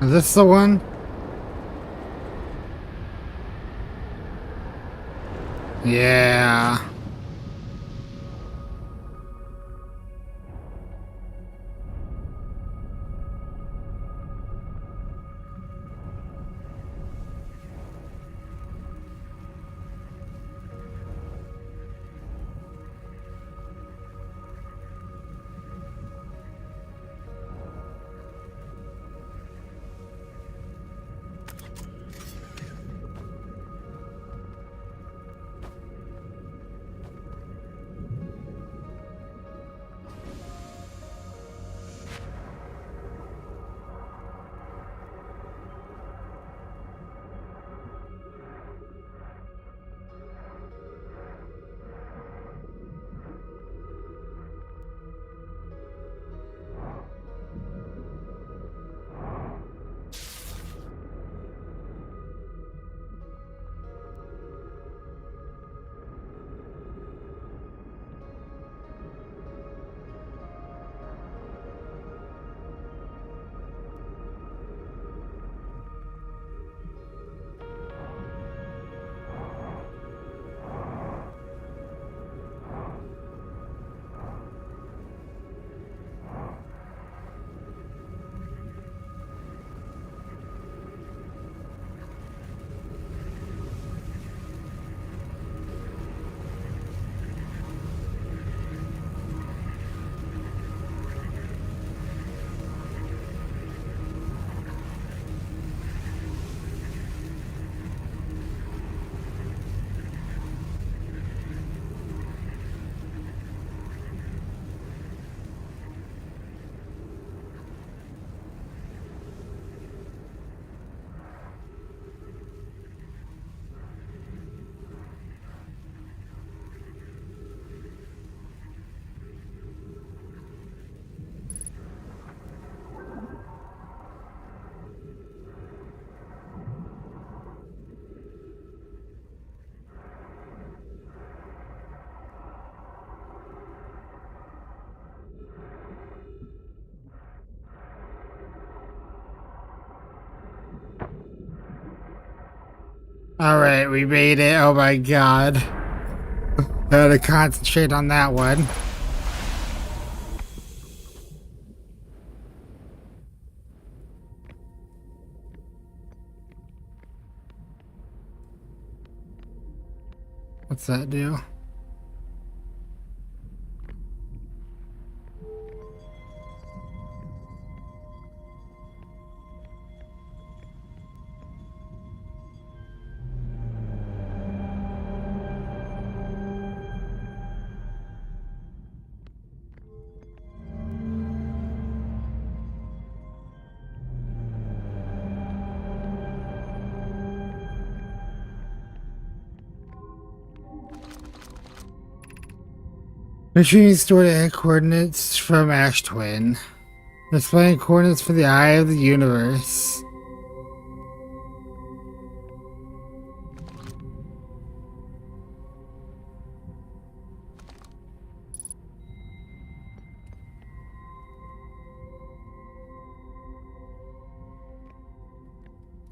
Is this the one? Yeah. Alright, we made it. Oh my god. I had to concentrate on that one. What's that do? Retrieving stored egg coordinates from Ash Twin. Displaying coordinates for the Eye of the Universe.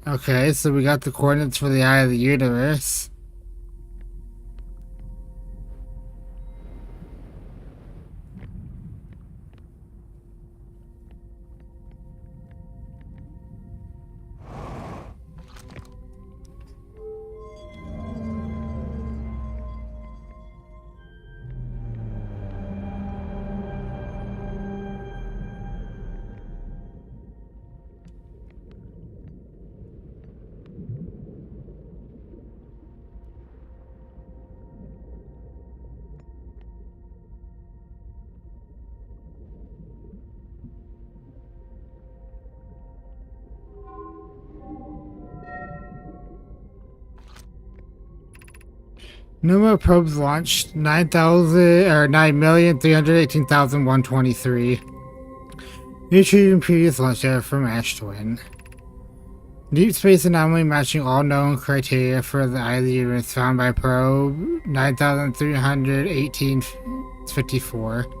Okay, so we got the coordinates for the Eye of the Universe. Number probes launched 9,000 or 9,318,123. Retrieving previous launch data from Ash Twin. Deep space anomaly matching all known criteria for the Eye of the Universe found by probe 9,318.54.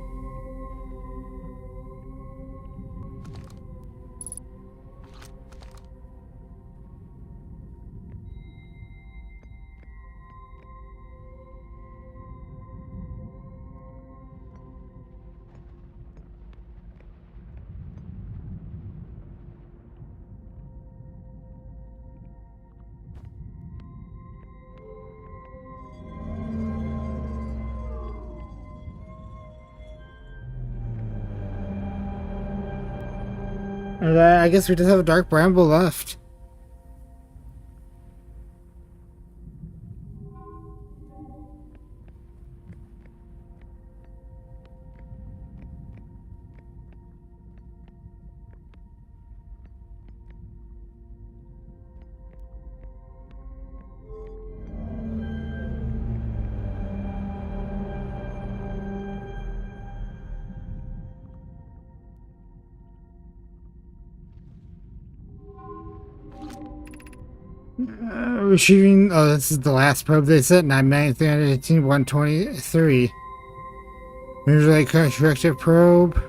And I guess we just have a dark bramble left. Retrieving. Oh, this is the last probe they sent. 9,318, 123. Usually corrective probe.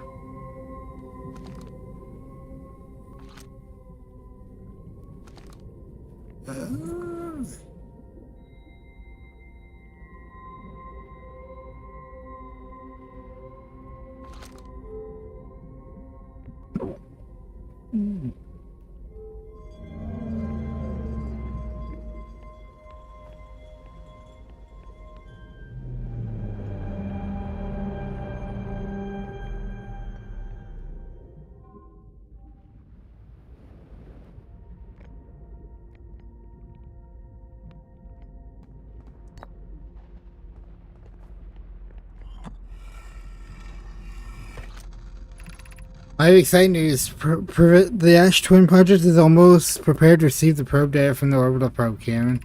I have exciting news. The Ash Twin Project is almost prepared to receive the probe data from the orbital probe cannon.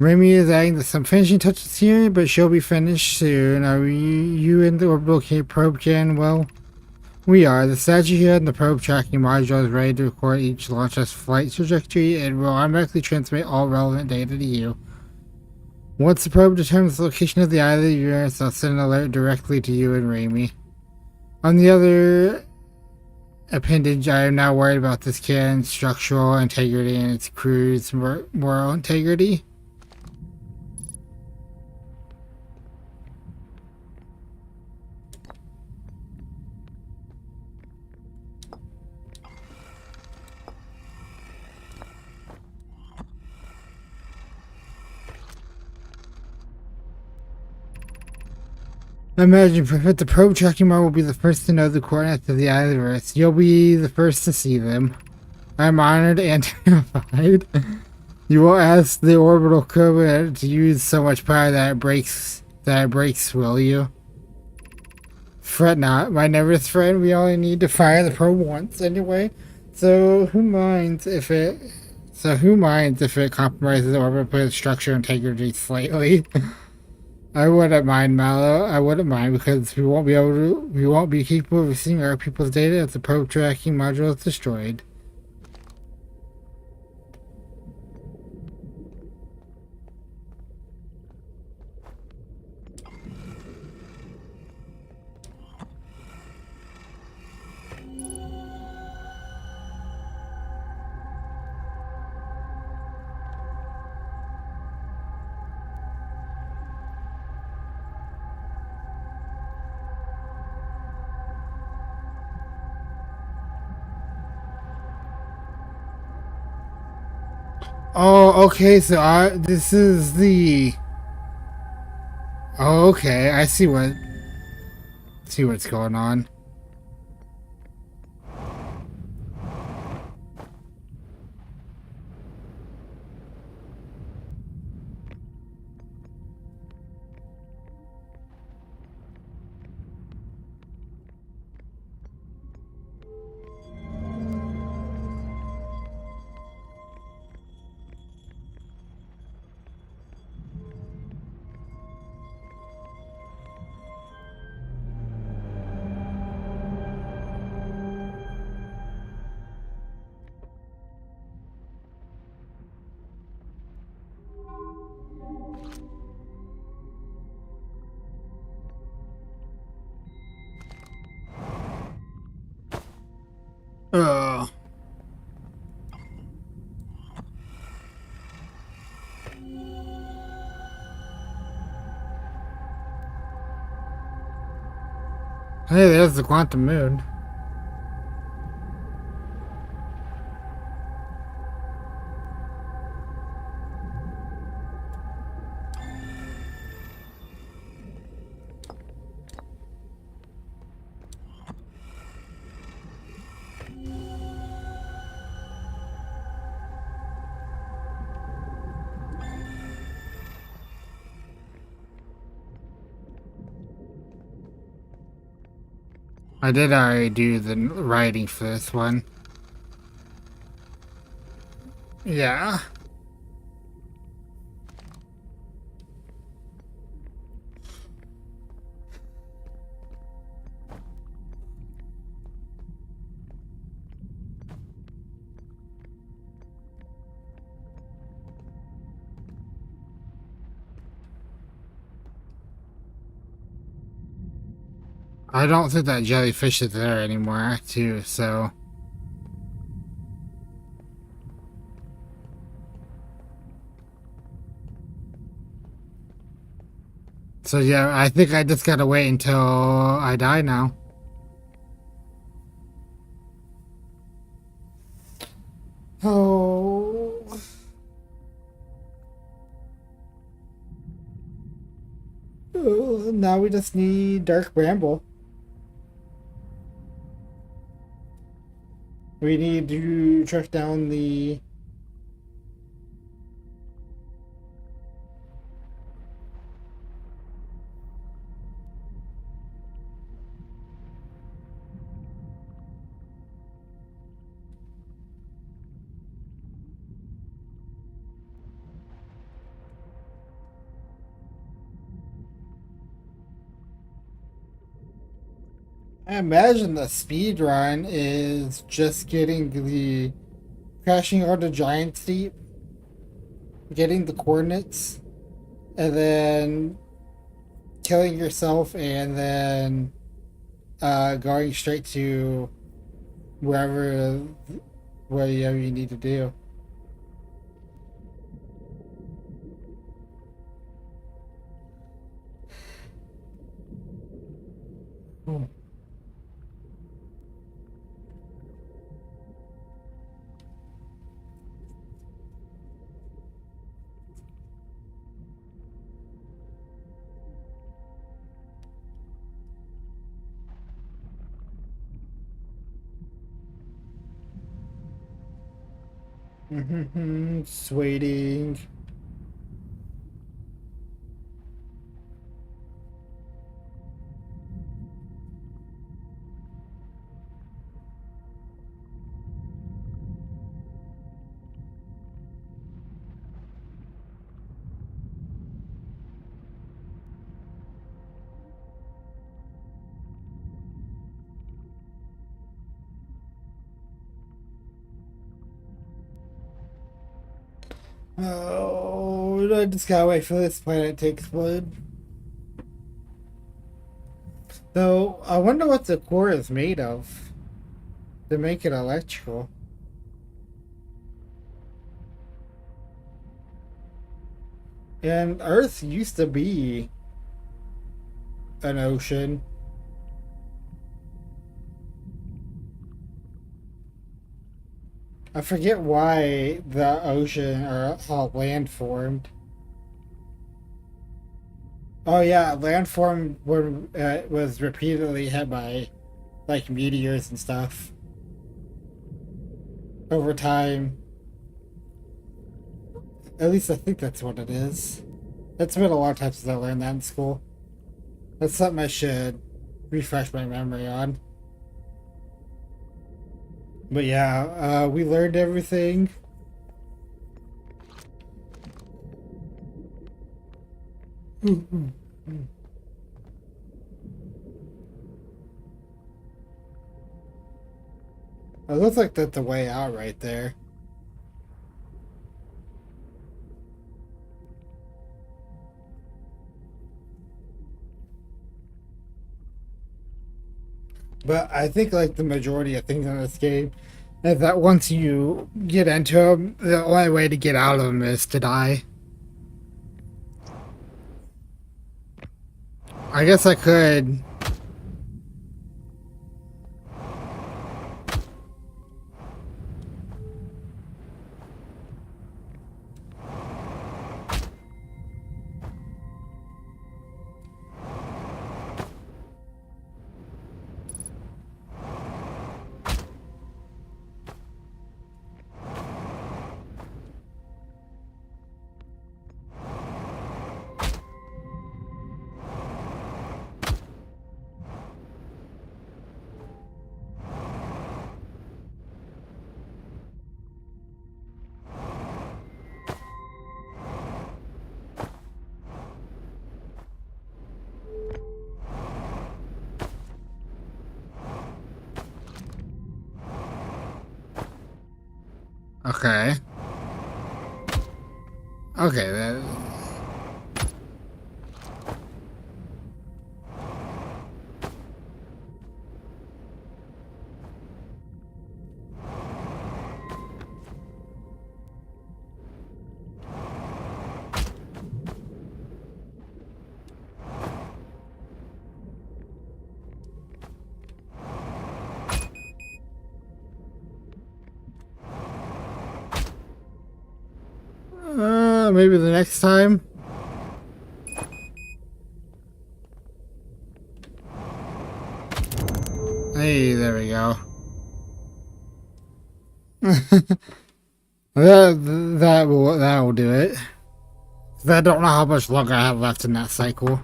Remy is adding some finishing touches here, but she'll be finished soon. Are you in the orbital probe cannon? Well, we are. The statue here and the probe tracking module is ready to record each launch test flight trajectory and will automatically transmit all relevant data to you. Once the probe determines the location of the island of Uranus, I'll send an alert directly to you and Remy. On the other appendage, I am now worried about this cannon's structural integrity and its crew's moral integrity. Imagine, Prophet, the probe tracking module will be the first to know the coordinates of the island of Earth. You'll be the first to see them. I'm honored and terrified. You will ask the orbital probe to use so much power that it breaks, will you? Fret not, my nervous friend. We only need to fire the probe once anyway. So who minds if it compromises the orbital structure integrity slightly? I wouldn't mind, Mallow. I wouldn't mind because we won't be capable of receiving our people's data if the probe tracking module is destroyed. Oh, okay, so this is the... Oh, okay, I see what's going on. Oh. Hey, there's the quantum moon. I did already do the writing for this one. Yeah. I don't think that jellyfish is there anymore, too, so. So, yeah, I think I just gotta wait until I die now. Oh. Now we just need Dark Bramble. We need to track down the. I imagine the speed run is just getting the crashing onto Giant Steep, getting the coordinates, and then killing yourself, and then going straight to wherever whatever you need to do. Hmm. Just waiting. Oh, I just gotta wait for this planet to explode. Though, I wonder what the core is made of to make it electrical. And Earth used to be an ocean. I forget why the ocean or how land formed. Oh yeah, land formed when was repeatedly hit by like meteors and stuff over time. At least I think that's what it is. It's been a long time since I learned that in school. That's something I should refresh my memory on. But yeah, we learned everything. It looks like that's the way out right there. But I think like the majority of things in this game is that once you get into them, the only way to get out of them is to die. I guess I could. Okay. Okay, that, maybe the next time. Hey, there we go. That will do it. 'Cause I don't know how much longer I have left in that cycle.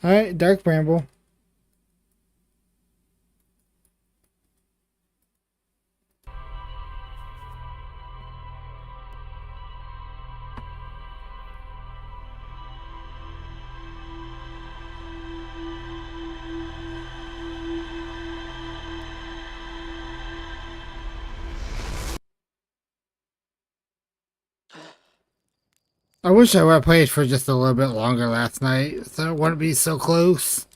All right, Dark Bramble. I wish I would have played for just a little bit longer last night, so it wouldn't be so close.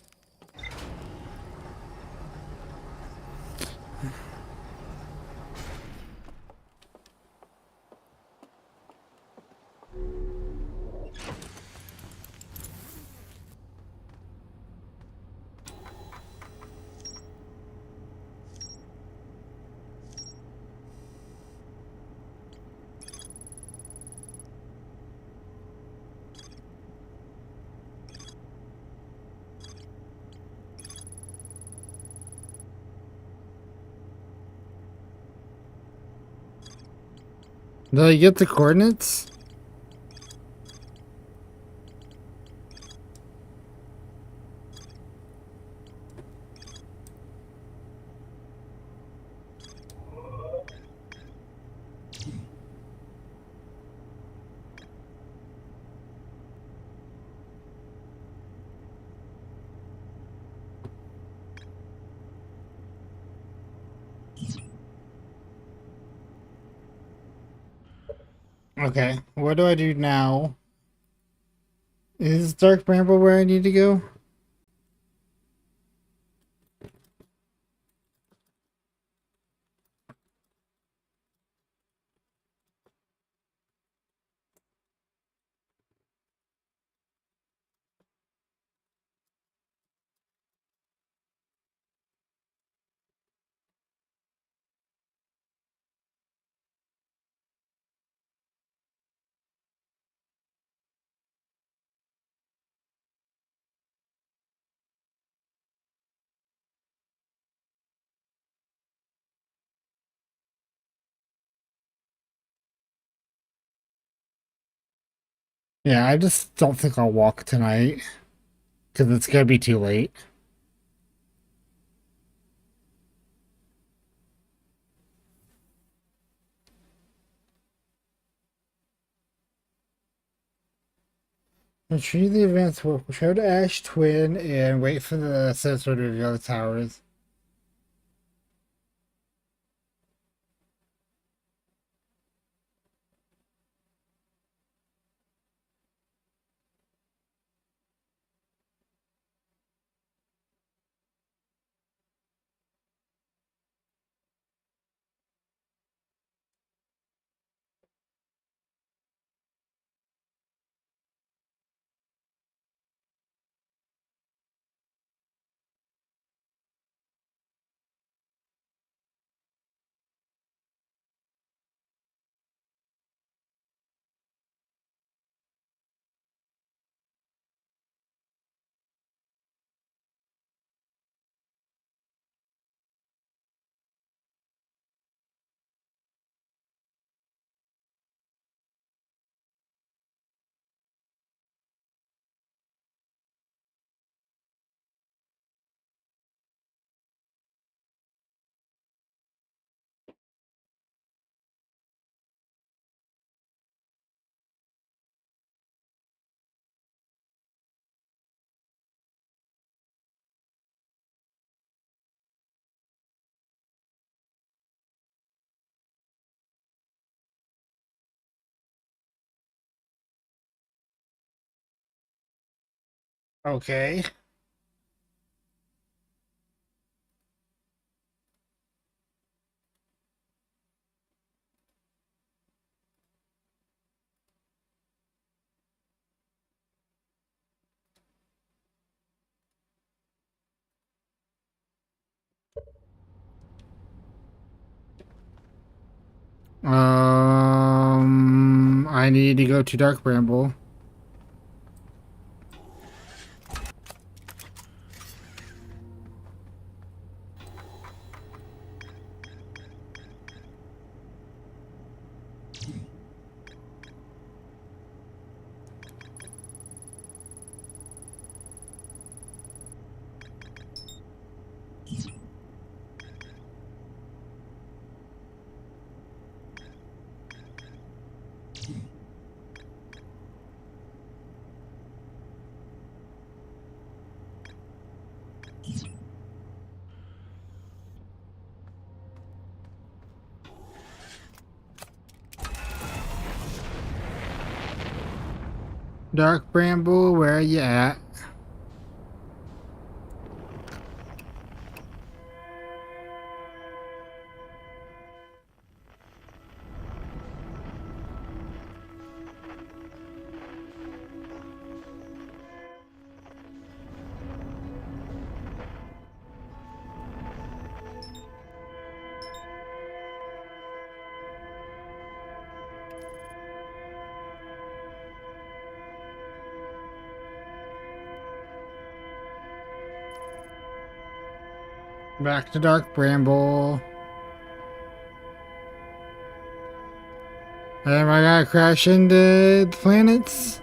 Did I get the coordinates? Okay, what do I do now? Is Dark Bramble where I need to go? Yeah, I just don't think I'll walk tonight because it's gonna be too late. Retrieve the advanced work. Show the Ash Twin and wait for the sensor to reveal the towers. Okay. I need to go to Dark Bramble. Dark Bramble, where are you at? Back to Dark Bramble. Am I gonna crash into the planets?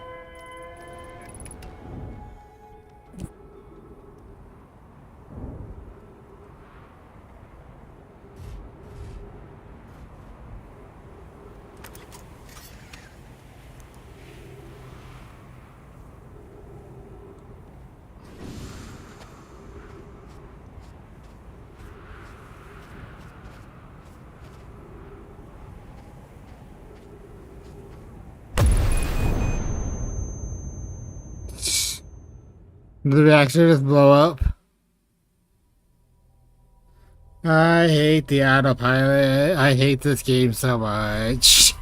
Did the reactor just blow up? I hate the autopilot. I hate this game so much.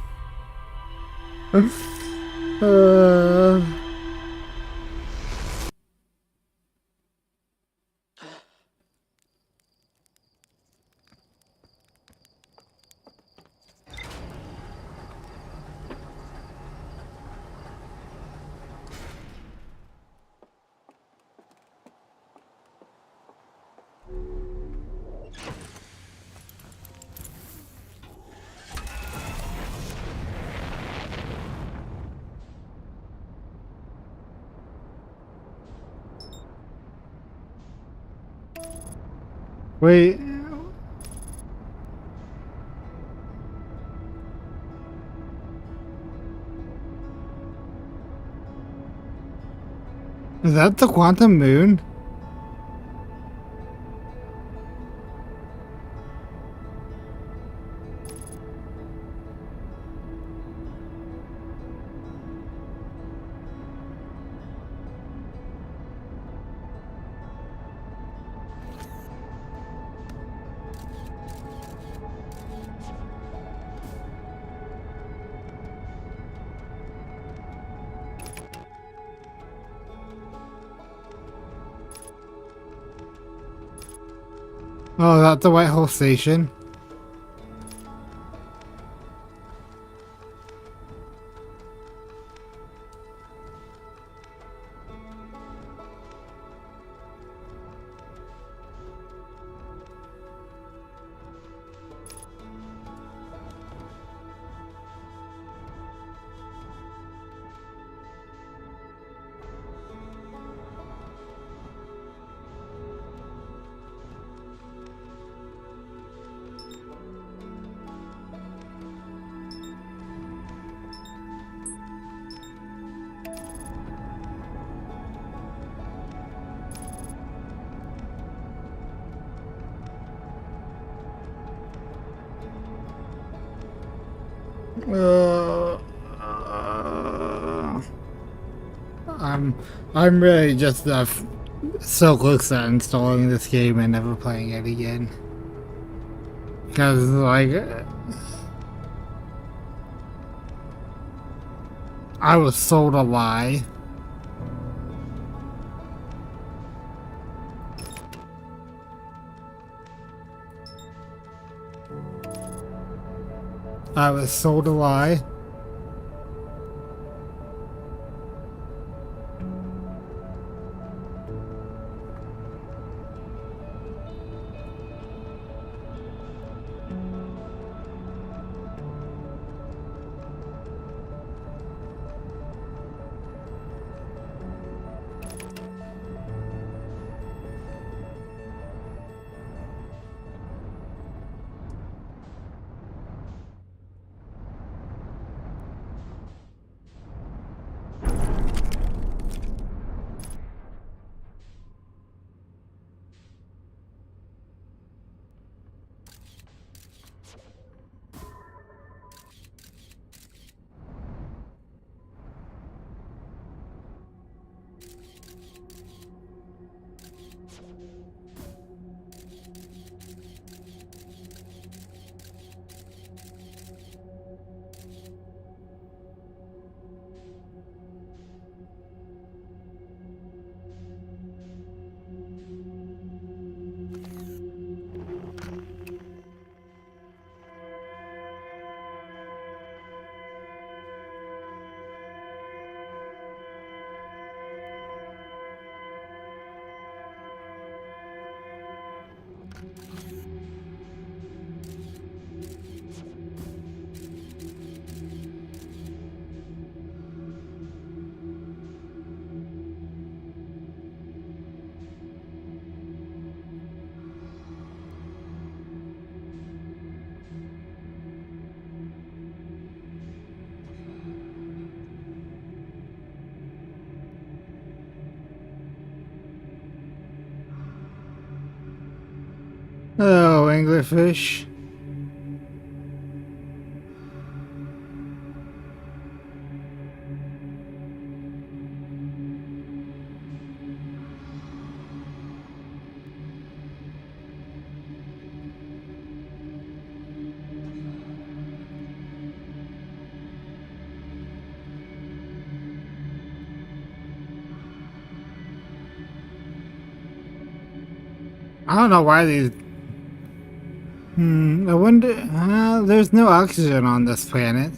uh, wait, is that the quantum moon? Oh, that's the White Hole Station. Uh, I'm really just so close to installing this game and never playing it again. Because like I was sold a lie. I was sold a lie. Oh, anglerfish. I don't know why these. I wonder. There's no oxygen on this planet.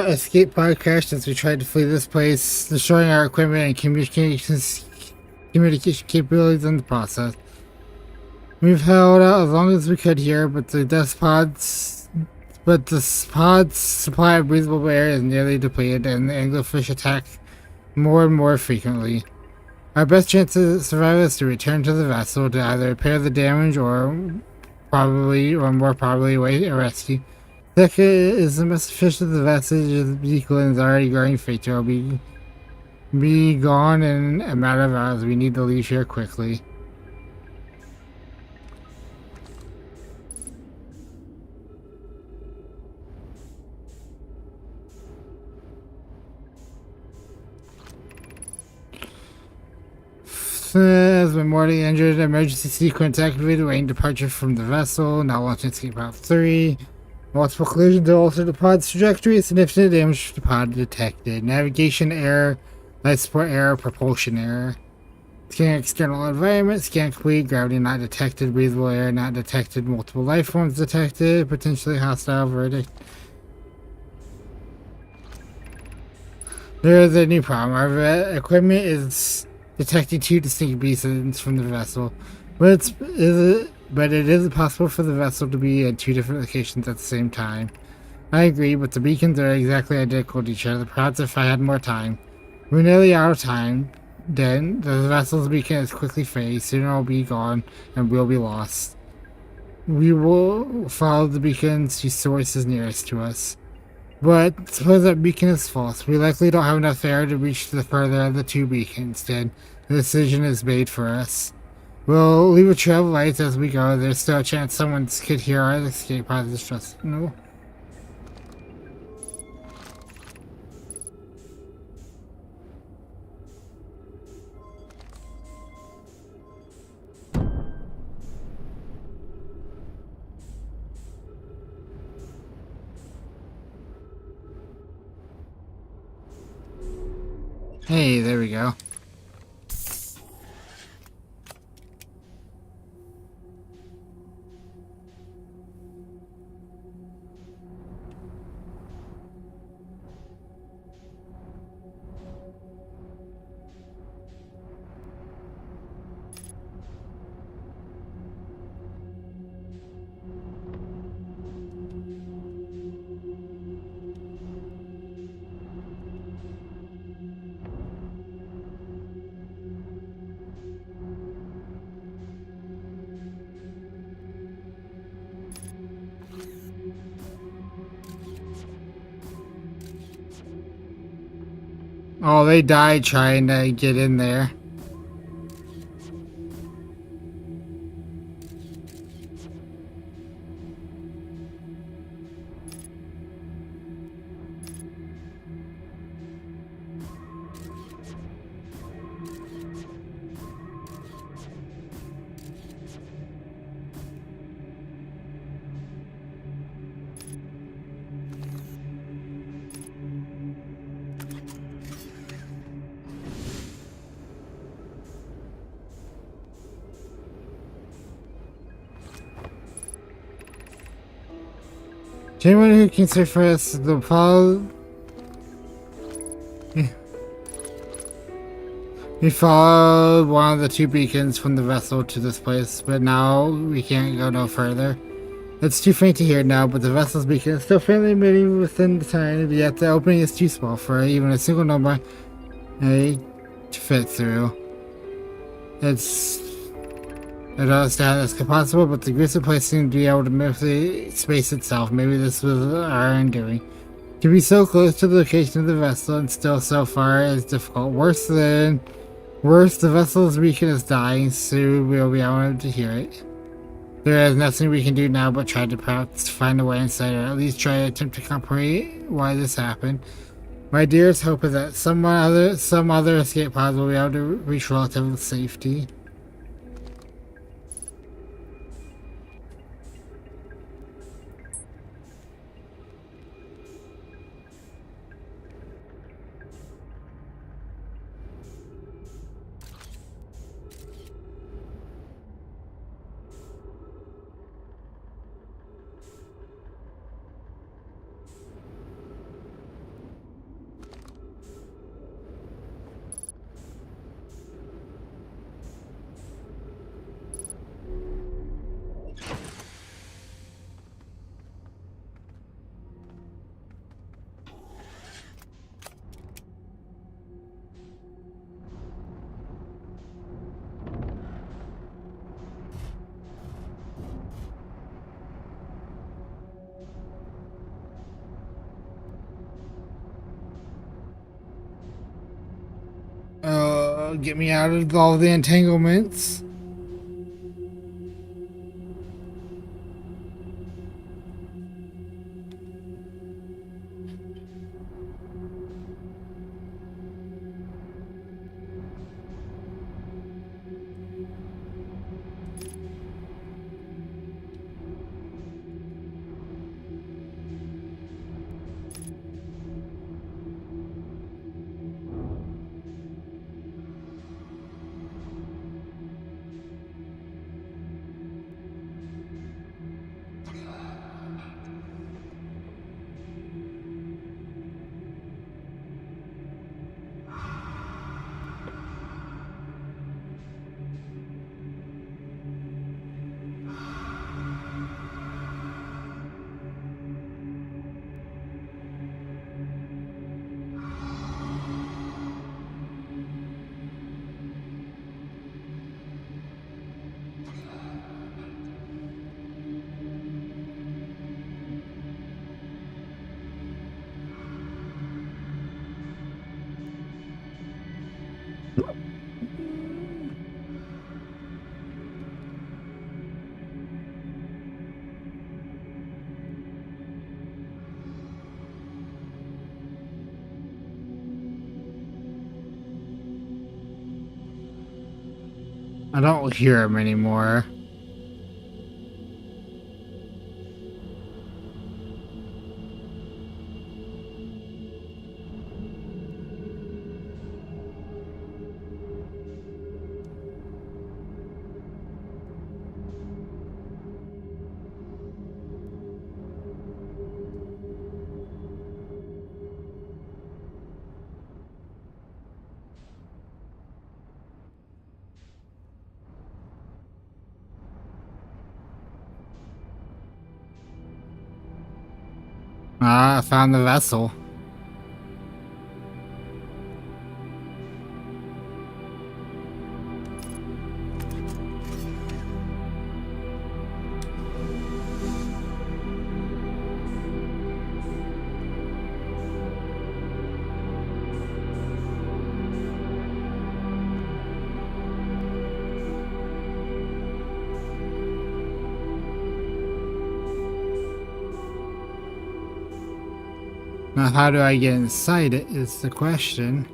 escape pod crashed as we tried to flee this place, destroying our equipment and communication capabilities in the process. We've held out as long as we could here, but the pod's supply of breathable air is nearly depleted, and the anglerfish attack more and more frequently. Our best chance of survival is to return to the vessel to either repair the damage or more probably await a rescue. Second is the message fish of the vessel is equal and is already growing fatal. Be gone in a matter of hours. We need to leave here quickly. Has been mortally injured. Emergency sequence activated. Waiting departure from the vessel. Now launching escape route 3. Multiple collisions to alter the pod's trajectory. Significant damage to the pod detected. Navigation error. Life support error. Propulsion error. Scan external environment. Scan complete. Gravity not detected. Breathable air not detected. Multiple life forms detected. Potentially hostile verdict. There is a new problem. Our equipment is detecting 2 distinct beacons from the vessel, but it is possible for the vessel to be at 2 different locations at the same time. I agree, but the beacons are exactly identical to each other. Perhaps if I had more time. We're nearly out of time. Then the vessel's beacon is quickly fading. Soon it'll be gone, and we'll be lost. We will follow the beacons to sources nearest to us. But suppose that beacon is false. We likely don't have enough air to reach the further of the 2 beacons. Then the decision is made for us. We'll leave a trail of lights as we go. There's still a chance someone could hear our escape pod distress. No. Hey, there we go. Oh, they died trying to get in there. To anyone who can surface the fall. We followed one of the 2 beacons from the vessel to this place, but now we can't go no further. It's too faint to hear now, but the vessel's beacon is still faintly emitting within the time, yet the opening is too small for even a single number to fit through. I don't understand this is possible, but the gruesome place seemed to be able to move the space itself. Maybe this was our undoing. To be so close to the location of the vessel and still so far is difficult. Worse, the vessel's beacon is dying. Soon we'll be able to hear it. There is nothing we can do now but try to perhaps find a way inside, or at least try to attempt to comprehend why this happened. My dearest hope is that some other escape pods will be able to reach relative safety. That'll get me out of all the entanglements. I don't hear him anymore. Ah, I found the vessel. Now, how do I get inside it is the question.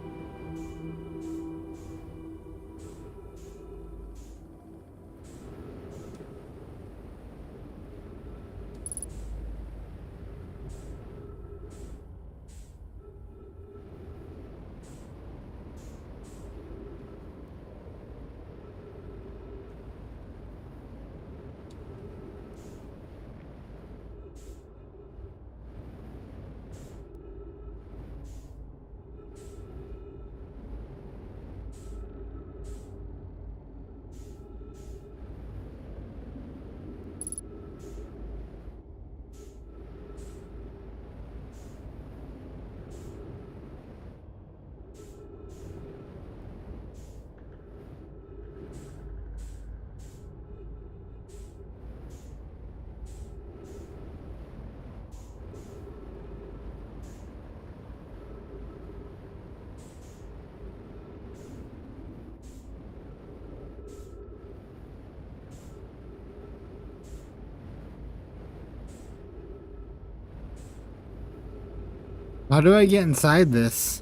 How do I get inside this?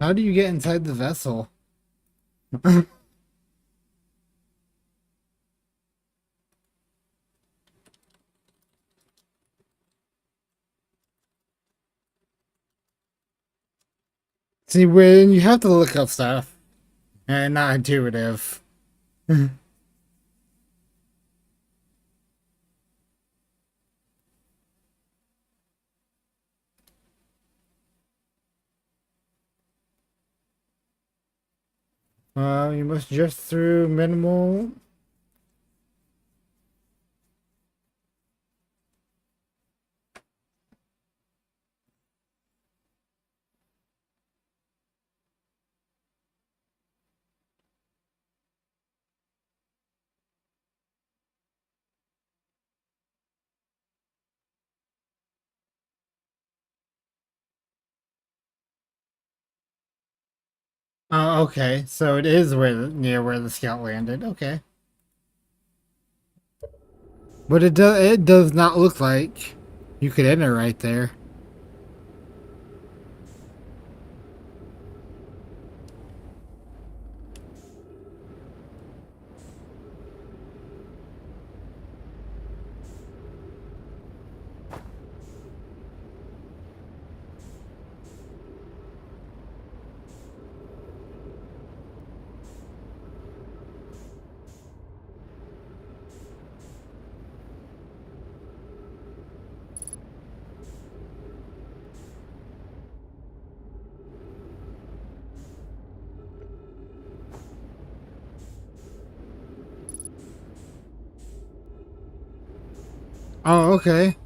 How do you get inside the vessel? See, when you have to look up stuff and not intuitive. You must drift through minimal. Oh, okay. So it is near where the scout landed. Okay, but it does not look like you could enter right there. Oh, okay.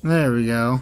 There we go.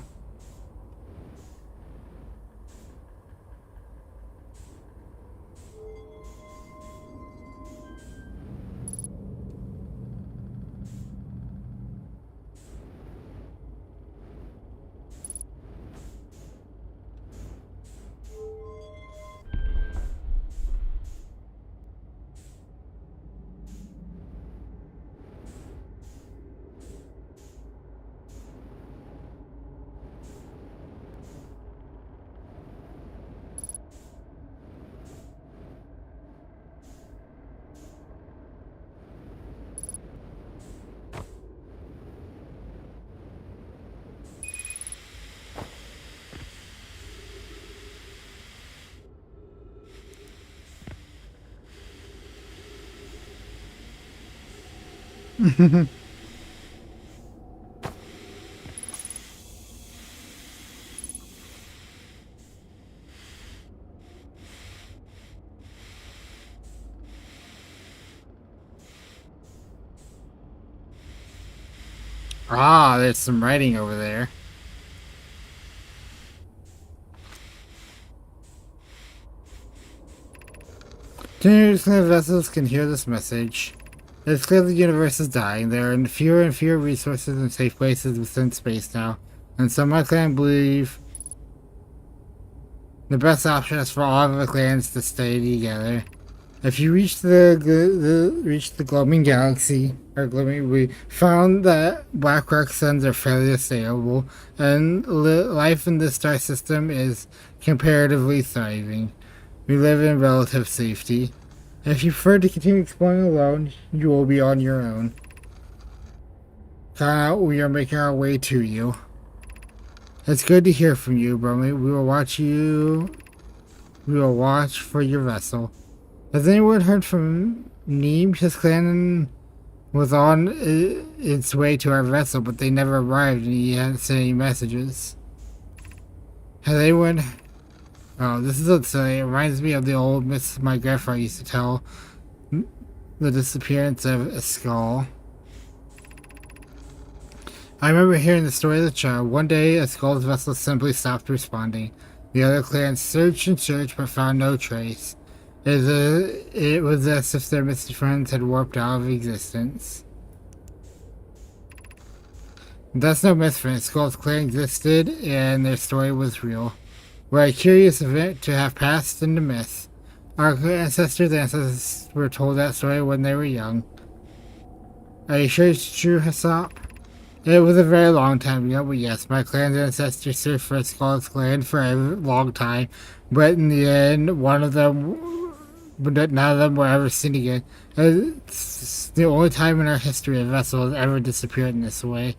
Ah, there's some writing over there. Continuous vessels can hear this message. It's clear the universe is dying. There are fewer and fewer resources and safe places within space now, and some my clan believe the best option is for all of the clans to stay together. If you reach the glowing galaxy or glowing, we found that black rock suns are fairly unstable, and life in this star system is comparatively thriving. We live in relative safety. If you prefer to continue exploring alone, you will be on your own. Kana, we are making our way to you. It's good to hear from you, Bromley. We will watch you. We will watch for your vessel. Has anyone heard from Neem? His clan was on its way to our vessel, but they never arrived and he hadn't sent any messages. Has anyone... Oh, this is silly. It reminds me of the old myths my grandfather used to tell. The disappearance of a skull. I remember hearing the story as a child. One day, a skull's vessel simply stopped responding. The other clans searched and searched, but found no trace. It was as if their missing friends had warped out of existence. That's no myth, friend. Skull's clan existed, and their story was real. We're a curious event to have passed into myth. Our ancestors were told that story when they were young. Are you sure it's true, Hassop? It was a very long time ago, but yes, my clan's ancestors searched for Skull's clan for a long time, but in the end, but none of them were ever seen again. It's the only time in our history a vessel has ever disappeared in this way.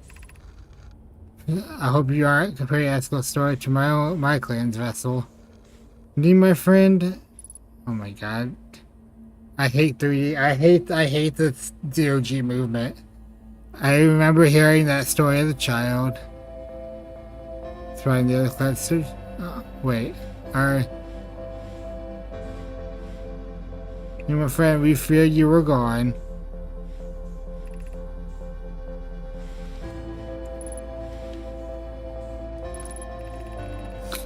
I hope you aren't comparing Esco's story to my clan's vessel. Need my friend? Oh my god. I hate 3D. I hate this DOG movement. I remember hearing that story as a child. Trying the other classes. Wait. Alright. You, my friend, we feared you were gone.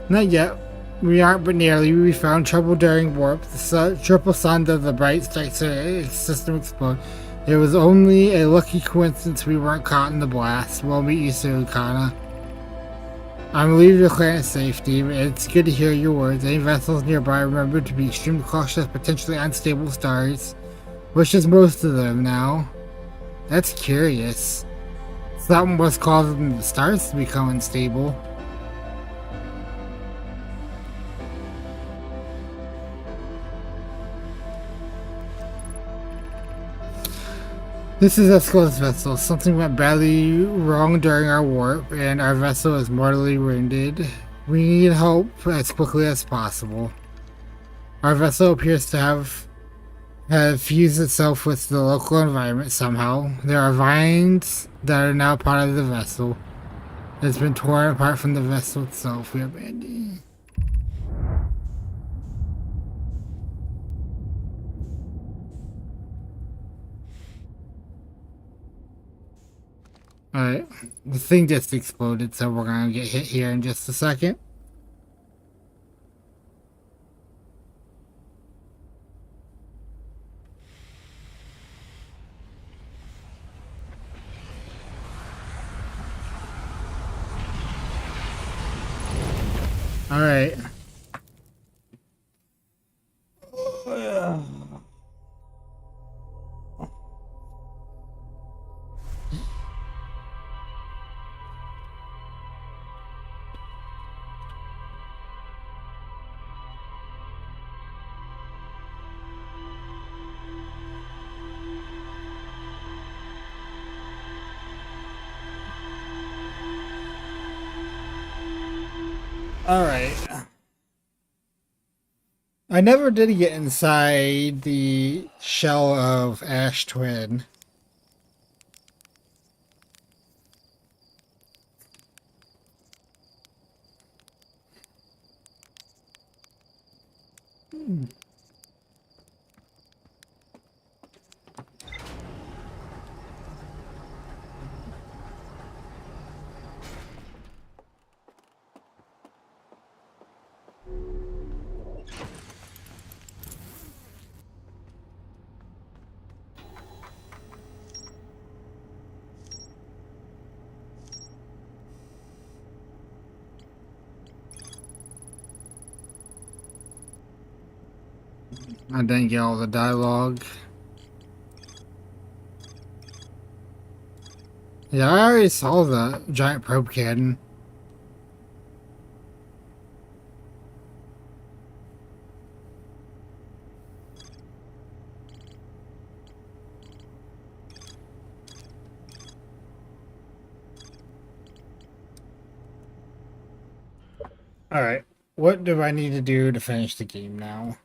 Not yet. We aren't, but nearly. We found trouble during warp. The triple sun of the bright structure system exploded. It was only a lucky coincidence we weren't caught in the blast. We'll meet you soon, Kana. I'm relieved your clan is safe, Steve. It's good to hear your words. Any vessels nearby, remember to be extremely cautious, potentially unstable stars. Which is most of them now. That's curious. Something was causing the stars to become unstable. This is Esco's vessel. Something went badly wrong during our warp, and our vessel is mortally wounded. We need help as quickly as possible. Our vessel appears to have fused itself with the local environment somehow. There are vines that are now part of the vessel. It's been torn apart from the vessel itself. We abandoned. Alright, the thing just exploded, so we're gonna get hit here in just a second. Alright. Alright. I never did get inside the shell of Ash Twin. I didn't get all the dialogue. Yeah, I already saw the giant probe cannon. Alright, what do I need to do to finish the game now?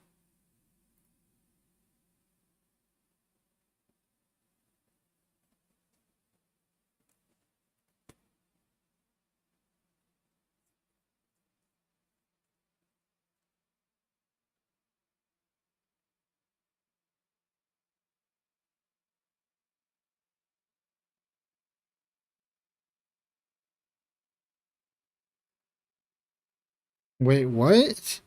Wait, what?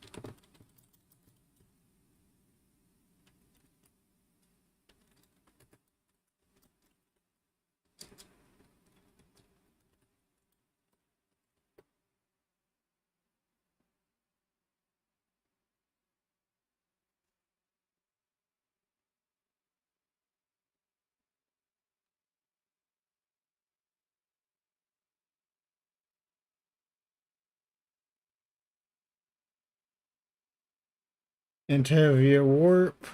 Interview warp.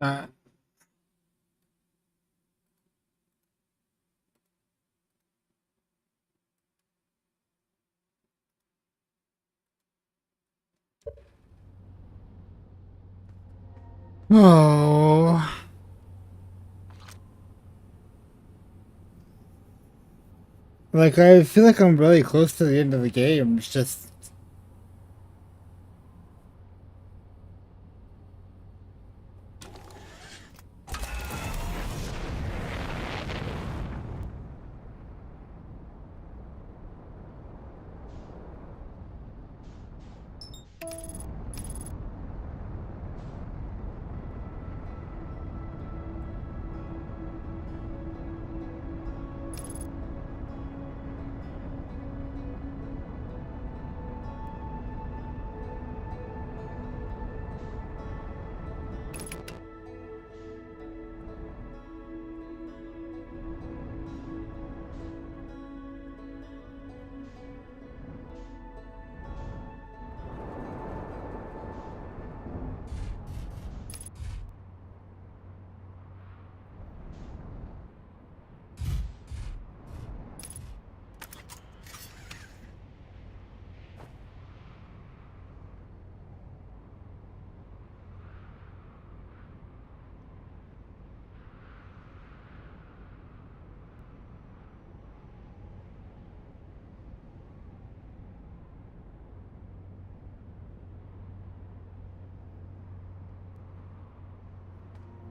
Uh, oh, like I feel like I'm really close to the end of the game. It's just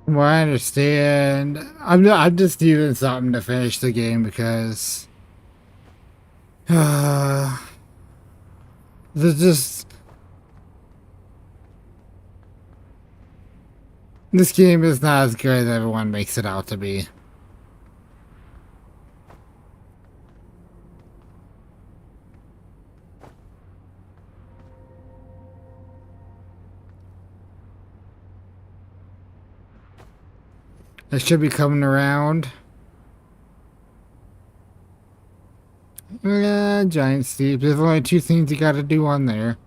well, I understand. I'm just using something to finish the game because there's just this game is not as good as everyone makes it out to be. It should be coming around. Giant steep. There's only two things you gotta do on there.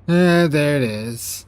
There it is.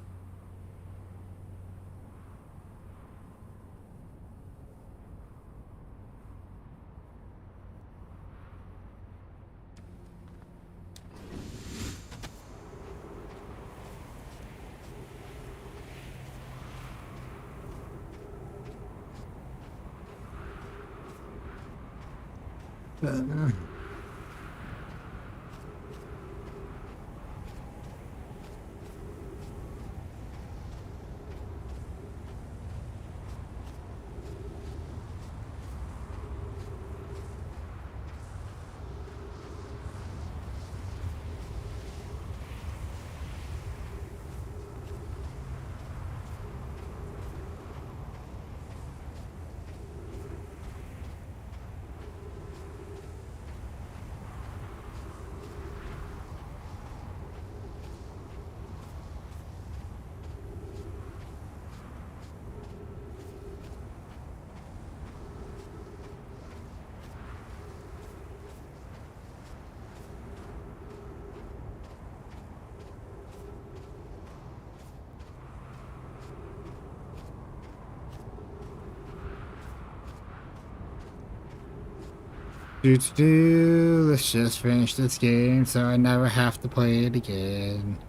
Let's just finish this game so I never have to play it again.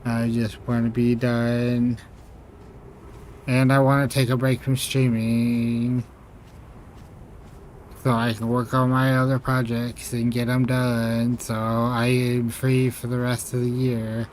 I just want to be done. And I want to take a break from streaming so I can work on my other projects and get them done so I am free for the rest of the year.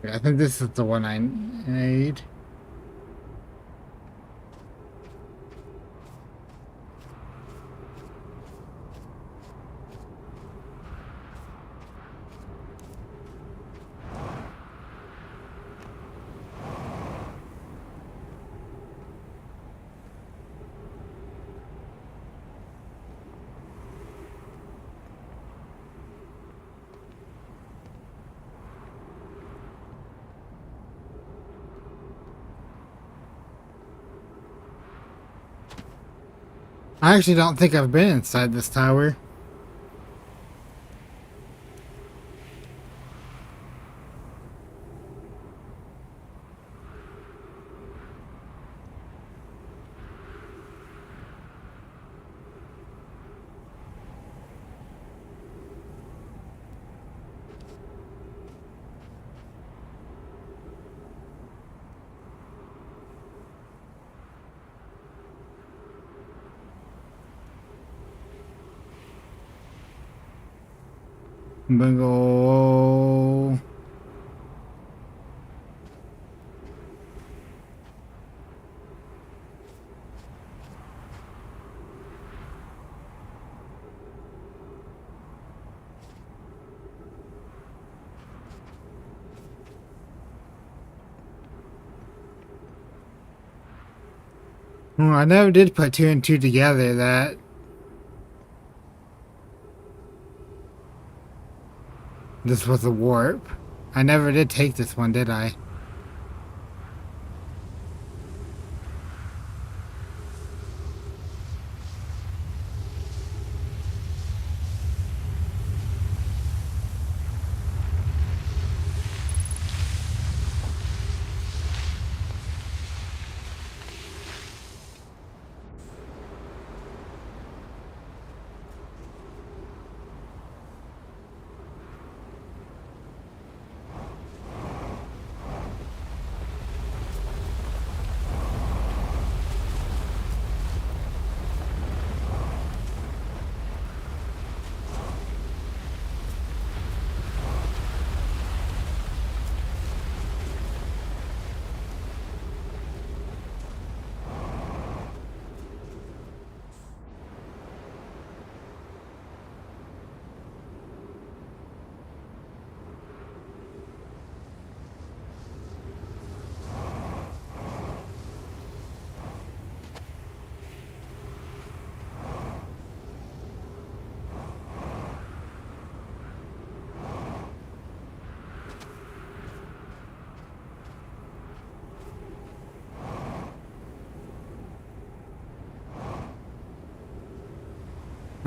I think this is the one I need. I actually don't think I've been inside this tower. I'm gonna go. Well, I never did put two and two together that this was a warp. I never did take this one, did I?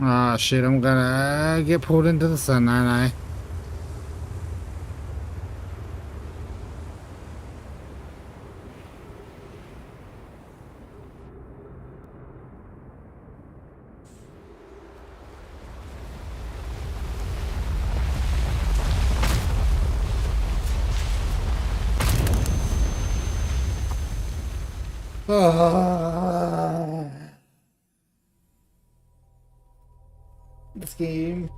Ah, shit, I'm gonna get pulled into the sun, aren't I? Ah, this game.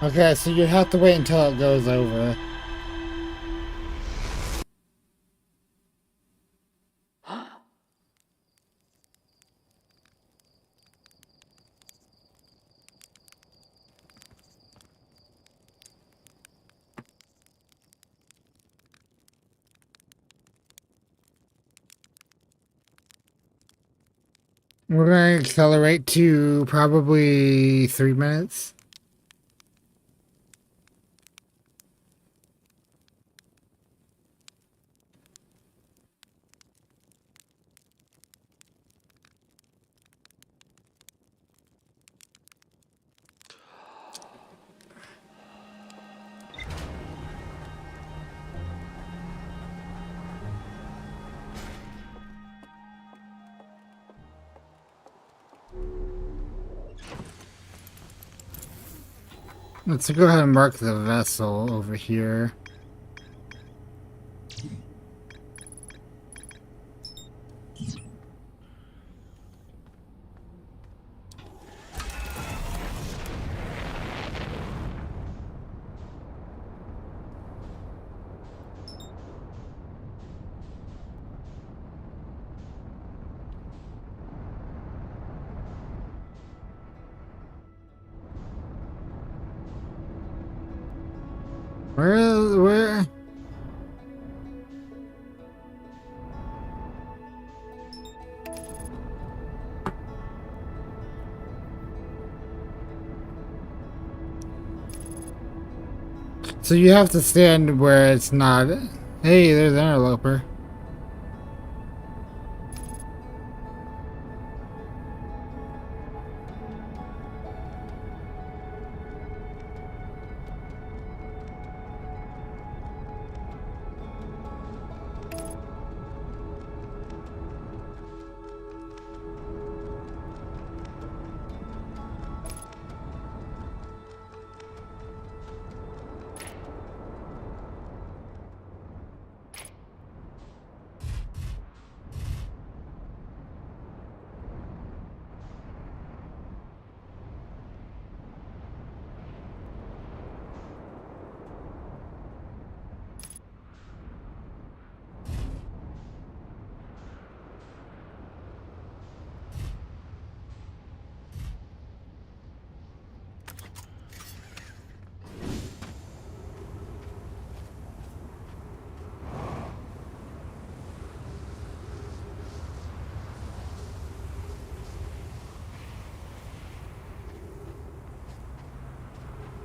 Okay, so you have to wait until it goes over. We're gonna accelerate to probably 3 minutes. Let's go ahead and mark the vessel over here. Where? So you have to stand where it's not. Hey, there's an interloper.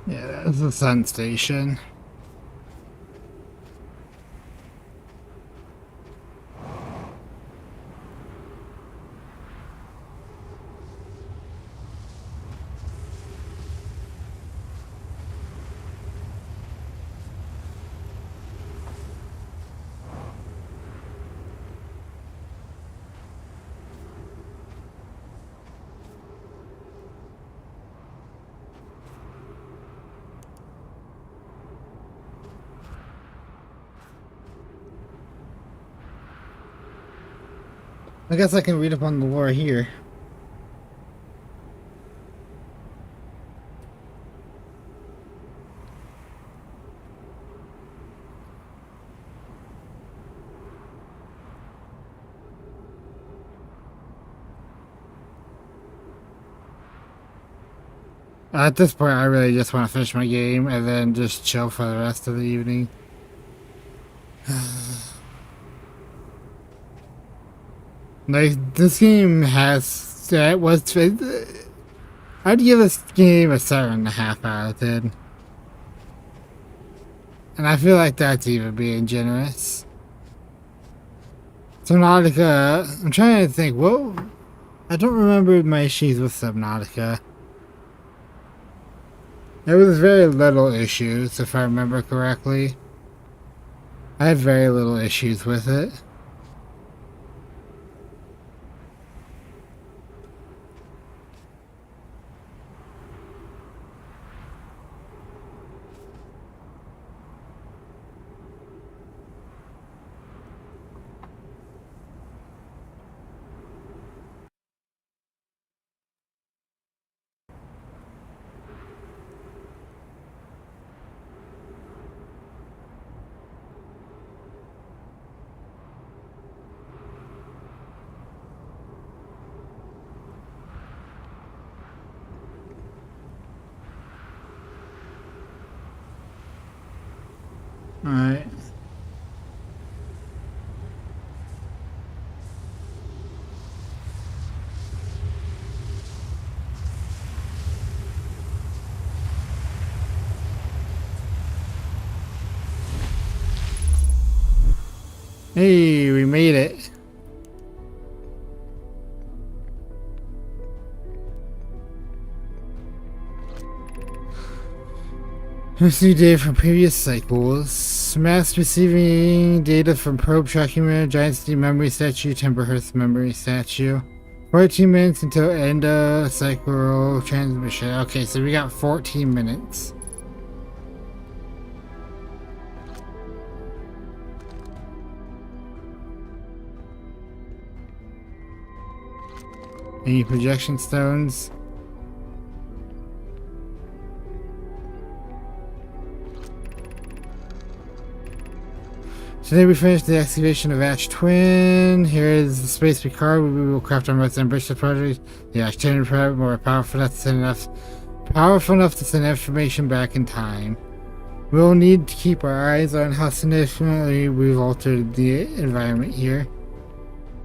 Yeah, that's the sun station. I guess I can read up on the lore here. At this point, I really just want to finish my game and then just chill for the rest of the evening. Like, this game has... I'd give this game a 7.5 out of 10. And I feel like that's even being generous. Subnautica... I'm trying to think, what... I don't remember my issues with Subnautica. There was very little issues, if I remember correctly. I had very little issues with it. Alright. Hey, we made it. Missing data from previous cycles. Mass receiving data from probe tracking mirror, giant steam memory statue, Timberhurst memory statue. 14 minutes until end of cycle transmission. Okay, so we got 14 minutes. Any projection stones? Today we finished the excavation of Ash Twin. Here is the space Picard. We will craft our most ambitious project. The Ash Twin project more powerful enough to send information back in time. We'll need to keep our eyes on how significantly we've altered the environment here.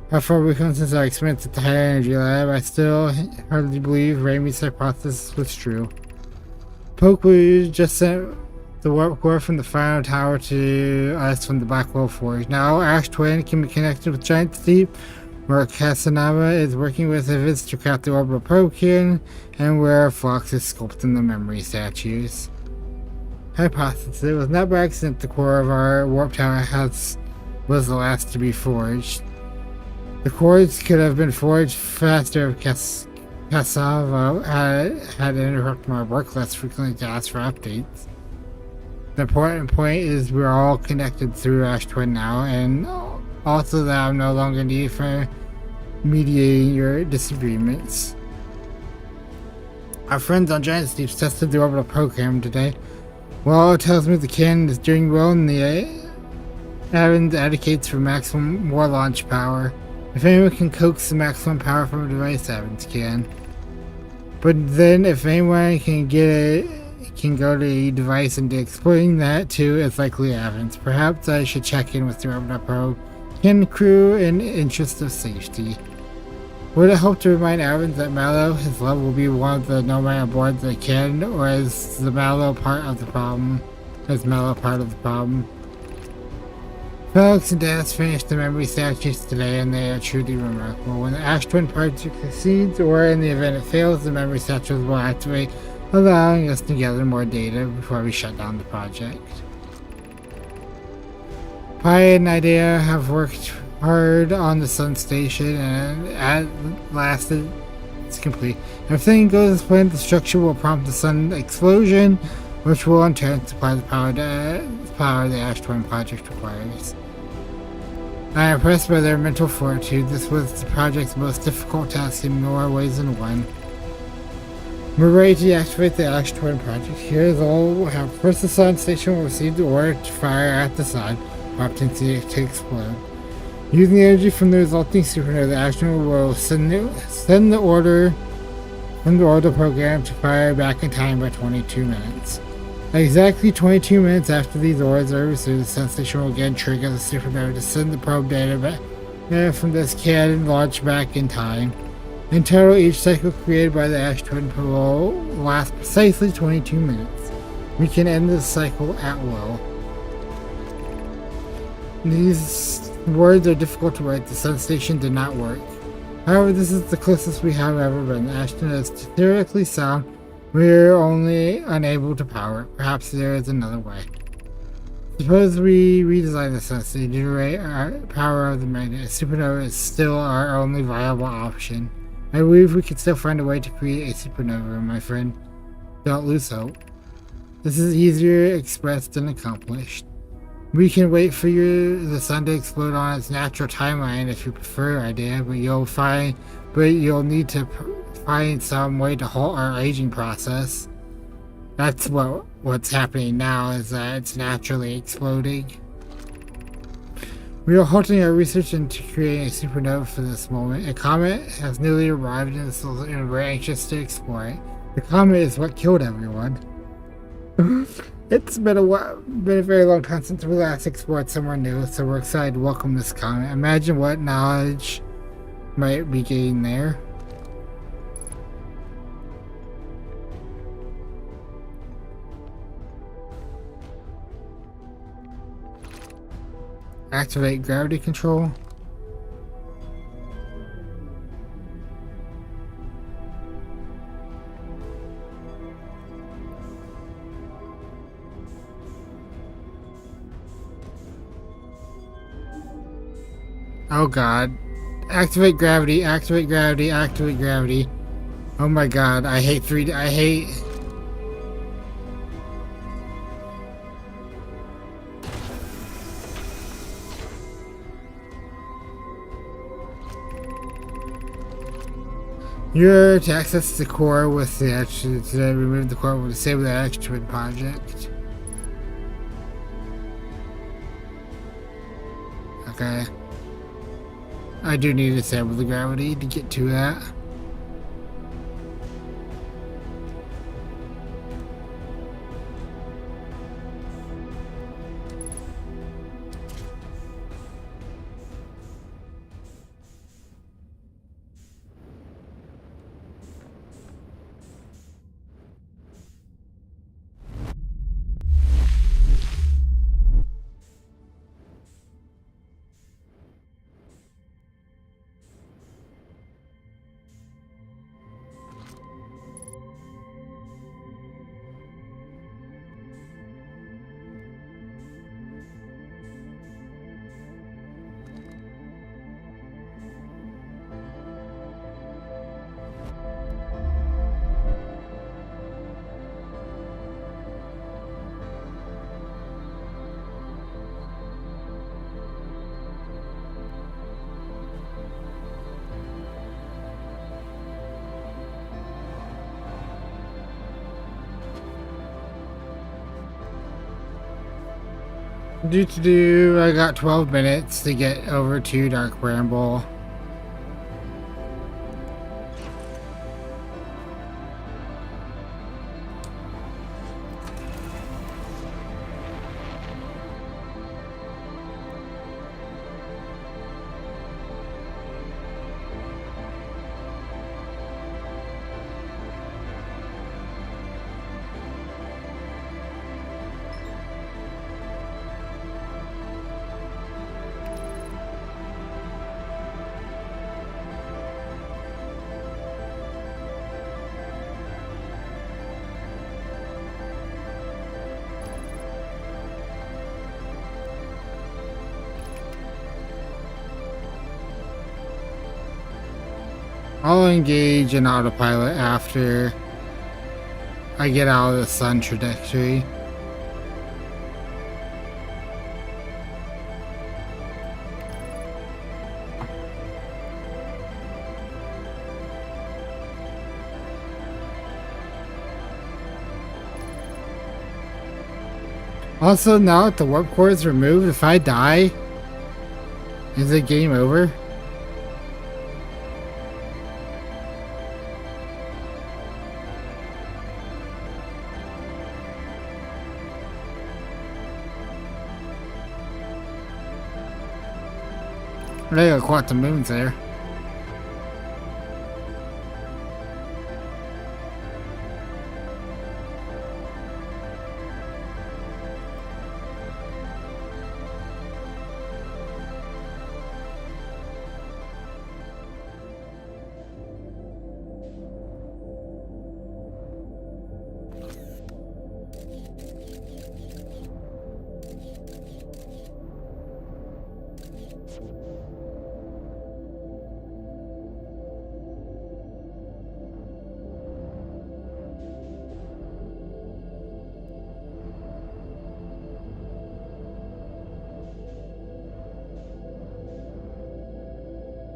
How far we've come since our experiments at the High Energy Lab, I still hardly believe Raimi's hypothesis was true. Poke, we just sent the warp core from the final tower to us from the Blackwell Forge. Now Ash Twin can be connected with Giant Deep, where Casanova is working with Ivis to craft the orbital probe can, and where Phlox is sculpting the memory statues. Hypothesis: it was not by accident the core of our warp tower was the last to be forged. The cores could have been forged faster if Casanova had interrupted my work less frequently to ask for updates. The important point is we're all connected through Ash Twin now, and also that I'm no longer needed for mediating your disagreements. Our friends on Giant Steep tested the orbital program today. Well, it tells me the cannon is doing well and the Evans advocates for maximum more launch power. If anyone can coax the maximum power from a device, Evans can. But then if anyone can go to a device and exploiting that too, it's likely Evans. Perhaps I should check in with the orbital probe crew in interest of safety. Would it help to remind Evans that Mallow, his love, will be one of the nomad aboard the cannon, or is the Mallow part of the problem? Felix and Dennis finished the memory statues today, and they are truly remarkable. When the Ash Twin project succeeds, or in the event it fails, the memory statues will activate, allowing us to gather more data before we shut down the project. Pi and Idea have worked hard on the Sun Station, and at last it's complete. If everything goes as planned, the structure will prompt the Sun explosion, which will in turn supply the power the Ash Twin project requires. I am impressed by their mental fortitude. This was the project's most difficult task in more ways than one. We're ready to deactivate the Ash Twin project. Here's all we have. First, the Sun Station will receive the order to fire at the Sun, prompting it to explode. Using the energy from the resulting supernova, the Ash Twin will send the order from the orbital program to fire back in time by 22 minutes. Exactly 22 minutes after these orders are received, the Sun Station will again trigger the supernova to send the probe data back from this cannon launch back in time. In total, each cycle created by the Ash Twin will last precisely 22 minutes. We can end this cycle at will. These words are difficult to write. The Sun Station did not work. However, this is the closest we have ever been. The Ash Twin is theoretically sound. We're only unable to power it. Perhaps there is another way. Suppose we redesign the Sun Station to generate our power of the magnet. A supernova is still our only viable option. I believe we can still find a way to create a supernova, my friend. Don't lose hope. This is easier expressed than accomplished. We can wait for the sun to explode on its natural timeline if you prefer, idea, but you'll need to find some way to halt our aging process. That's what's happening now, is that it's naturally exploding. We are halting our research into creating a supernova for this moment. A comet has newly arrived in the solar system and we're anxious to explore it. The comet is what killed everyone. It's been a very long time since we last explored somewhere new, so we're excited to welcome this comet. Imagine what knowledge might be gained there. Activate gravity control. Oh god. Activate gravity, activate gravity, activate gravity. Oh my god, I hate Your to access the core with the action to remove the core will disable the action project. Okay. I do need to disable the gravity to get to that. I got 12 minutes to get over to Dark Bramble. I'll engage in autopilot after I get out of the sun trajectory. Also, now that the warp core is removed, if I die, is it game over? They got quantum moons there.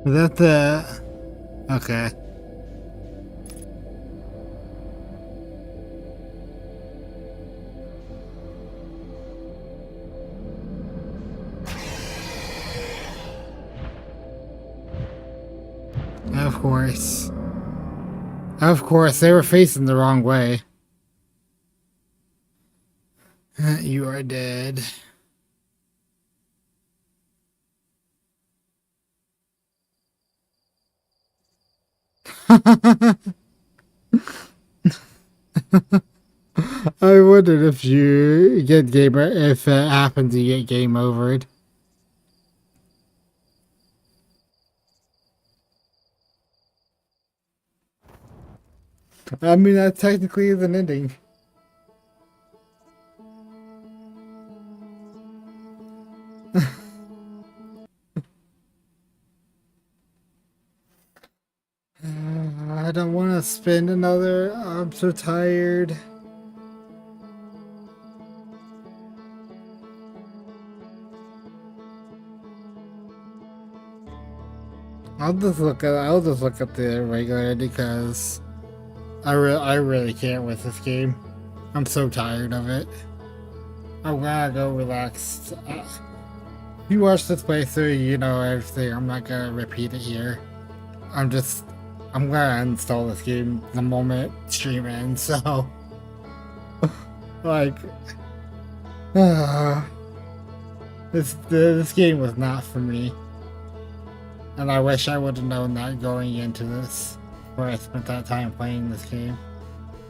Is that the... Okay. Of course. Of course, they were facing the wrong way. You are dead. I wondered if you get if it happens you get game overed. I mean, that technically is an ending. I don't want to spend another. I'm so tired. I'll just look at the regular because I really can't with this game. I'm so tired of it. I'm gonna go relax. If you watch this playthrough, you know everything. I'm not gonna repeat it here. I'm just I'm gonna install this game the moment stream ends. So like, this game was not for me, and I wish I would have known that going into this, where I spent that time playing this game.